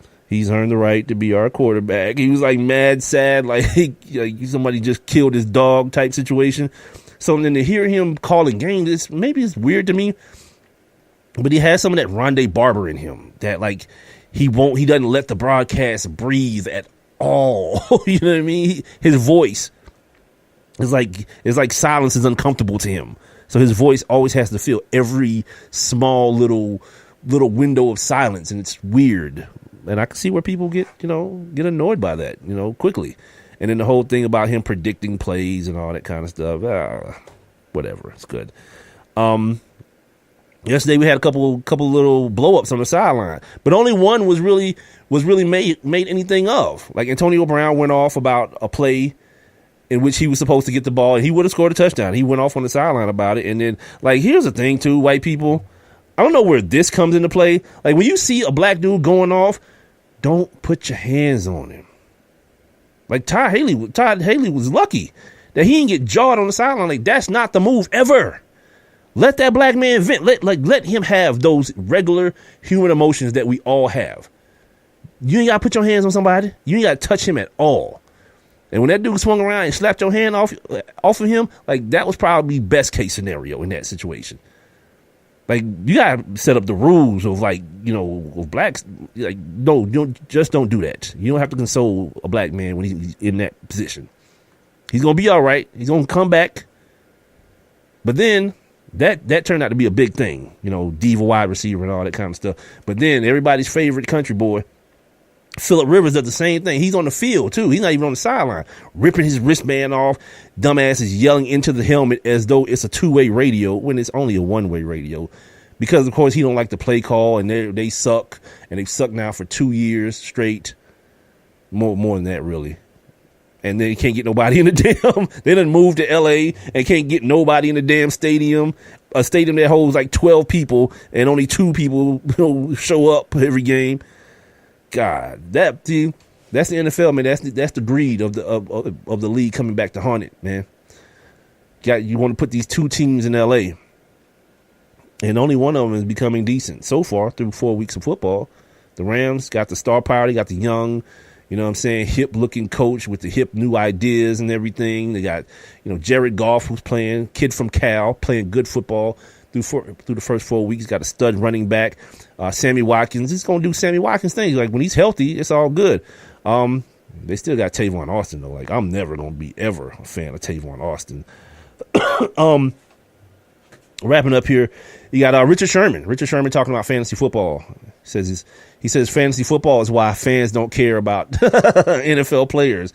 earned the right to be our quarterback. He was mad, sad, like somebody just killed his dog type situation. So then to hear him calling games, maybe it's weird to me. But he has some of that Rondé Barber in him that he doesn't let the broadcast breathe at all. You know what I mean? His voice is like silence is uncomfortable to him. So his voice always has to fill every small little window of silence, and it's weird. And I can see where people get annoyed by that, quickly. And then the whole thing about him predicting plays and all that kind of stuff. Whatever. It's good. Yesterday we had a couple little blow-ups on the sideline, but only one was really made anything of. Like Antonio Brown went off about a play in which he was supposed to get the ball and he would have scored a touchdown. He went off on the sideline about it. And then, like, here's the thing too, white people, I don't know where this comes into play. Like, when you see a black dude going off, don't put your hands on him. Like Todd Haley was lucky that he didn't get jawed on the sideline. Like, that's not the move ever. Let that black man vent. Let him have those regular human emotions that we all have. You ain't got to put your hands on somebody. You ain't got to touch him at all. And when that dude swung around and slapped your hand off of him, like, that was probably best case scenario in that situation. Like, you got to set up the rules of, like, of blacks. Like, no, don't do that. You don't have to console a black man when he's in that position. He's going to be all right. He's going to come back. But then that turned out to be a big thing, diva wide receiver and all that kind of stuff. But then everybody's favorite country boy, Phillip Rivers, does the same thing. He's on the field too. He's not even on the sideline, ripping his wristband off. Dumbass is yelling into the helmet as though it's a two-way radio when it's only a one-way radio, because of course he don't like the play call and they suck, and they've sucked now for 2 years straight. More than that, really. And they can't get nobody in the damn. They done moved to LA and can't get nobody in the damn stadium. A stadium that holds like 12 people and only 2 people show up every game. God, that's the NFL, man. That's the greed of the league coming back to haunt it, man. You want to put these 2 teams in LA, and only one of them is becoming decent so far through 4 weeks of football. The Rams got the star power. They got the young, hip looking coach with the hip new ideas and everything. They got, Jared Goff, who's playing, kid from Cal, playing good football through the first 4 weeks. Got a stud running back, Sammy Watkins. He's going to do Sammy Watkins things. Like, when he's healthy, it's all good. They still got Tavon Austin, though. Like, I'm never going to be ever a fan of Tavon Austin. Wrapping up here, you got Richard Sherman. Richard Sherman talking about fantasy football. He says fantasy football is why fans don't care about NFL players.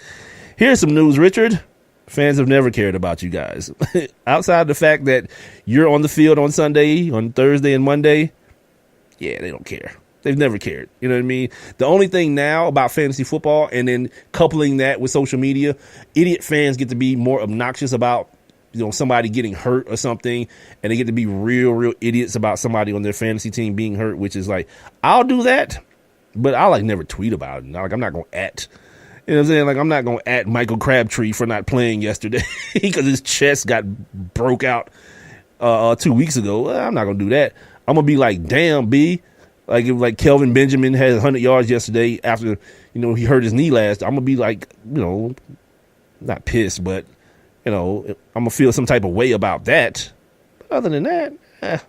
Here's some news, Richard. Fans have never cared about you guys. Outside the fact that you're on the field on Sunday, on Thursday and Monday, yeah, they don't care. They've never cared. You know what I mean? The only thing now about fantasy football, and then coupling that with social media, idiot fans get to be more obnoxious about somebody getting hurt or something, and they get to be real idiots about somebody on their fantasy team being hurt, which is like, I'll do that, but I'll never tweet about it. Like, I'm not going to you know what I'm saying? Like, I'm not going to at Michael Crabtree for not playing yesterday because his chest got broke out 2 weeks ago. Well, I'm not going to do that. I'm going to be like, damn, B. Like, if Kelvin Benjamin had 100 yards yesterday after, he hurt his knee last, I'm going to be like, not pissed, but, I'm going to feel some type of way about that. But other than that,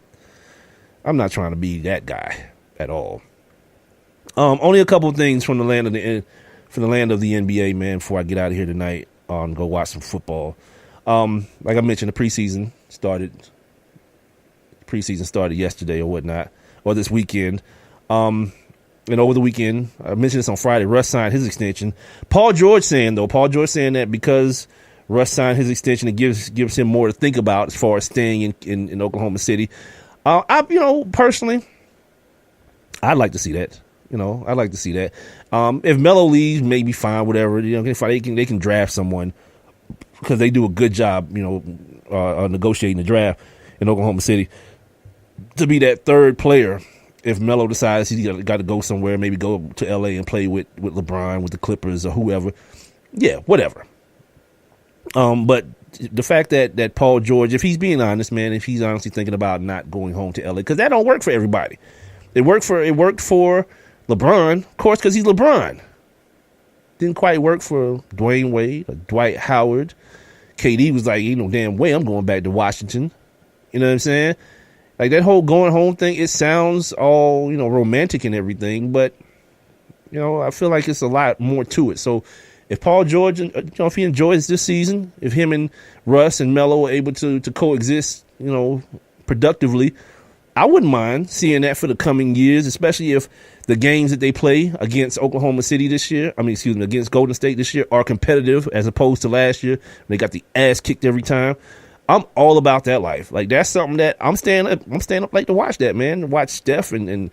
I'm not trying to be that guy at all. Only a couple of things from the land of the NBA, man, before I get out of here tonight and go watch some football. Like I mentioned, the preseason started yesterday or whatnot, or this weekend. And over the weekend, I mentioned this on Friday, Russ signed his extension. Paul George saying that because Russ signed his extension, it gives him more to think about as far as staying in Oklahoma City. Personally, I'd like to see that. I'd like to see that. If Melo leaves, maybe fine, whatever. They can draft someone because they do a good job, negotiating the draft in Oklahoma City to be that third player. If Melo decides he's got to go somewhere, maybe go to LA and play with LeBron, with the Clippers or whoever. Yeah, whatever. But the fact that Paul George, if he's being honest, man, if he's honestly thinking about not going home to LA, because that don't work for everybody. It worked for LeBron, of course, because he's LeBron. Didn't quite work for Dwayne Wade or Dwight Howard. KD was like, ain't no damn way I'm going back to Washington. You know what I'm saying? Like, that whole going home thing, it sounds all, romantic and everything, but, I feel like it's a lot more to it. So if Paul George, if he enjoys this season, if him and Russ and Melo are able to coexist, productively, I wouldn't mind seeing that for the coming years, especially if the games that they play against Oklahoma City this year, against Golden State this year, are competitive as opposed to last year. They got the ass kicked every time. I'm all about that life. Like, that's something that I'm staying up late to watch that, man. To watch Steph and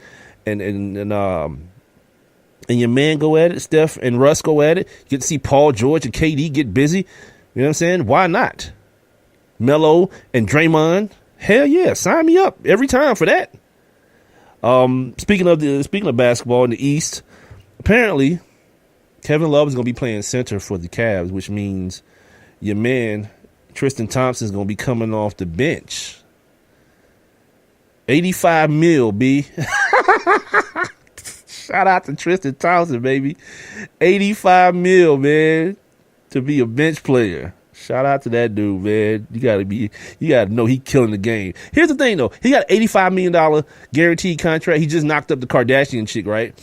your man go at it, Steph and Russ go at it. You get to see Paul George and KD get busy. You know what I'm saying? Why not? Melo and Draymond, hell yeah, sign me up every time for that. Speaking of basketball in the East, apparently Kevin Love is going to be playing center for the Cavs, which means your man Tristan Thompson is going to be coming off the bench. $85 million, B. Shout out to Tristan Thompson, baby. $85 million, man, to be a bench player. Shout out to that dude, man. You gotta know he killing the game. Here's the thing, though. He got an $85 million guaranteed contract. He just knocked up the Kardashian chick, right?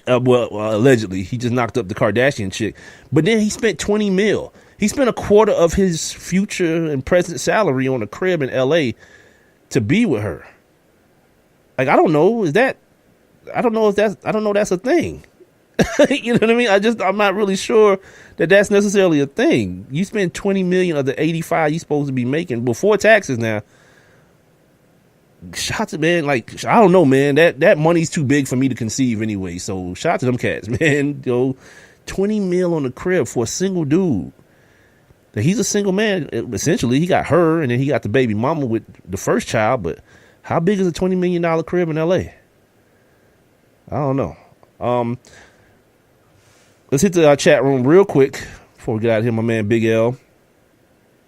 Allegedly, he just knocked up the Kardashian chick. But then he spent $20 million. He spent a quarter of his future and present salary on a crib in L.A. to be with her. Like, I don't know if that's a thing. You know what I mean? I'm not really sure that that's necessarily a thing. You spend $20 million of the $85 you're supposed to be making before taxes now. Shout to, man, like, I don't know, man. That money's too big for me to conceive anyway. So shout out to them cats, man. $20 million on the crib for a single dude. He's a single man, essentially. He got her, and then he got the baby mama with the first child. But how big is a $20 million crib in L.A.? I don't know. Let's hit the chat room real quick before we get out of here, my man Big L.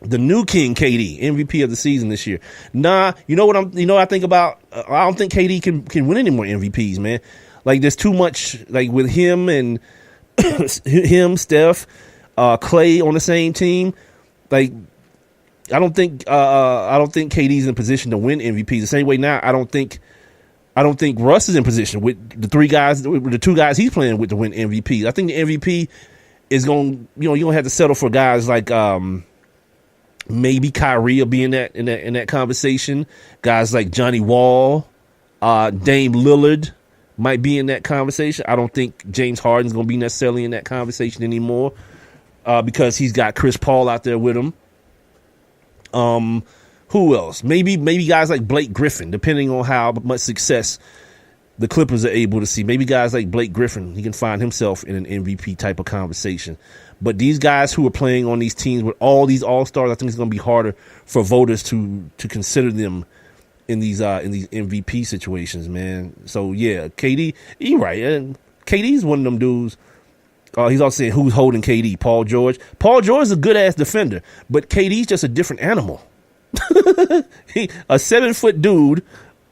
The new king, KD, MVP of the season this year. Nah, you know what I think about? I don't think KD can win any more MVPs, man. Like, there's too much, like, with him and Steph, Clay on the same team. Like, I don't think KD's in position to win MVPs. The same way now, I don't think Russ is in position with the two guys he's playing with to win MVPs. I think the MVP is going, you're going to have to settle for guys like maybe Kyrie will be in that conversation. Guys like Johnny Wall, Dame Lillard might be in that conversation. I don't think James Harden's going to be necessarily in that conversation anymore because he's got Chris Paul out there with him. Who else? Maybe guys like Blake Griffin, depending on how much success the Clippers are able to see. Maybe guys like Blake Griffin, he can find himself in an MVP type of conversation. But these guys who are playing on these teams with all these all-stars, I think it's going to be harder for voters to consider them in these MVP situations, man. So yeah, KD, you're right. And KD's one of them dudes. He's also saying who's holding KD? Paul George. Paul George is a good ass defender, but KD's just a different animal. A 7-foot dude.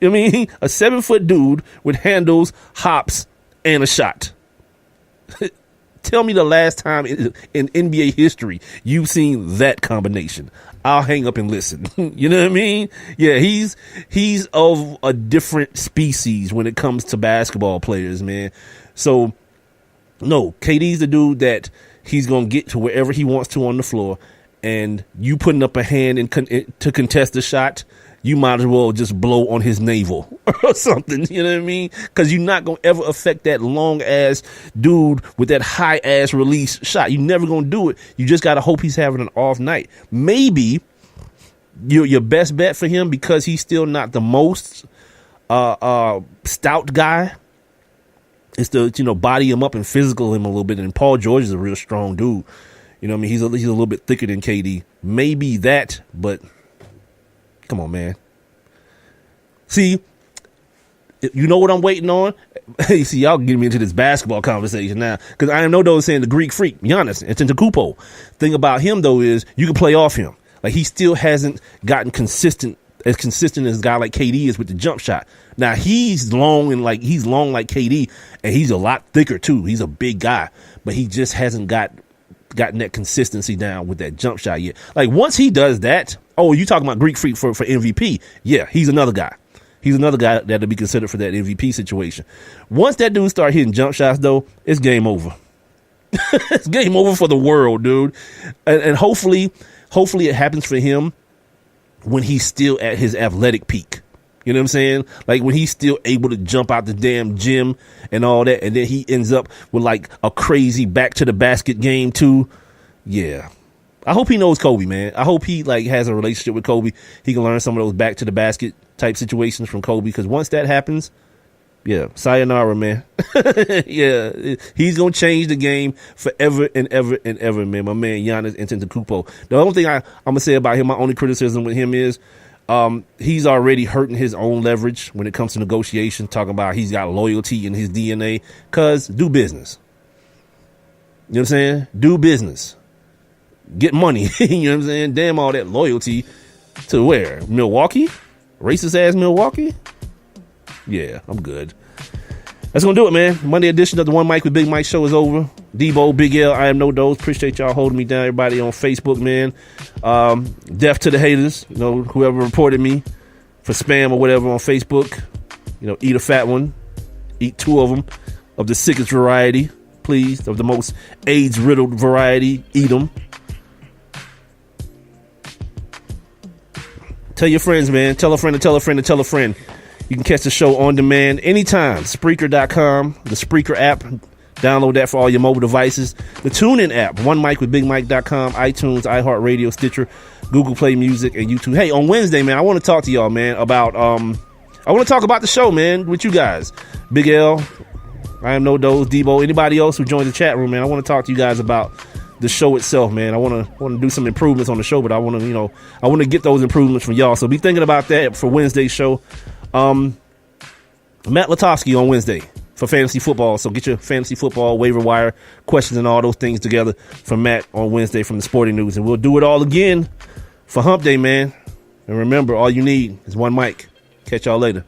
I mean, a 7-foot dude with handles, hops, and a shot. Tell me the last time in NBA history you've seen that combination. I'll hang up and listen. You know what I mean? Yeah, he's of a different species when it comes to basketball players, man. So, no, KD's the dude that he's going to get to wherever he wants to on the floor. And you putting up a hand to contest the shot, you might as well just blow on his navel or something. You know what I mean? Because you're not going to ever affect that long-ass dude with that high-ass release shot. You're never going to do it. You just got to hope he's having an off night. Maybe your best bet for him, because he's still not the most stout guy, is to body him up and physical him a little bit. And Paul George is a real strong dude. You know what I mean? He's a little bit thicker than KD. Maybe that, but come on, man. See, you know what I'm waiting on? Hey, see, y'all getting me into this basketball conversation now, because I know those saying the Greek freak, Giannis Antetokounmpo. Thing about him, though, is you can play off him. Like, he still hasn't gotten as consistent as a guy like KD is with the jump shot. Now, he's long like KD, and he's a lot thicker, too. He's a big guy, but he just hasn't gotten that consistency down with that jump shot yet. Like, once he does that, you talking about Greek freak for MVP? Yeah, he's another guy. He's another guy that'll be considered for that MVP situation. Once that dude start hitting jump shots, though, it's game over. It's game over for the world, dude. And hopefully it happens for him when he's still at his athletic peak. You know what I'm saying? Like when he's still able to jump out the damn gym and all that, and then he ends up with like a crazy back to the basket game too. Yeah. I hope he knows Kobe, man. I hope he like has a relationship with Kobe. He can learn some of those back to the basket type situations from Kobe, because once that happens, yeah, sayonara, man. Yeah, he's gonna change the game forever and ever and ever, man. My man Giannis Antetokounmpo. The only thing I'm gonna say about him, my only criticism with him is he's already hurting his own leverage when it comes to negotiation, talking about he's got loyalty in his DNA. Cause do business. You know what I'm saying? Do business. Get money. You know what I'm saying? Damn all that loyalty to where? Milwaukee? Racist ass Milwaukee? Yeah, I'm good. That's gonna do it, man. Monday edition of the One Mic with Big Mike show is over. Debo, Big L, I am No Dose. Appreciate y'all holding me down. Everybody on Facebook, man. Deaf to the haters. You know, whoever reported me for spam or whatever on Facebook. You know, eat a fat one. Eat 2 of them of the sickest variety, please. Of the most AIDS-riddled variety. Eat them. Tell your friends, man. Tell a friend to tell a friend to tell a friend. You can catch the show on demand anytime. Spreaker.com, the Spreaker app. Download that for all your mobile devices. The TuneIn app, OneMicWithBigMike.com, iTunes, iHeartRadio, Stitcher, Google Play Music, and YouTube. Hey, on Wednesday, man, I want to talk to y'all, man, about, I want to talk about the show, man, with you guys. Big L, I am No Dose, Debo, anybody else who joins the chat room, man, I want to talk to you guys about the show itself, man. I want to do some improvements on the show, but I want to, I want to get those improvements from y'all. So be thinking about that for Wednesday's show. Matt Latofsky on Wednesday for fantasy football. So get your fantasy football waiver wire questions and all those things together from Matt on Wednesday from the Sporting News. And we'll do it all again for Hump Day, man. And remember, all you need is one mic. Catch y'all later.